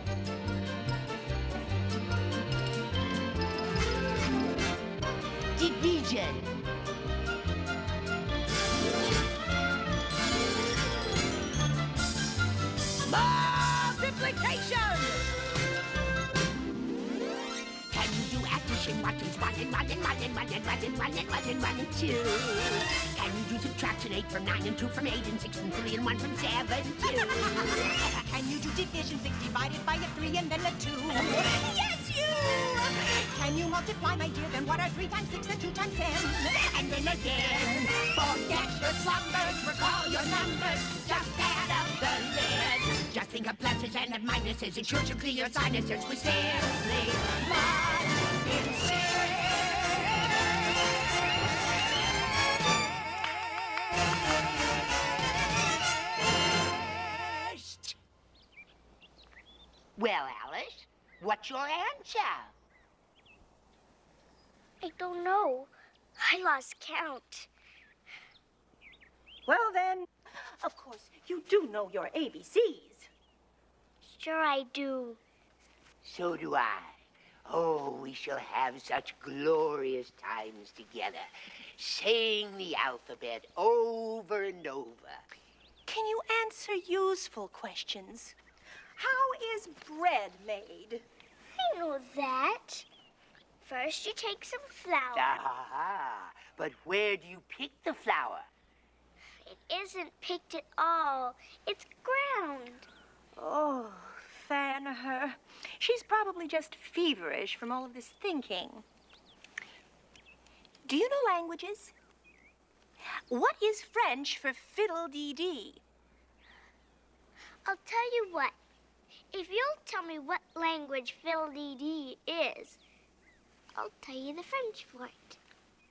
S5: Division.
S10: Multiplication.
S5: Can you do addition? What is 1 and 1 and 1 and 1 and 1 and 1 and 1 and 1 and 2? Can you do subtraction? 8 from 9 and 2 from 8 and 6 from 3 and 1 from 7 2?
S10: Can you do division? 6 divided by a 3 and then a 2? Yes, you. Can you multiply, my dear? Then what are 3 times 6 and 2 times 10?
S5: And then again.
S10: Forget your slumbers, recall your numbers, just add up the lid.
S5: Just think of pluses and of minuses. It sure to clear your sinuses. We simply must insist. Well, Alice, what's your answer?
S2: I don't know. I lost count.
S15: Well, then, of course, you do know your ABCs.
S2: Sure I do.
S5: So do I. Oh, we shall have such glorious times together, saying the alphabet over and over.
S15: Can you answer useful questions? How is bread made?
S2: I know that. First, you take some flour.
S5: Ah, but where do you pick the flour?
S2: It isn't picked at all. It's ground.
S15: Oh, fan her. She's probably just feverish from all of this thinking. Do you know languages? What is French for fiddle-dee-dee?
S2: I'll tell you what. If you'll tell me what language fiddle-dee-dee is, I'll tell you the French for it.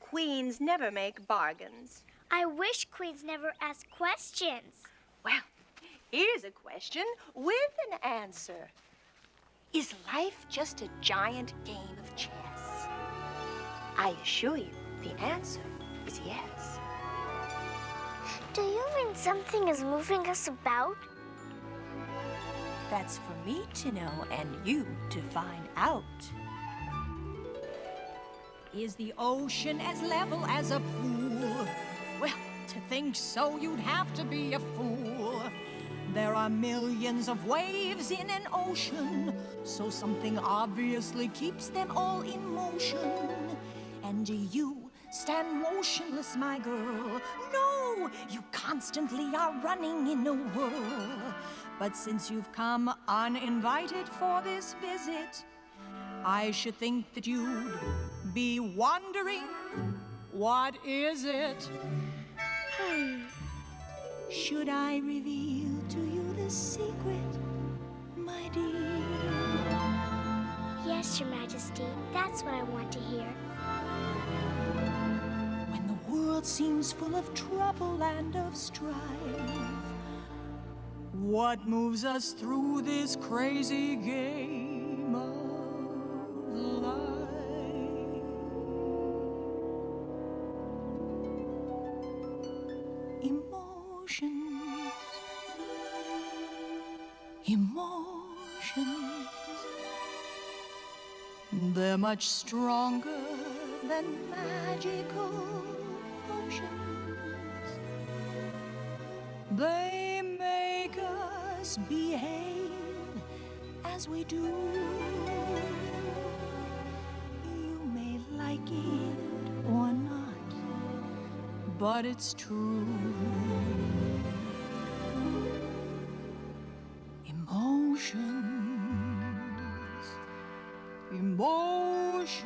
S15: Queens never make bargains.
S2: I wish queens never ask questions.
S15: Well, here's a question with an answer. Is life just a giant game of chess? I assure you, the answer is yes.
S2: Do you mean something is moving us about?
S15: That's for me to know and you to find out.
S10: Is the ocean as level as a pool? Well, to think so, you'd have to be a fool. There are millions of waves in an ocean, so something obviously keeps them all in motion. And you stand motionless, my girl. No, you constantly are running in a whirl. But since you've come uninvited for this visit, I should think that you'd be wondering, what is it? Should I reveal to you the secret, my dear?
S2: Yes, Your Majesty. That's what I want to hear.
S10: When the world seems full of trouble and of strife, what moves us through this crazy game of life? Emotions. Emotions. They're much stronger than magical potions. They make us behave as we do. You may like it or not, but it's true. Emotions, emotions.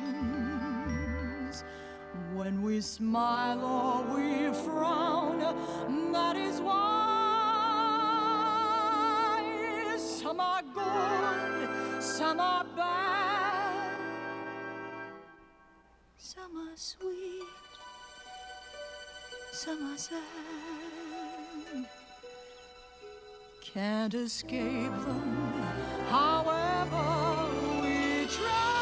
S10: When we smile or we frown, that is why some are good, some are bad, some are sweet, some are sad. Can't escape them, however we try.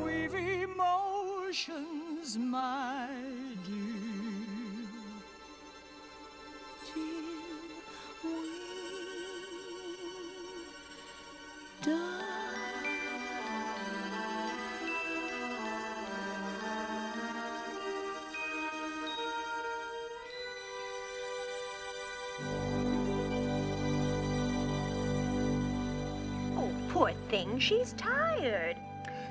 S10: We've emotions, my dear, till we die.
S15: Poor thing, she's tired.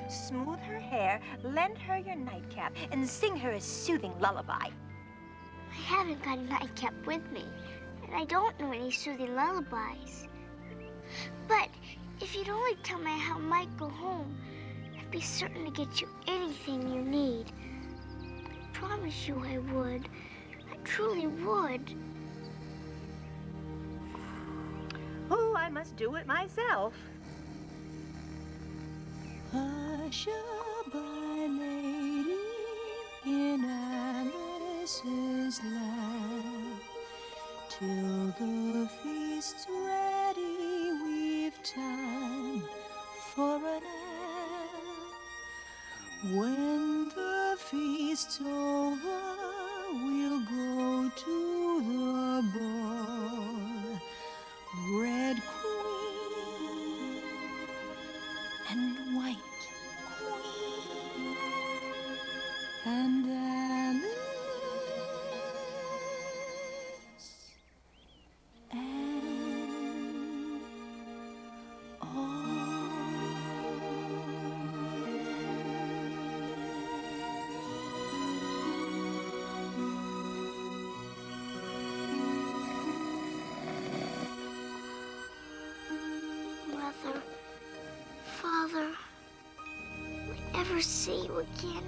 S15: Smooth her hair, lend her your nightcap, and sing her a soothing lullaby.
S2: I haven't got a nightcap with me, and I don't know any soothing lullabies. But if you'd only tell me how I might go home, I'd be certain to get you anything you need. I promise you I would. I truly would.
S3: I must do it myself.
S17: Hush-a-bye, lady, in Alice's lap. Till the feast's ready, we've time for a nap. When the feast's over, we'll go to the ball. Red queen and white queen and Alice and all.
S2: Mother, Father, will I ever see you again?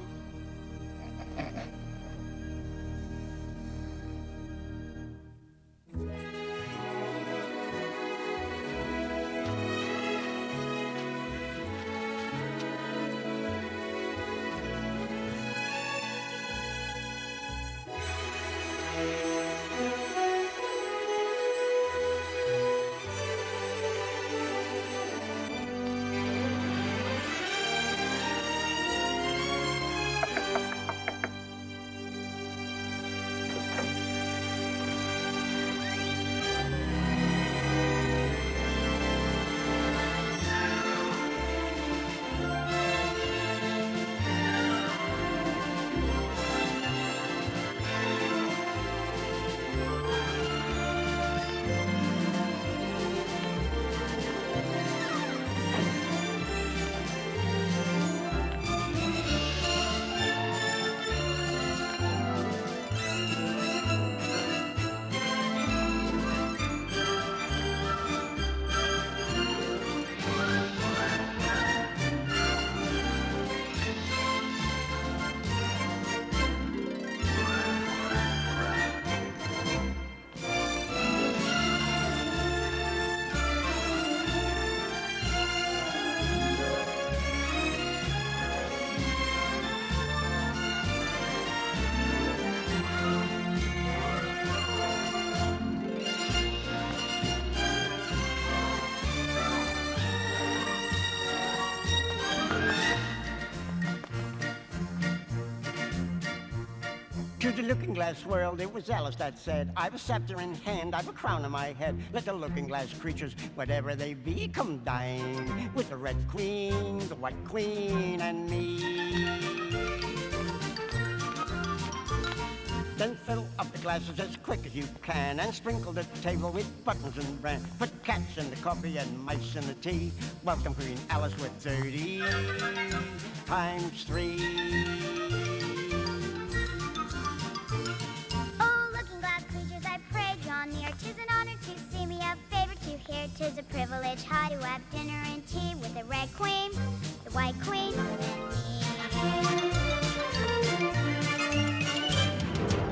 S6: To the looking-glass world, it was Alice that said, I've a scepter in hand, I've a crown on my head. Let the looking-glass creatures, whatever they be, come dine with the red queen, the white queen, and me. Then fill up the glasses as quick as you can and sprinkle the table with buttons and bran. Put cats in the coffee and mice in the tea. Welcome Queen Alice with 30 times 3.
S2: Tis an honor to see me, a favor to hear. Tis a privilege high to have dinner and tea with the red queen, the white queen, and me.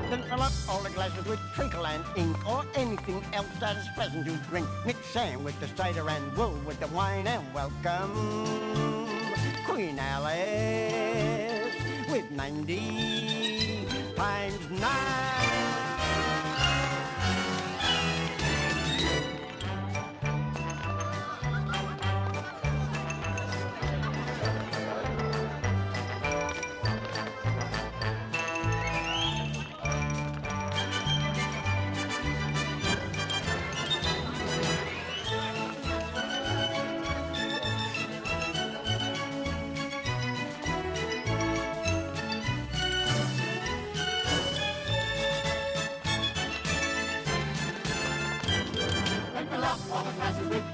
S6: Then fill up all the glasses with treacle and ink or anything else that is pleasant to drink. Mix sand with the cider and wool with the wine and welcome Queen Alice with 90 times 9.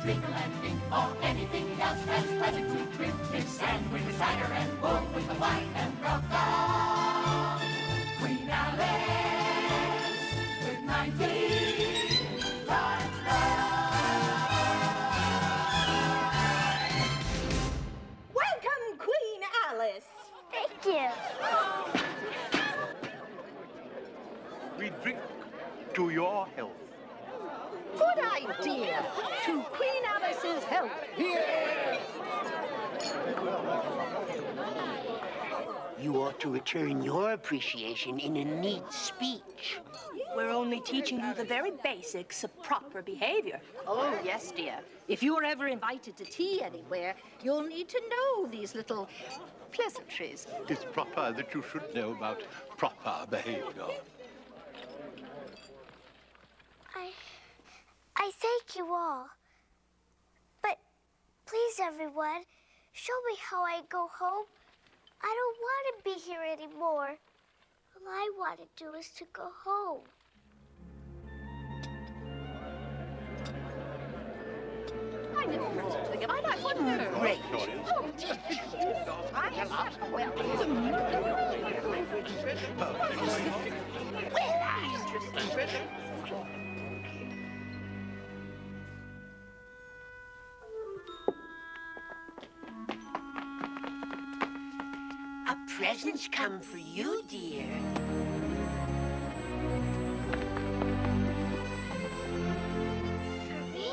S17: Treacle and ink, or anything else that's pleasant to drink. Mix sand with the cider and wool with the wine and welcome Queen Alice with 90 times 9.
S15: Welcome, Queen Alice.
S2: Thank you.
S12: We drink to your health.
S15: Could I
S10: right, dear. To Queen Alice's health.
S5: You ought to return your appreciation in a neat speech.
S15: We're only teaching you the very basics of proper behavior.
S10: Oh, yes, dear. If you're ever invited to tea anywhere, you'll need to know these little pleasantries.
S18: It's proper that you should know about proper behavior.
S2: I thank you all. But please, everyone, show me how I go home. I don't want to be here anymore. All I want to do is to go home.
S10: I never heard such a thing. I wonder.
S5: Great.
S10: Oh, dear. Well,
S5: A present's come for you, dear.
S2: For me?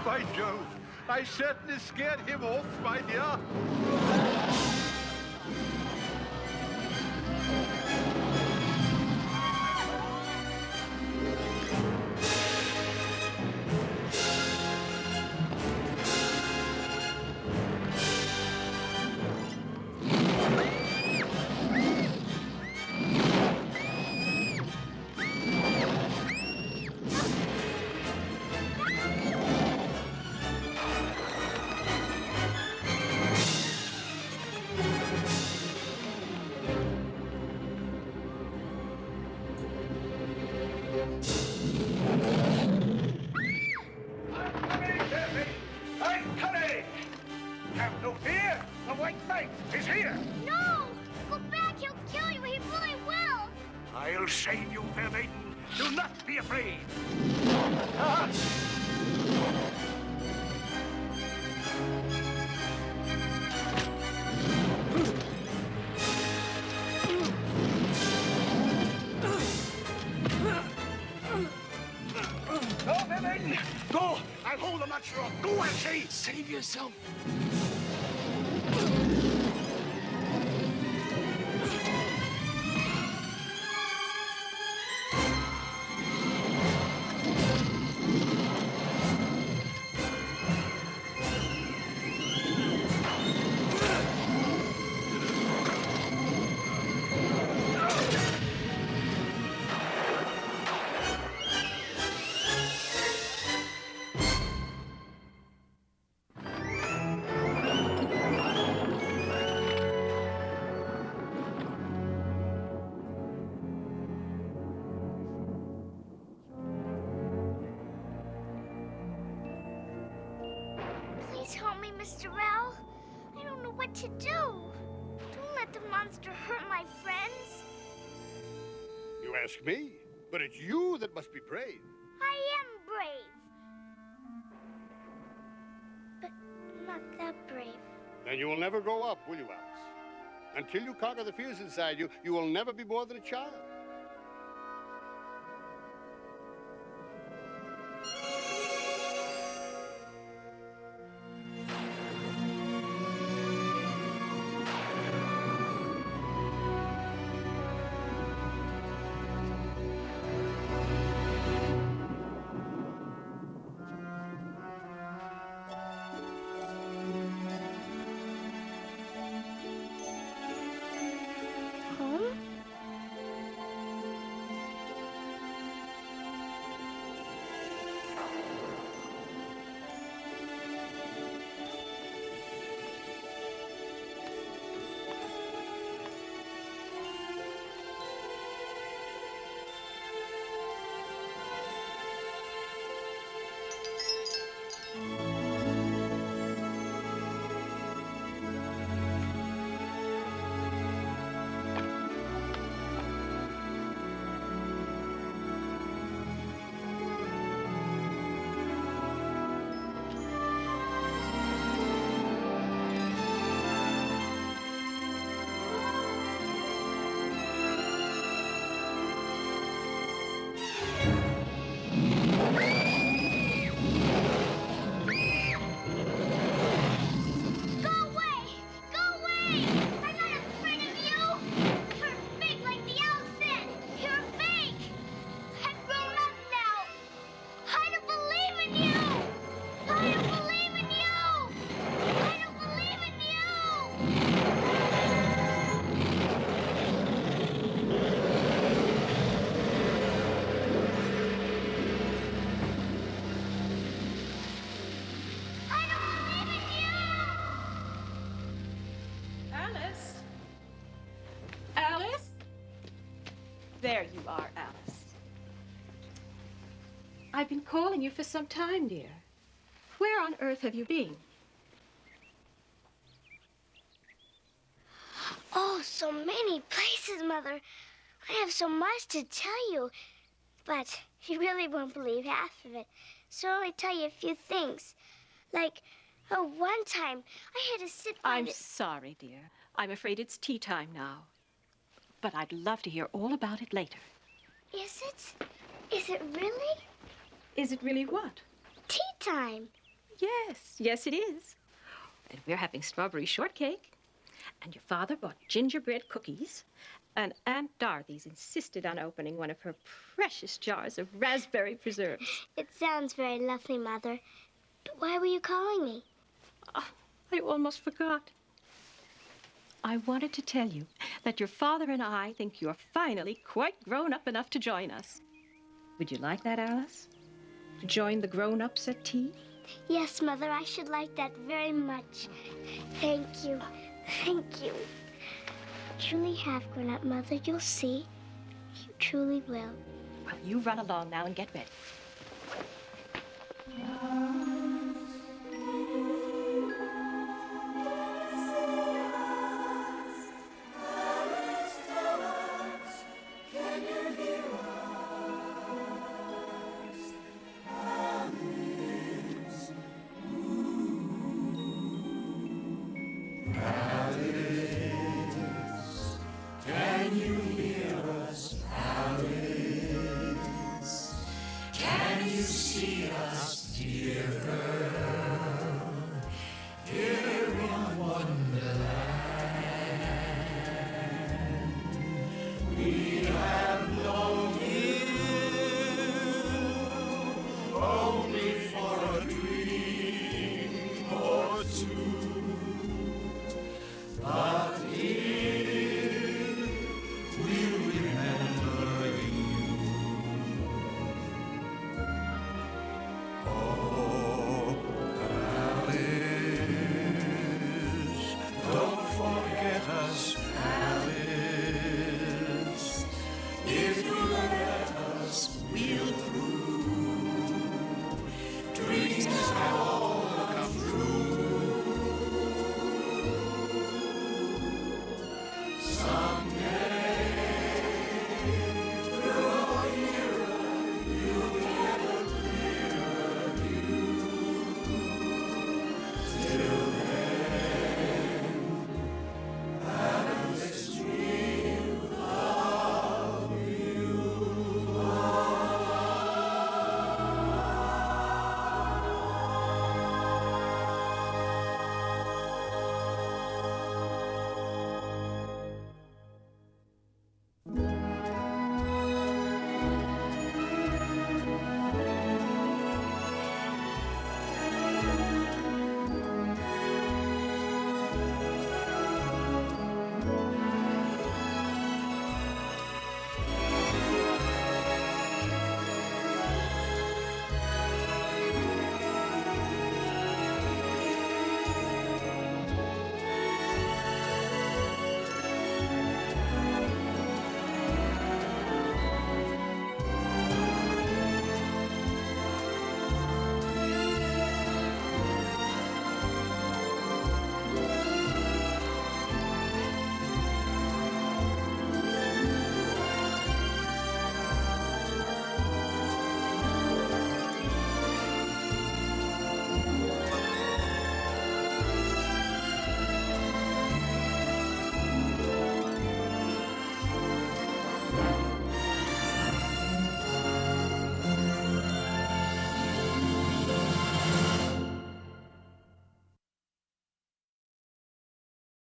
S18: By Jove, I certainly scared him off, my dear.
S2: No! Go back, he'll kill you, he really will!
S1: I'll save you, fair maiden. Do not be afraid. Go, fair maiden. Go. I'll hold the matchrock. Go, I say. Save yourself.
S2: Mr. Rowell. I don't know what to do. Don't let the monster hurt my friends.
S8: You ask me, but it's you that must be brave.
S2: I am brave. But not that brave.
S8: Then you will never grow up, will you, Alice? Until you conquer the fears inside you, you will never be more than a child.
S19: There you are, Alice. I've been calling you for some time, dear. Where on earth have you been?
S2: Oh, so many places, Mother. I have so much to tell you. But you really won't believe half of it. So I'll only tell you a few things. Like, one time, I had to sit by
S19: I'm sorry, dear. I'm afraid it's tea time now. But I'd love to hear all about it later.
S2: Is it? Is it really?
S19: Is it really what?
S2: Tea time.
S19: Yes, yes it is. And we're having strawberry shortcake. And your father bought gingerbread cookies. And Aunt Dorothy's insisted on opening one of her precious jars of raspberry preserves.
S2: It sounds very lovely, Mother. But why were you calling me?
S19: Oh, I almost forgot. I wanted to tell you that your father and I think you're finally quite grown up enough to join us. Would you like that, Alice? To join the grown-ups at tea?
S2: Yes, Mother, I should like that very much. Thank you. Thank you. Truly have grown up, Mother. You'll see. You truly will.
S19: Well, you run along now and get ready.
S17: Alice.